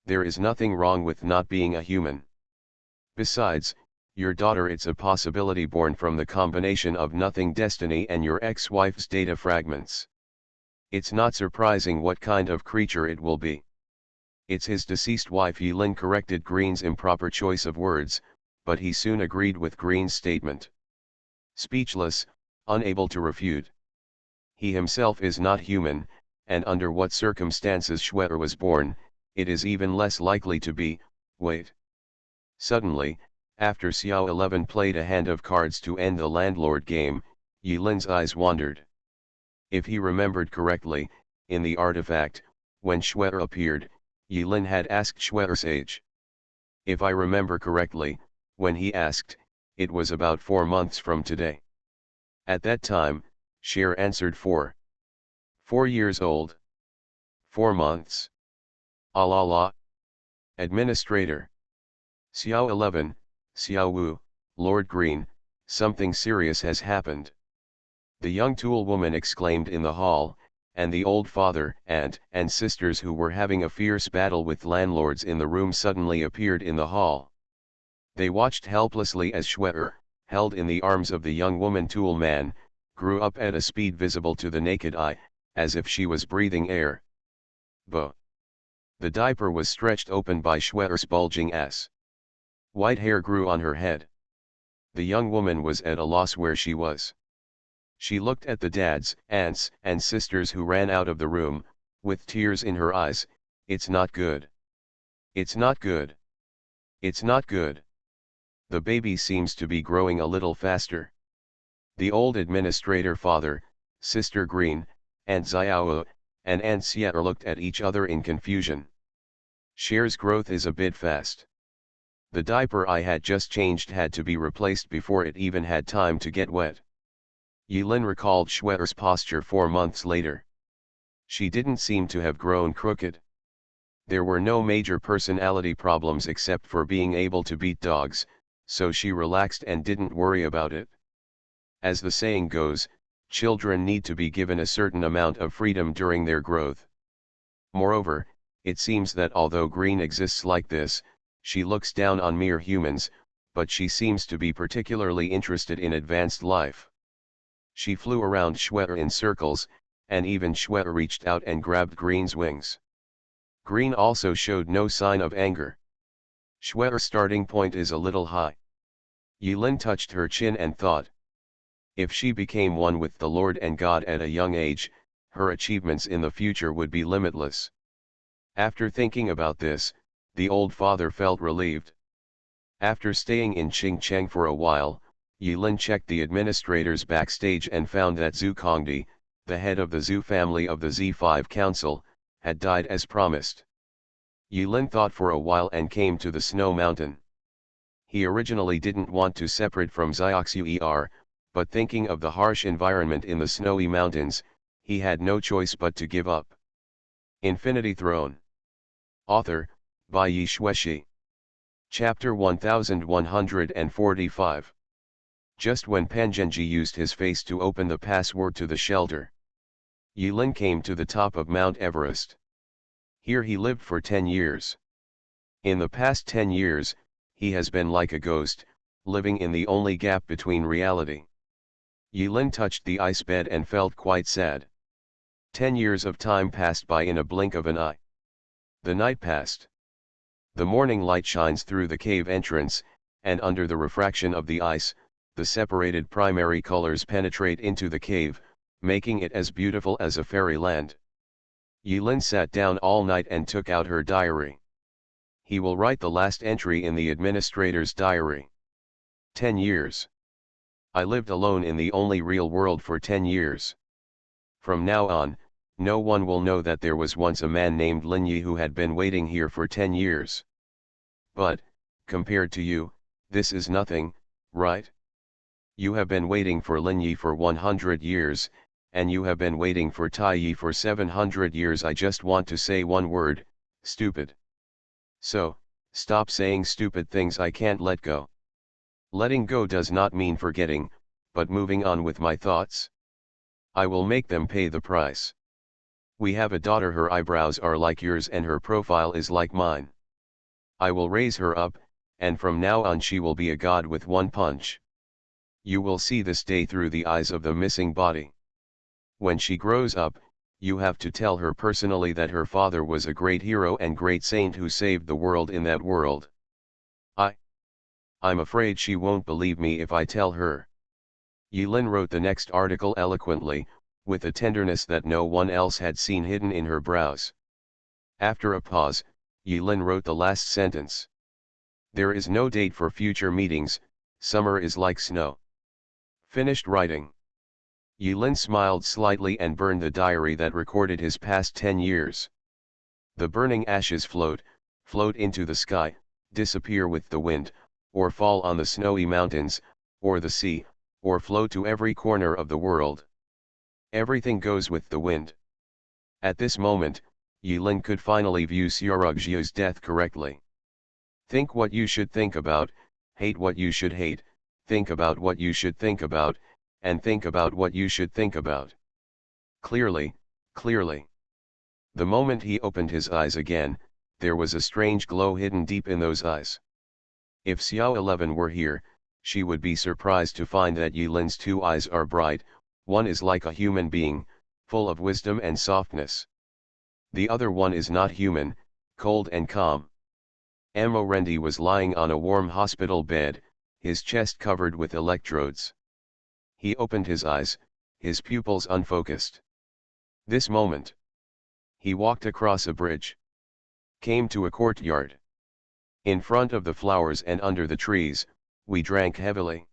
There is nothing wrong with not being a human. Besides, your daughter it's a possibility born from the combination of nothing destiny and your ex-wife's data fragments. It's not surprising what kind of creature it will be." "It's his deceased wife." Yilin corrected Green's improper choice of words, but he soon agreed with Green's statement. Speechless, unable to refute. He himself is not human, and under what circumstances Schwer was born, it is even less likely to be. Wait. Suddenly, after Xiao 11 played a hand of cards to end the landlord game, Yilin's eyes wandered. If he remembered correctly, in the artifact, when Schwer appeared, Yilin had asked Schwer's age. If I remember correctly, when he asked, it was about 4 months from today. At that time, Cher answered 4 years old. 4 months. Ah la la. Administrator. Xiao 11, Xiao Wu, Lord Green, something serious has happened. The young tool woman exclaimed in the hall, and the old father, aunt, and sisters who were having a fierce battle with landlords in the room suddenly appeared in the hall. They watched helplessly as Schwer, held in the arms of the young woman tool man, grew up at a speed visible to the naked eye, as if she was breathing air. Bo. The diaper was stretched open by Schwer's bulging ass. White hair grew on her head. The young woman was at a loss where she was. She looked at the dads, aunts, and sisters who ran out of the room, with tears in her eyes. "It's not good. It's not good. It's not good. The baby seems to be growing a little faster." The old administrator father, Sister Green, Aunt Xiao, and Aunt Xie looked at each other in confusion. "Cher's growth is a bit fast. The diaper I had just changed had to be replaced before it even had time to get wet." Yilin recalled Schwer's posture 4 months later. She didn't seem to have grown crooked. There were no major personality problems except for being able to beat dogs, so she relaxed and didn't worry about it. As the saying goes, children need to be given a certain amount of freedom during their growth. Moreover, it seems that although Green exists like this, she looks down on mere humans, but she seems to be particularly interested in advanced life. She flew around Schwer in circles, and even Schwer reached out and grabbed Green's wings. Green also showed no sign of anger. Schwer's starting point is a little high. Yilin touched her chin and thought. If she became one with the Lord and God at a young age, her achievements in the future would be limitless. After thinking about this, the old father felt relieved. After staying in Xingcheng for a while, Yilin checked the administrators backstage and found that Zhu Kongdi, the head of the Zhu family of the Z5 Council, had died as promised. Yilin thought for a while and came to the snow mountain. He originally didn't want to separate from Zioxuer, but thinking of the harsh environment in the snowy mountains, he had no choice but to give up. Infinity Throne. Author, by Yi Shueshi. Chapter 1145. Just when Pangenji used his face to open the password to the shelter, Yilin came to the top of Mount Everest. Here he lived for 10 years. In the past 10 years, he has been like a ghost, living in the only gap between reality. Yilin touched the ice bed and felt quite sad. 10 years of time passed by in a blink of an eye. The night passed. The morning light shines through the cave entrance, and under the refraction of the ice, the separated primary colors penetrate into the cave, making it as beautiful as a fairyland. Yilin sat down all night and took out her diary. He will write the last entry in the administrator's diary. 10 years. I lived alone in the only real world for 10 years. From now on, no one will know that there was once a man named Lin Yi who had been waiting here for 10 years. But, compared to you, this is nothing, right? You have been waiting for Lin Yi for 100 years, and you have been waiting for Tai Yi for 700 years. I just want to say one word, stupid. So, stop saying stupid things I can't let go. Letting go does not mean forgetting, but moving on with my thoughts. I will make them pay the price. We have a daughter, her eyebrows are like yours and her profile is like mine. I will raise her up, and from now on she will be a god with one punch. You will see this day through the eyes of the missing body. When she grows up, you have to tell her personally that her father was a great hero and great saint who saved the world in that world. I'm afraid she won't believe me if I tell her. Yilin wrote the next article eloquently, with a tenderness that no one else had seen hidden in her brows. After a pause, Yilin wrote the last sentence. There is no date for future meetings, summer is like snow. Finished writing. Yilin smiled slightly and burned the diary that recorded his past 10 years. The burning ashes float into the sky, disappear with the wind, or fall on the snowy mountains, or the sea, or flow to every corner of the world. Everything goes with the wind. At this moment, Yilin could finally view Xiaorugjiu's death correctly. Think what you should think about, hate what you should hate, think about what you should think about, and think about what you should think about. Clearly, clearly. The moment he opened his eyes again, there was a strange glow hidden deep in those eyes. If Xiao 11 were here, she would be surprised to find that Yilin's two eyes are bright, one is like a human being, full of wisdom and softness. The other one is not human, cold and calm. Amorendi was lying on a warm hospital bed, his chest covered with electrodes. He opened his eyes, his pupils unfocused. This moment. He walked across a bridge. Came to a courtyard. In front of the flowers and under the trees, we drank heavily.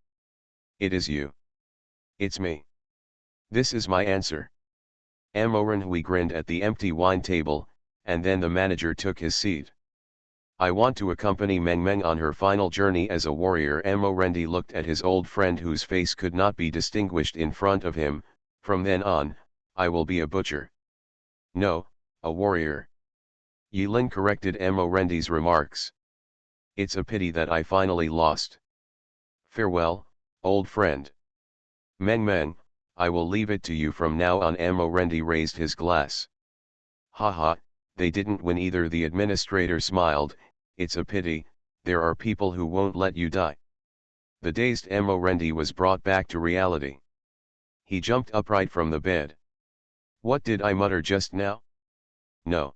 It is you. It's me. This is my answer. Amorendi grinned at the empty wine table, and then the manager took his seat. I want to accompany Meng Meng on her final journey as a warrior. Amorendi looked at his old friend whose face could not be distinguished in front of him. From then on, I will be a butcher. No, a warrior. Yilin corrected Amorendi's remarks. It's a pity that I finally lost. Farewell, old friend. Meng Meng, I will leave it to you from now on. Amorendi raised his glass. Haha, they didn't win either. The administrator smiled. It's a pity, there are people who won't let you die. The dazed Amorendi was brought back to reality. He jumped upright from the bed. What did I mutter just now? No.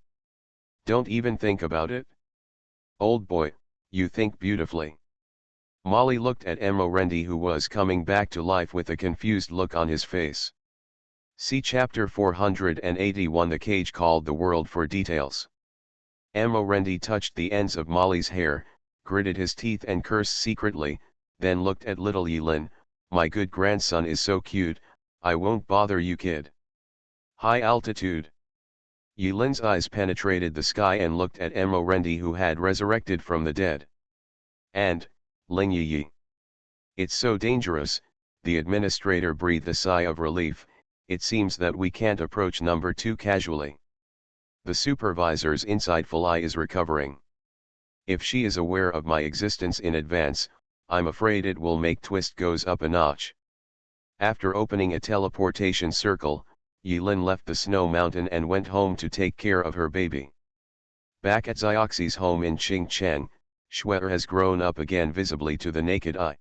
Don't even think about it. Old boy, you think beautifully. Molly looked at Amorendi, who was coming back to life with a confused look on his face. See chapter 481, The Cage Called the World, for details. Amorendi touched the ends of Molly's hair, gritted his teeth and cursed secretly, then looked at little Yilin. My good grandson is so cute, I won't bother you, kid. High altitude. Yilin's eyes penetrated the sky and looked at Amorendi, who had resurrected from the dead. And, Ling Yi. It's so dangerous, the administrator breathed a sigh of relief. It seems that we can't approach number 2 casually. The supervisor's insightful eye is recovering. If she is aware of my existence in advance, I'm afraid it will make twist goes up a notch. After opening a teleportation circle, Yilin left the snow mountain and went home to take care of her baby. Back at Zioxi's home in Qingcheng, Shuer has grown up again visibly to the naked eye.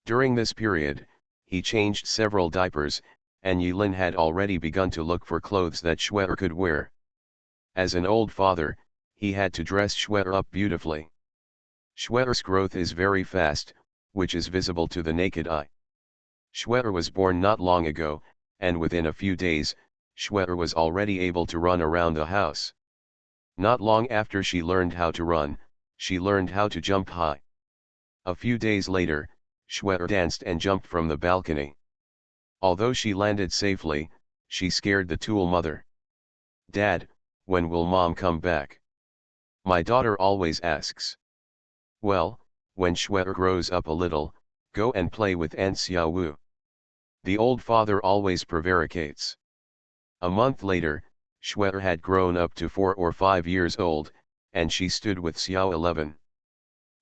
During this period, he changed several diapers, and Yulin had already begun to look for clothes that Schwer could wear. As an old father, he had to dress Schwer up beautifully. Schwer's growth is very fast, which is visible to the naked eye. Schwer was born not long ago, and within a few days, Schwer was already able to run around the house. Not long after she learned how to run, she learned how to jump high. A few days later, Schwer danced and jumped from the balcony. Although she landed safely, she scared the tool mother. "Dad, when will Mom come back?" my daughter always asks. "Well, when Schwer grows up a little, go and play with Aunt Xiaowu." The old father always prevaricates. A month later, Schwer had grown up to 4 or 5 years old, and she stood with Xiao 11.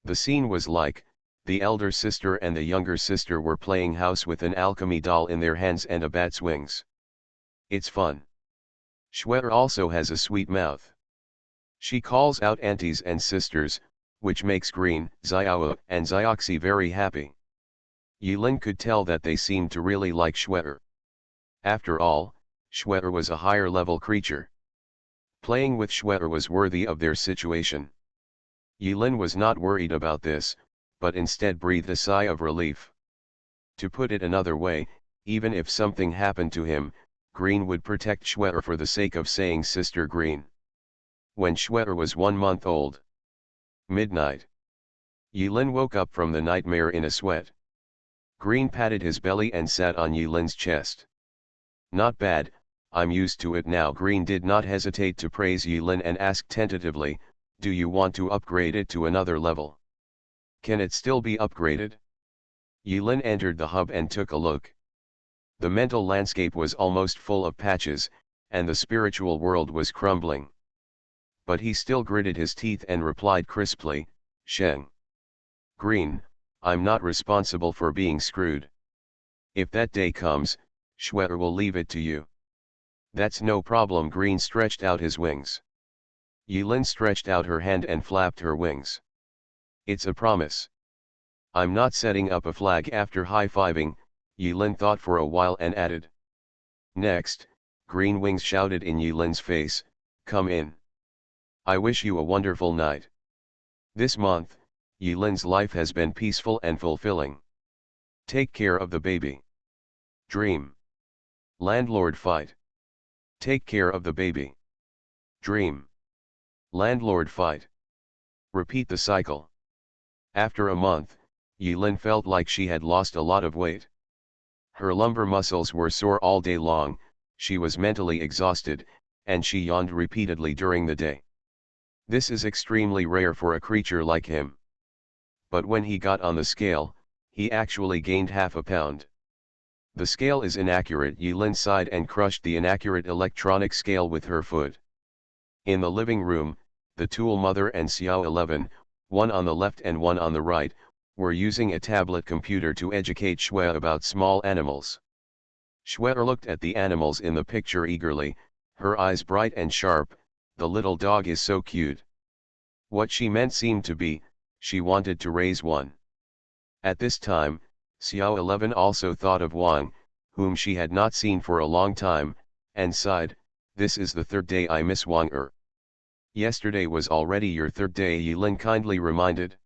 The scene was like, the elder sister and the younger sister were playing house with an alchemy doll in their hands and a bat's wings. It's fun. Schwer also has a sweet mouth. She calls out aunties and sisters, which makes Green, Xiao, and Xiaoxi very happy. Yulin could tell that they seemed to really like Schwer. After all, Schwer was a higher level creature. Playing with Schwer was worthy of their situation. Yulin was not worried about this, but instead breathed a sigh of relief. To put it another way, even if something happened to him, Green would protect Schwer for the sake of saying Sister Green. When Schwer was 1 month old. Midnight. Yulin woke up from the nightmare in a sweat. Green patted his belly and sat on Yulin's chest. "Not bad, I'm used to it now." Green did not hesitate to praise Yulin and asked tentatively, "Do you want to upgrade it to another level? Can it still be upgraded?" Yulin entered the hub and took a look. The mental landscape was almost full of patches, and the spiritual world was crumbling. But he still gritted his teeth and replied crisply, "Sheng. Green, I'm not responsible for being screwed. If that day comes, Schwer will leave it to you." "That's no problem." Green stretched out his wings. Yulin stretched out her hand and flapped her wings. "It's a promise." "I'm not setting up a flag." After high-fiving, Yulin thought for a while and added. Next, Green Wings shouted in Yulin's face, "Come in. I wish you a wonderful night." This month, Yulin's life has been peaceful and fulfilling. Take care of the baby. Dream. Landlord fight. Take care of the baby. Dream. Landlord fight. Repeat the cycle. After a month, Yulin felt like she had lost a lot of weight. Her lumbar muscles were sore all day long, she was mentally exhausted, and she yawned repeatedly during the day. This is extremely rare for a creature like him. But when he got on the scale, he actually gained half a pound. "The scale is inaccurate." Yulin sighed and crushed the inaccurate electronic scale with her foot. In the living room, the tool mother and Xiao 11, one on the left and one on the right, were using a tablet computer to educate Schwer about small animals. Schwer looked at the animals in the picture eagerly, her eyes bright and sharp. "The little dog is so cute." What she meant seemed to be, she wanted to raise one. At this time, Xiao 11 also thought of Wang, whom she had not seen for a long time, and sighed, "This is the 3rd day I miss Wang er." "Yesterday was already your 3rd day," Yulin kindly reminded.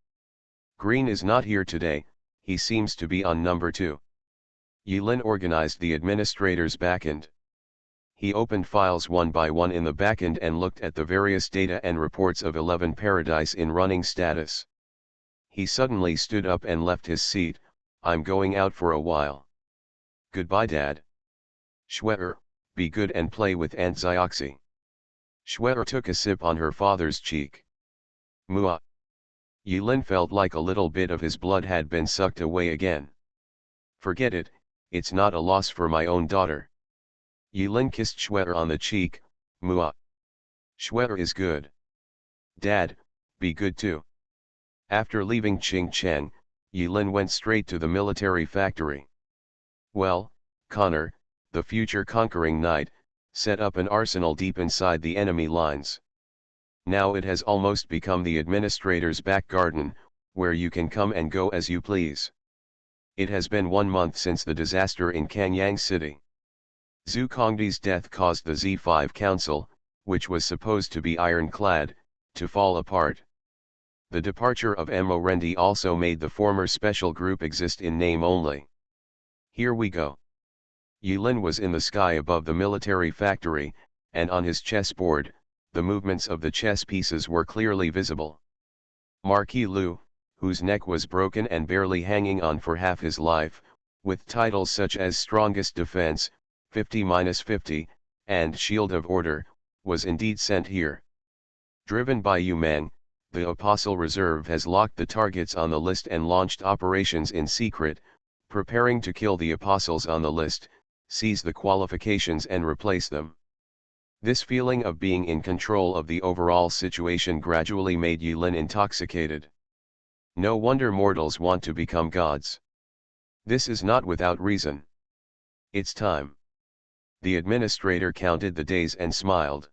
"Green is not here today, he seems to be on number 2. Yulin organized the administrator's backend. He opened files one by one in the backend and looked at the various data and reports of 11 Paradise in running status. He suddenly stood up and left his seat. "I'm going out for a while. Goodbye, Dad." "Schwer, be good and play with Aunt Xiaoxi." Schwer took a sip on her father's cheek. "Mua." Yulin felt like a little bit of his blood had been sucked away again. "Forget it, it's not a loss for my own daughter." Yulin kissed Schwer on the cheek. "Mua. Schwer is good. Dad, be good too." After leaving Qingcheng, Yulin went straight to the military factory. "Well, Connor, the future conquering knight, set up an arsenal deep inside the enemy lines. Now it has almost become the administrator's back garden, where you can come and go as you please. It has been 1 month since the disaster in Kanyang City. Zhu Kongdi's death caused the Z5 Council, which was supposed to be ironclad, to fall apart. The departure of Mo Rendi also made the former special group exist in name only. Here we go. Yulin was in the sky above the military factory, and on his chessboard, the movements of the chess pieces were clearly visible. Marquis Lu, whose neck was broken and barely hanging on for half his life, with titles such as Strongest Defense, 50-50, and Shield of Order, was indeed sent here. Driven by Yu Mang, the Apostle Reserve has locked the targets on the list and launched operations in secret, preparing to kill the apostles on the list, seize the qualifications and replace them. This feeling of being in control of the overall situation gradually made Yulin intoxicated. No wonder mortals want to become gods. This is not without reason. It's time. The administrator counted the days and smiled.